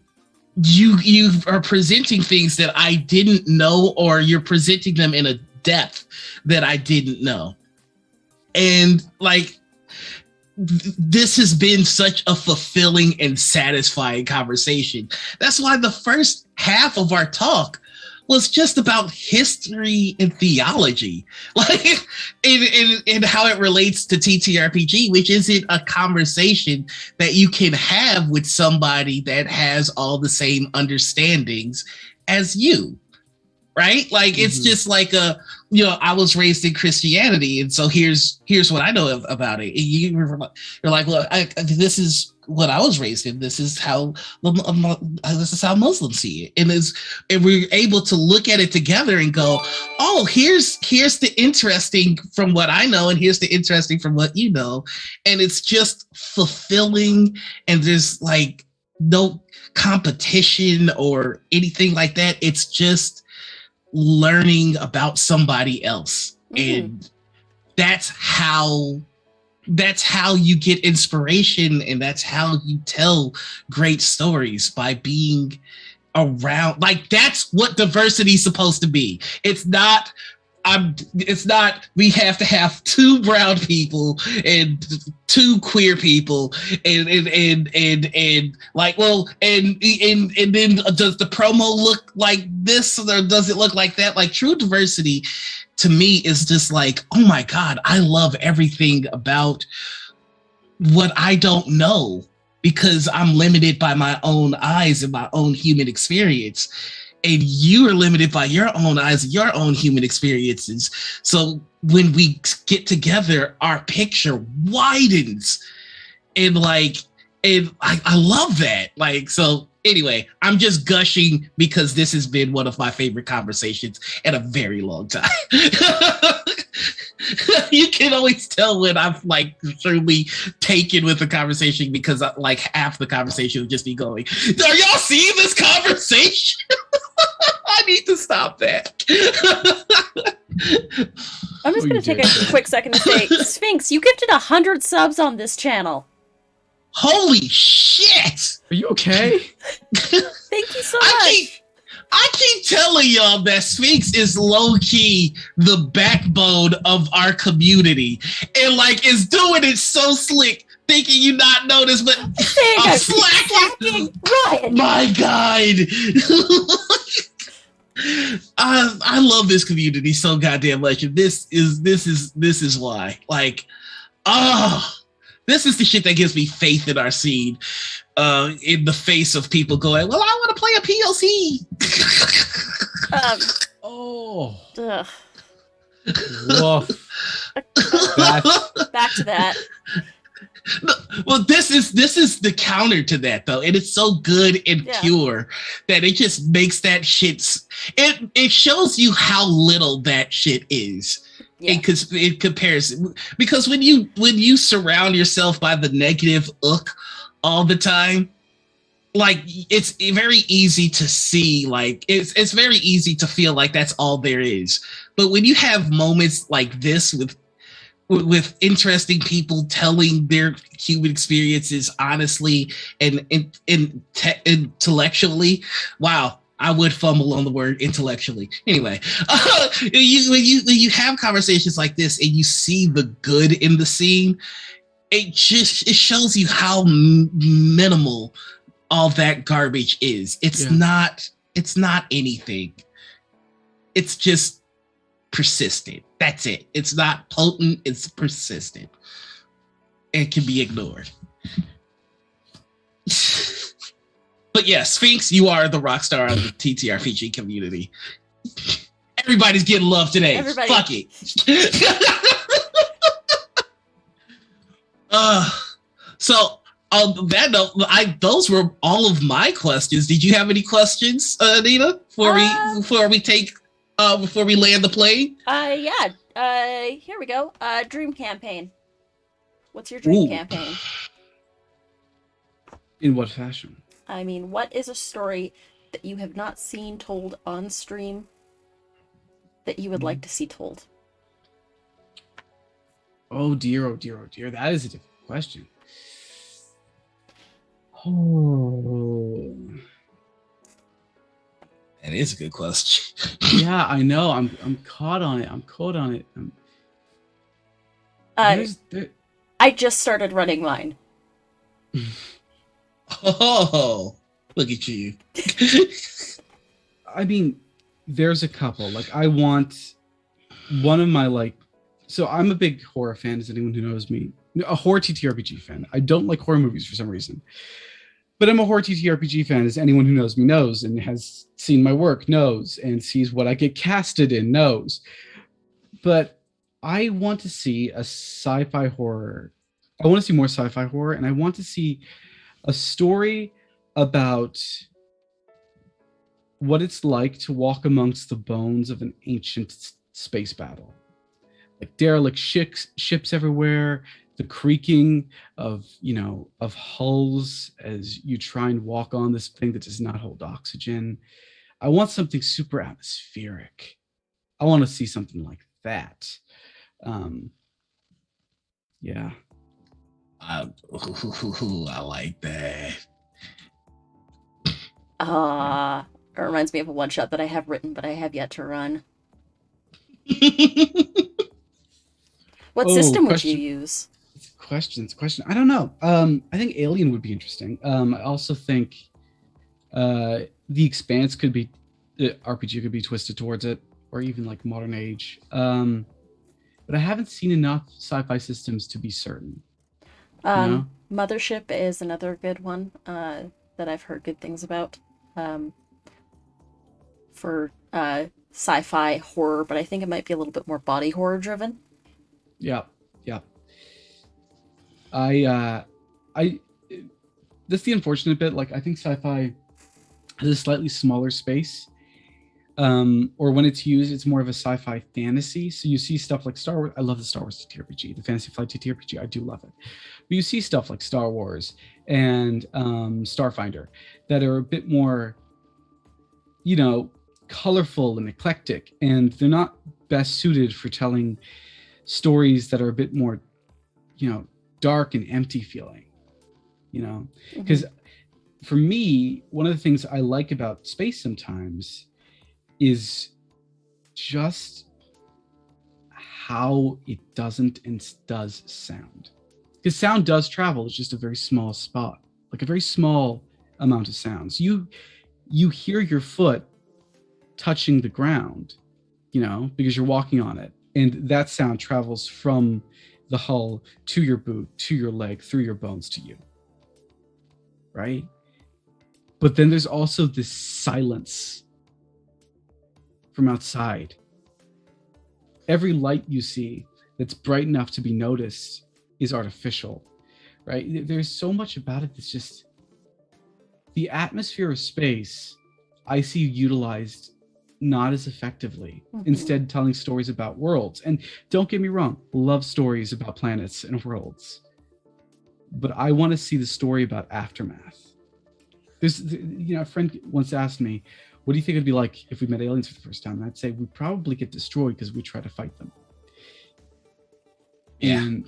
you are presenting things that I didn't know, or you're presenting them in a depth that I didn't know. And like, this has been such a fulfilling and satisfying conversation. That's why the first half of our talk was just about history and theology, like in how it relates to TTRPG, which isn't a conversation that you can have with somebody that has all the same understandings as you, right? Like, it's just like I was raised in Christianity, and so here's what I know about it. You're like, well, this is what I was raised in. This is how Muslims see it, and we're able to look at it together and go, oh, here's the interesting from what I know, and here's the interesting from what you know, and it's just fulfilling, and there's like no competition or anything like that. It's just learning about somebody else, and that's how you get inspiration, and that's how you tell great stories, by being around. Like, that's what diversity is supposed to be. It's not it's not, we have to have 2 brown people and 2 queer people and like, well, and then does the promo look like this or does it look like that? Like, true diversity to me is just like, oh my God, I love everything about what I don't know because I'm limited by my own eyes and my own human experience. And you are limited by your own eyes and your own human experiences. So when we get together, our picture widens. And like, and I love that. Like, so anyway, I'm just gushing because this has been one of my favorite conversations in a very long time. You can always tell when I'm like truly taken with the conversation because like half the conversation will just be going, are y'all seeing this conversation? I need to stop that. I'm just going to take a quick second to say, Sphinx, you gifted 100 subs on this channel. Holy shit! Are you okay? Thank you so much. I keep telling y'all that Sphinx is low-key the backbone of our community. And like is doing it so slick, thinking you not notice, but I'm slacking. Ryan. My God. I love this community so goddamn much. And this is why. Like, this is the shit that gives me faith in our scene. In the face of people going, well, I want to play a PLC. Back to that. Well, this is the counter to that though, and it's so good and pure that it just makes that shit. It shows you how little that shit is. Yeah. It compares, because when you surround yourself by the negative all the time, like it's very easy to see, like it's very easy to feel like that's all there is. But when you have moments like this with interesting people telling their human experiences honestly and intellectually, wow. I would fumble on the word intellectually. Anyway, when you have conversations like this and you see the good in the scene, it shows you how minimal all that garbage is. It's not anything. It's just persistent. That's it. It's not potent. It's persistent. It can be ignored. But yes, Sphinx, you are the rock star of the TTRPG community. Everybody's getting love today. Everybody. Fuck it. So on that note, those were all of my questions. Did you have any questions, Anita, before we land the plane? Here we go. Dream campaign. What's your dream campaign? In what fashion? I mean, what is a story that you have not seen told on stream that you would like to see told? Oh dear, oh dear, oh dear. That is a difficult question. Oh. That is a good question. Yeah, I know. I'm caught on it. I just started running mine. Oh, look at you. I mean, there's a couple. Like, I want one of my, like, so I'm a big horror fan, as anyone who knows me. A horror TTRPG fan. I don't like horror movies for some reason. But I'm a horror TTRPG fan, as anyone who knows me knows, and has seen my work knows, and sees what I get casted in knows. But I want to see a sci-fi horror. I want to see more sci-fi horror, and I want to see a story about what it's like to walk amongst the bones of an ancient space battle. Like derelict ships everywhere, the creaking of hulls as you try and walk on this thing that does not hold oxygen. I want something super atmospheric. I want to see something like that. Yeah. I like that. It reminds me of a one-shot that I have written, but I have yet to run. What Oh, system would question. you use? It's a question. It's a question. I don't know. I think Alien would be interesting. I also think The Expanse could be RPG could be twisted towards it, or even like modern age. But I haven't seen enough sci-fi systems to be certain. You know? Mothership is another good one that I've heard good things about for sci-fi horror, but I think it might be a little bit more body horror driven. Yeah, yeah. I that's the unfortunate bit. Like I think sci-fi has a slightly smaller space. Or when it's used, it's more of a sci-fi fantasy. So you see stuff like Star Wars. I love the Star Wars TTRPG, the Fantasy Flight TTRPG. I do love it. But you see stuff like Star Wars and Starfinder that are a bit more, colorful and eclectic, and they're not best suited for telling stories that are a bit more, dark and empty feeling. Because for me, one of the things I like about space sometimes is just how it doesn't and does sound. Because sound does travel. It's just a very small spot, like a very small amount of sounds. You hear your foot touching the ground, because you're walking on it. And that sound travels from the hull to your boot, to your leg, through your bones to you. Right? But then there's also this silence from outside. Every light you see that's bright enough to be noticed is artificial, right? There's so much about it that's just the atmosphere of space I see utilized not as effectively, instead telling stories about worlds. And don't get me wrong, love stories about planets and worlds. But I want to see the story about aftermath. There's, a friend once asked me, what do you think it'd be like if we met aliens for the first time? And I'd say we'd probably get destroyed because we try to fight them. Yeah. And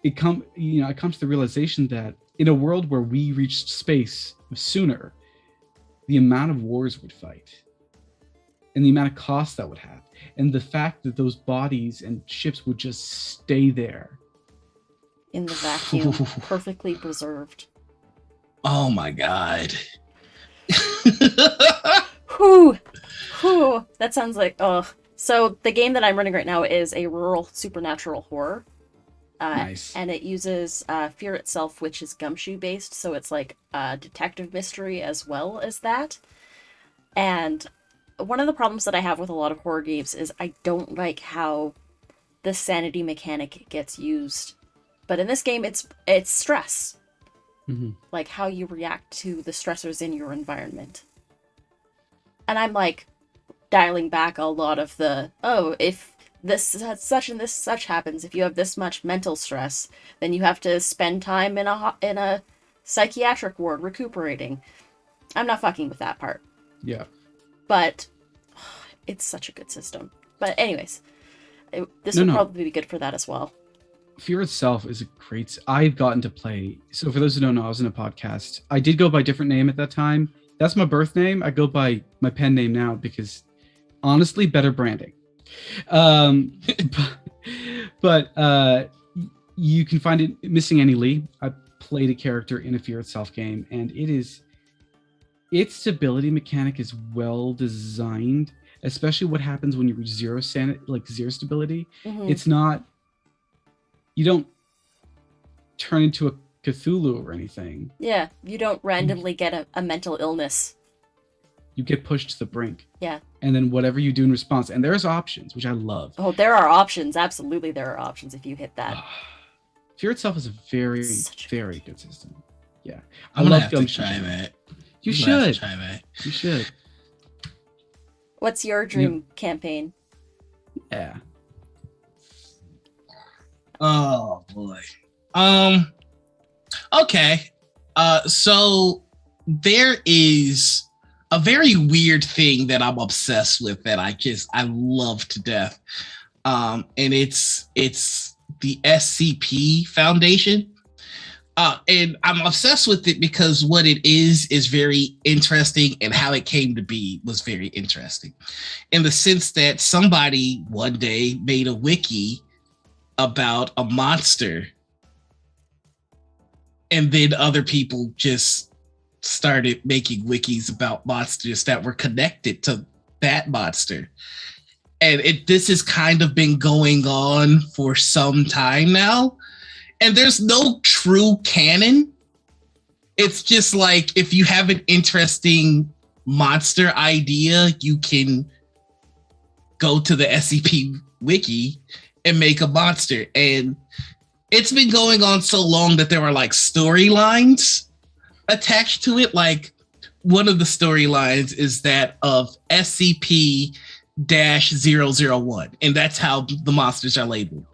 I come to the realization that in a world where we reached space sooner, the amount of wars we'd fight and the amount of cost that would have, and the fact that those bodies and ships would just stay there in the vacuum, perfectly preserved. Oh my God. Whew. That sounds like, So the game that I'm running right now is a rural supernatural horror. Nice. And it uses Fear Itself, which is Gumshoe based, so it's like detective mystery as well as that. And one of the problems that I have with a lot of horror games is I don't like how the sanity mechanic gets used. But in this game, it's stress. Like how you react to the stressors in your environment. And I'm like dialing back a lot of the, if this such and this such happens, if you have this much mental stress, then you have to spend time in a psychiatric ward recuperating. I'm not fucking with that part. Yeah. But it's such a good system. But anyways, this would probably be good for that as well. Fear Itself is a great... I've gotten to play... So for those who don't know, I was in a podcast. I did go by a different name at that time. That's my birth name. I go by my pen name now because, honestly, better branding. But you can find it Missing Annie Lee. I played a character in a Fear Itself game, and its stability mechanic is well designed, especially what happens when you reach zero stability. It's not... You don't turn into a Cthulhu or anything. Yeah, you don't randomly get a mental illness. You get pushed to the brink. Yeah. And then whatever you do in response, and there's options, which I love. Oh, there are options. Absolutely, there are options if you hit that. Fear Itself is a very, very good system. Yeah. I love to try that. You should. You should. What's your dream campaign? Yeah. Oh boy. Okay. So there is a very weird thing that I'm obsessed with that I love to death. And it's the SCP Foundation. And I'm obsessed with it because what it is very interesting, and how it came to be was very interesting, in the sense that somebody one day made a wiki about a monster, and then other people just started making wikis about monsters that were connected to that monster. And this has kind of been going on for some time now. And there's no true canon. It's just like, if you have an interesting monster idea, you can go to the SCP wiki and make a monster. And it's been going on so long that there are like storylines attached to it. Like, one of the storylines is that of SCP-001, and that's how the monsters are labeled.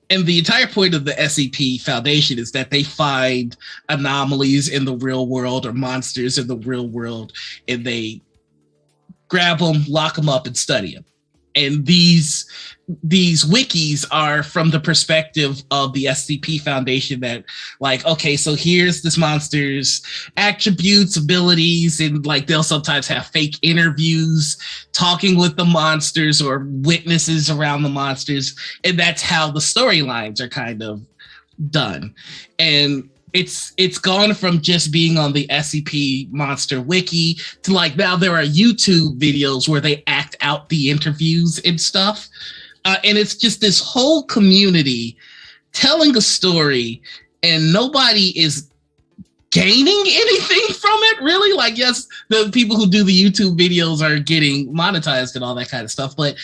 And the entire point of the SCP Foundation is that they find anomalies in the real world, or monsters in the real world, and they grab them, lock them up, and study them. And these wikis are from the perspective of the SCP Foundation, that like, okay, so here's this monster's attributes, abilities, and like they'll sometimes have fake interviews talking with the monsters or witnesses around the monsters. And that's how the storylines are kind of done. And it's gone from just being on the SCP Monster Wiki to like now there are YouTube videos where they act out the interviews and stuff. And it's just this whole community telling a story, and nobody is gaining anything from it, really. Like, yes, the people who do the YouTube videos are getting monetized and all that kind of stuff, but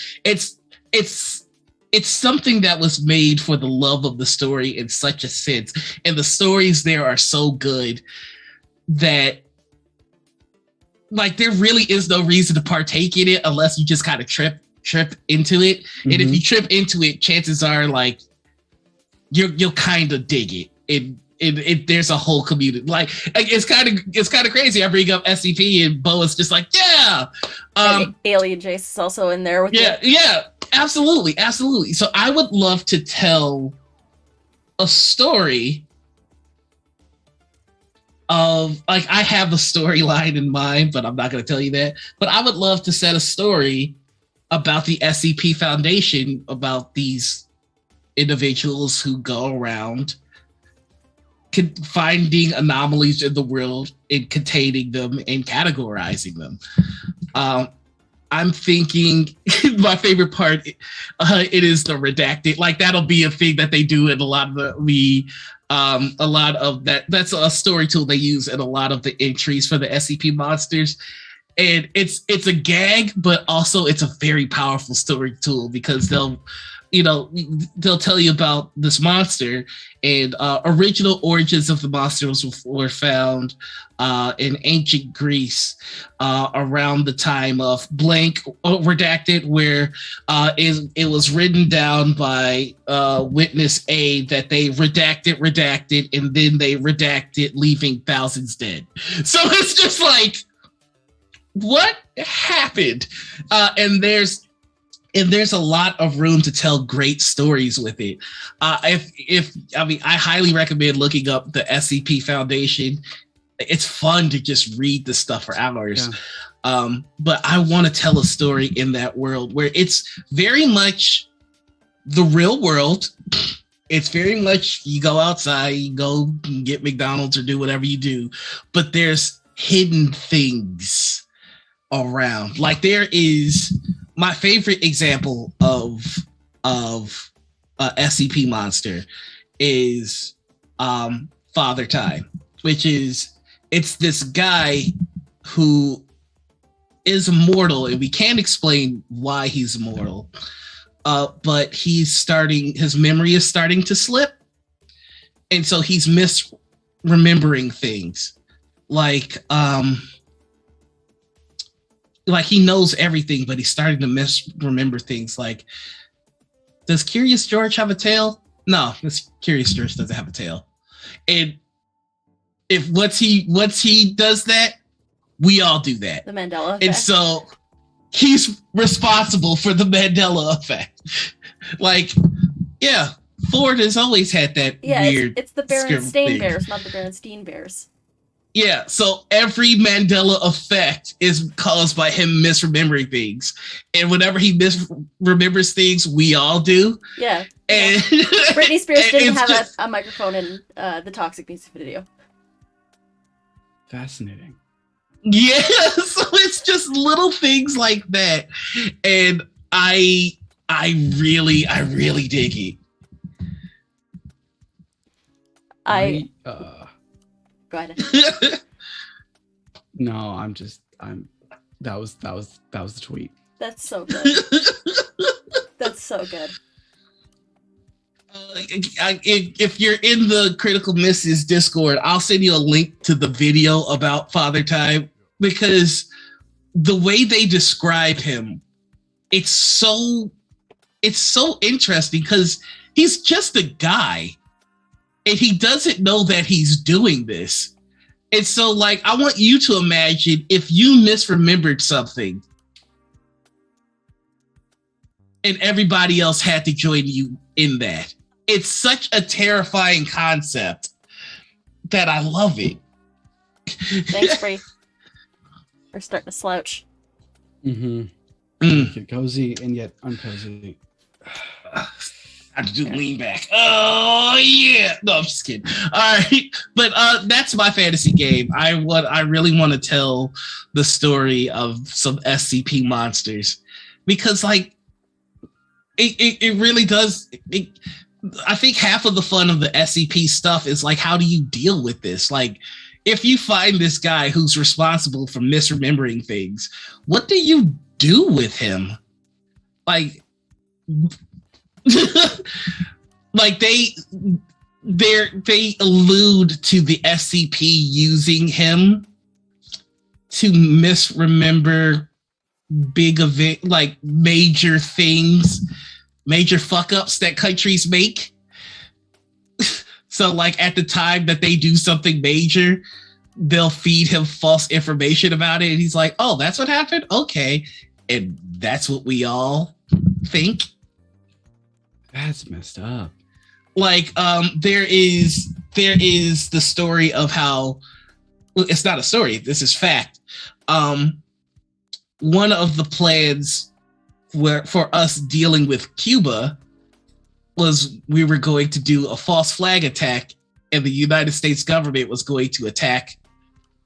it's something that was made for the love of the story in such a sense. And the stories there are so good that like there really is no reason to partake in it unless you just kind of trip into it. Mm-hmm. And if you trip into it, chances are like you'll kind of dig it. There's a whole community. Like it's kind of crazy. I bring up SCP and Bo is just like, yeah. Alien Jace is also in there with you. Yeah. Absolutely. So I would love to tell a story of, like, I have a storyline in mind, but I'm not going to tell you that. But I would love to set a story about the SCP Foundation, about these individuals who go around finding anomalies in the world and containing them and categorizing them. I'm thinking my favorite part, it is the redacted. Like that'll be a thing that they do in a lot of a lot of that. That's a story tool they use in a lot of the entries for the SCP monsters. And it's a gag, but also it's a very powerful story tool because they'll tell you about this monster, and original origins of the monsters were found in ancient Greece around the time of blank redacted, where it was written down by witness A that they redacted, and then they redacted, leaving thousands dead. So it's just like, what happened? And there's a lot of room to tell great stories with it. I highly recommend looking up the SCP Foundation. It's fun to just read the stuff for hours. Yeah. But I want to tell a story in that world where it's very much the real world. It's very much you go outside, you go get McDonald's or do whatever you do, but there's hidden things around. Like there is my favorite example of SCP monster is Father Time, which is it's this guy who is immortal, and we can't explain why he's immortal, but his memory is starting to slip, and so he's misremembering things, like he knows everything, but he's starting to misremember things. Like, does Curious George have a tail? No, this Curious George doesn't have a tail. And if once he does that, we all do that. The Mandela effect. And so he's responsible for the Mandela effect. Like, yeah, Florida's always had that weird. It's the Berenstain Bears, not the Berenstein Bears. Yeah, so every Mandela effect is caused by him misremembering things. And whenever he misremembers things, we all do. Yeah. And Britney Spears didn't have a microphone in the Toxic music video. Fascinating. Yeah, so it's just little things like that. And I really dig it. Go ahead. No, that was the tweet. That's so good. That's so good. If you're in the Critical Misses Discord, I'll send you a link to the video about Father Time, because the way they describe him, it's so interesting, because he's just a guy and he doesn't know that he's doing this. And so, like, I want you to imagine if you misremembered something and everybody else had to join you in that. It's such a terrifying concept that I love it. Thanks, Bree. We're starting to slouch. Get cozy and yet uncozy. I have to do lean back. Oh yeah. No, I'm just kidding. All right. But that's my fantasy game. I really want to tell the story of some SCP monsters, because like it really does. I think half of the fun of the SCP stuff is like, how do you deal with this? Like, if you find this guy who's responsible for misremembering things, what do you do with him? Like, like they allude to the SCP using him to misremember big event, like major things, major fuck ups that countries make. So like at the time that they do something major, they'll feed him false information about it. And he's like, oh, that's what happened? Okay. And that's what we all think. That's messed up. Like, there is the story of how, well, it's not a story, this is fact. One of the plans for us dealing with Cuba was we were going to do a false flag attack, and the United States government was going to attack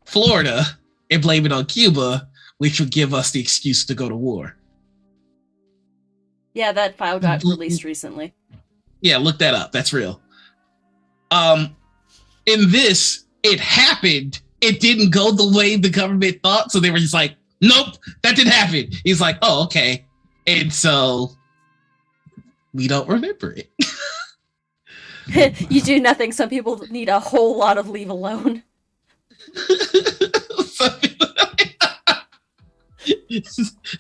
Florida and blame it on Cuba, which would give us the excuse to go to war. Yeah, that file got released recently. Yeah, look that up. That's real. In this, it happened. It didn't go the way the government thought, so they were just like, nope, that didn't happen. He's like, oh, okay. And so we don't remember it. You do nothing. Some people need a whole lot of leave alone.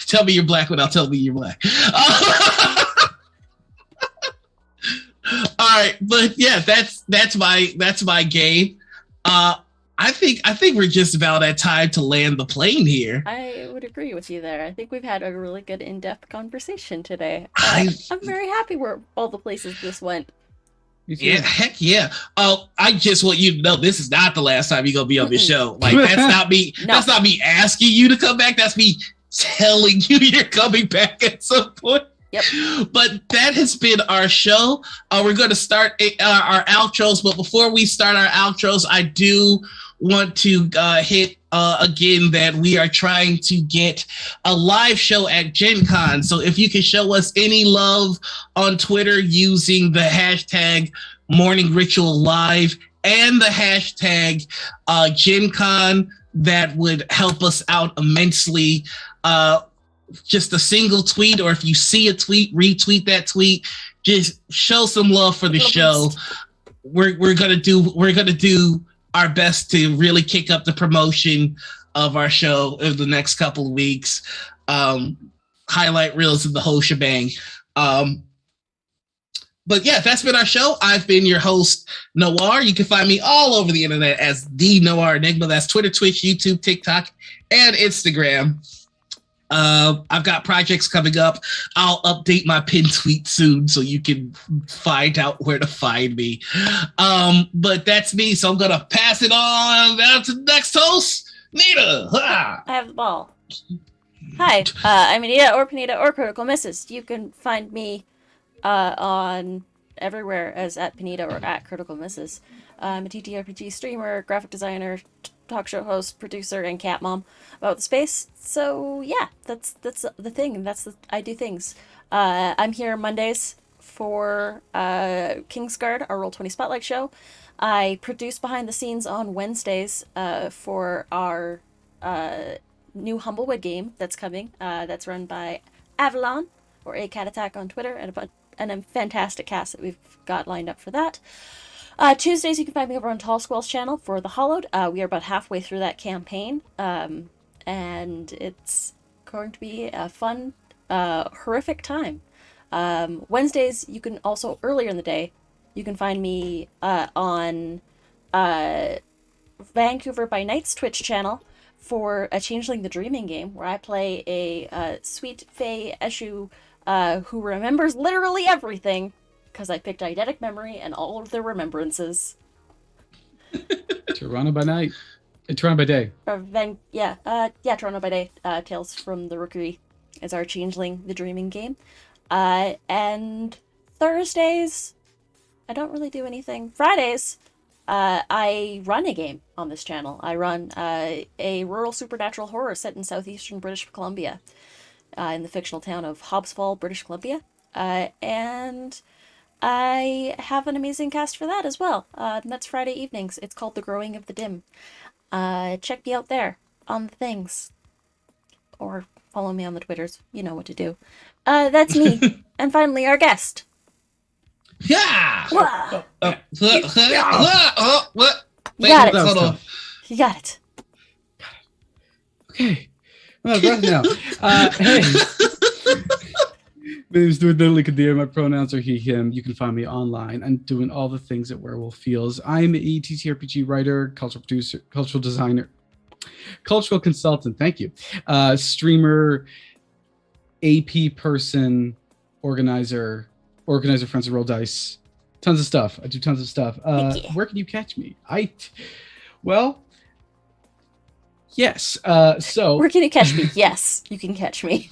Tell me you're black without telling me you're black. All right, but yeah, that's my game. I think we're just about at time to land the plane here. I would agree with you there. I think we've had a really good in-depth conversation today. I'm very happy where all the places this went. Yeah, heck yeah. Oh, I just want you to know this is not the last time you're gonna be on this show. Like, that's not me. No. That's not me asking you to come back. That's me telling you you're coming back at some point. Yep. But that has been our show. We're going to start our outros. But before we start our outros, I do want to hit again that we are trying to get a live show at Gen Con. So if you can show us any love on Twitter using the hashtag Morning Ritual Live and the hashtag Gen Con, that would help us out immensely. Just a single tweet, or if you see a tweet, retweet that tweet. Just show some love for the show. We're gonna do our best to really kick up the promotion of our show in the next couple of weeks. Highlight reels and the whole shebang. But yeah, that's been our show. I've been your host, Noir. You can find me all over the internet as TheNoirEnigma. That's Twitter, Twitch, YouTube, TikTok, and Instagram. I've got projects coming up. I'll update my pin tweet soon so you can find out where to find me. But that's me, so I'm gonna pass it on down to the next host, Nita. I have the ball. Hi, I'm Anita or Panita or Critical Misses. You can find me on everywhere as at Panita or at Critical Misses. I'm a TTRPG streamer, graphic designer, talk show host, producer, and cat mom about the space. So yeah, that's the thing. I do things. I'm here Mondays for Kingsguard, our Roll20 Spotlight show. I produce behind the scenes on Wednesdays for our new Humblewood game that's coming. That's run by Avalon, or A Cat Attack on Twitter, and a fantastic cast that we've got lined up for that. Tuesdays, you can find me over on Tall Squall's channel for The Hollowed. We are about halfway through that campaign, and it's going to be a fun, horrific time. Wednesdays, you can also, earlier in the day, you can find me on Vancouver by Night's Twitch channel for a Changeling the Dreaming game, where I play a sweet fae Eshu who remembers literally everything, because I picked eidetic memory and all of their remembrances. Toronto by night. Toronto by day. Toronto by day. Tales from the Rookery is our Changeling the Dreaming game. And Thursdays, I don't really do anything. Fridays, I run a game on this channel. I run a rural supernatural horror set in southeastern British Columbia, in the fictional town of Hobbsfall, British Columbia. And I have an amazing cast for that as well. And that's Friday evenings. It's called The Growing of the Dim. Check me out there on the things. Or follow me on the Twitters. You know what to do. That's me. And finally, our guest. Yeah. What? You got it. Hold on. You got it. Okay. I'm out of breath now. Hey. My name is Noordin, Kadir. My pronouns are he, him. You can find me online. I'm doing all the things at WerewolfFeels. I'm a TTRPG writer, cultural producer, cultural designer, cultural consultant. Thank you. Streamer, AP person, organizer friends of Roll Dice. Tons of stuff. I do tons of stuff. Where can you catch me? Yes. Where can you catch me? Yes, you can catch me.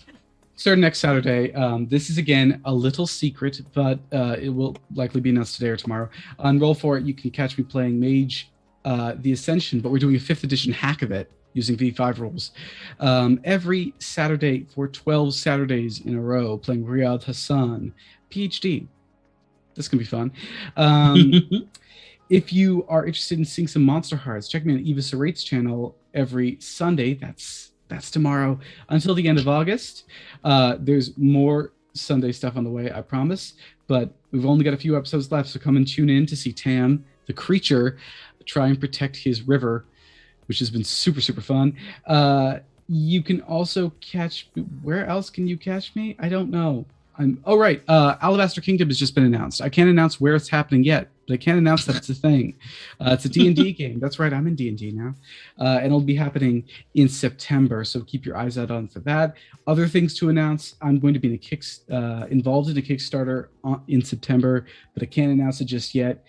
Starting next Saturday. This is, again, a little secret, but it will likely be announced today or tomorrow. On Roll For It, you can catch me playing Mage the Ascension, but we're doing a 5th edition hack of it using V5 rules. Every Saturday for 12 Saturdays in a row, playing Riyadh Hassan, PhD. This can be fun. If you are interested in seeing some Monster Hearts, check me on Eva Serate's channel every Sunday. That's tomorrow until the end of August. There's more Sunday stuff on the way, I promise. But we've only got a few episodes left, so come and tune in to see Tam, the creature, try and protect his river, which has been super, super fun. You can also catch... Where else can you catch me? I don't know. Alabaster Kingdom has just been announced. I can't announce where it's happening yet, but I can announce that it's a thing. It's a D&D game. That's right, I'm in D&D now. And it'll be happening in September, so keep your eyes out on for that. Other things to announce, I'm going to be involved in a Kickstarter in September, but I can't announce it just yet.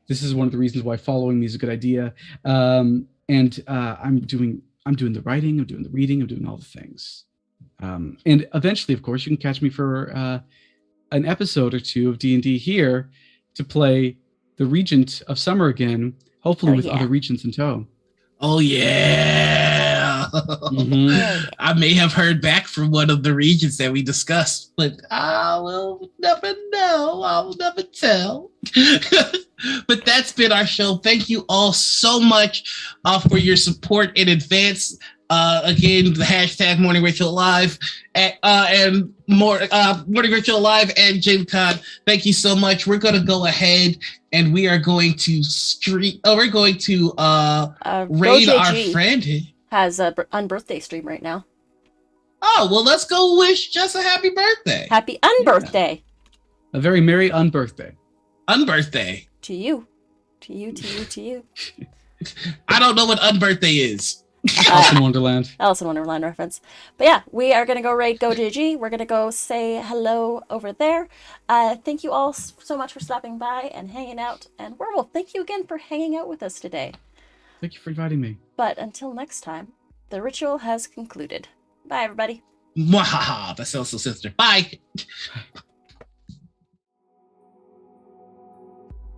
This is one of the reasons why following me is a good idea. I'm doing the writing, I'm doing the reading, I'm doing all the things. And eventually, of course, you can catch me for an episode or two of D&D here to play the Regent of Summer again, hopefully with other regents in tow. Oh, yeah. Mm-hmm. I may have heard back from one of the regents that we discussed, but I will never know. I will never tell. But that's been our show. Thank you all so much for your support in advance. Again, the hashtag Morning Ritual Live and Morning Ritual Live and Jim Con. Thank you so much. We're going to go ahead and we are going to raid our friend. Has a unbirthday stream right now. Oh, well, let's go wish Jess a happy birthday. Happy unbirthday. A very merry unbirthday. Unbirthday. To you. To you, to you, to you. I don't know what unbirthday is. Alice in Wonderland. Alice in Wonderland reference. But yeah, we are going to go raid GoJG. We're going to go say hello over there. Thank you all so much for stopping by and hanging out. And Werewolf, thank you again for hanging out with us today. Thank you for inviting me. But until next time, the ritual has concluded. Bye, everybody. Mwahaha. That's also sister. Bye.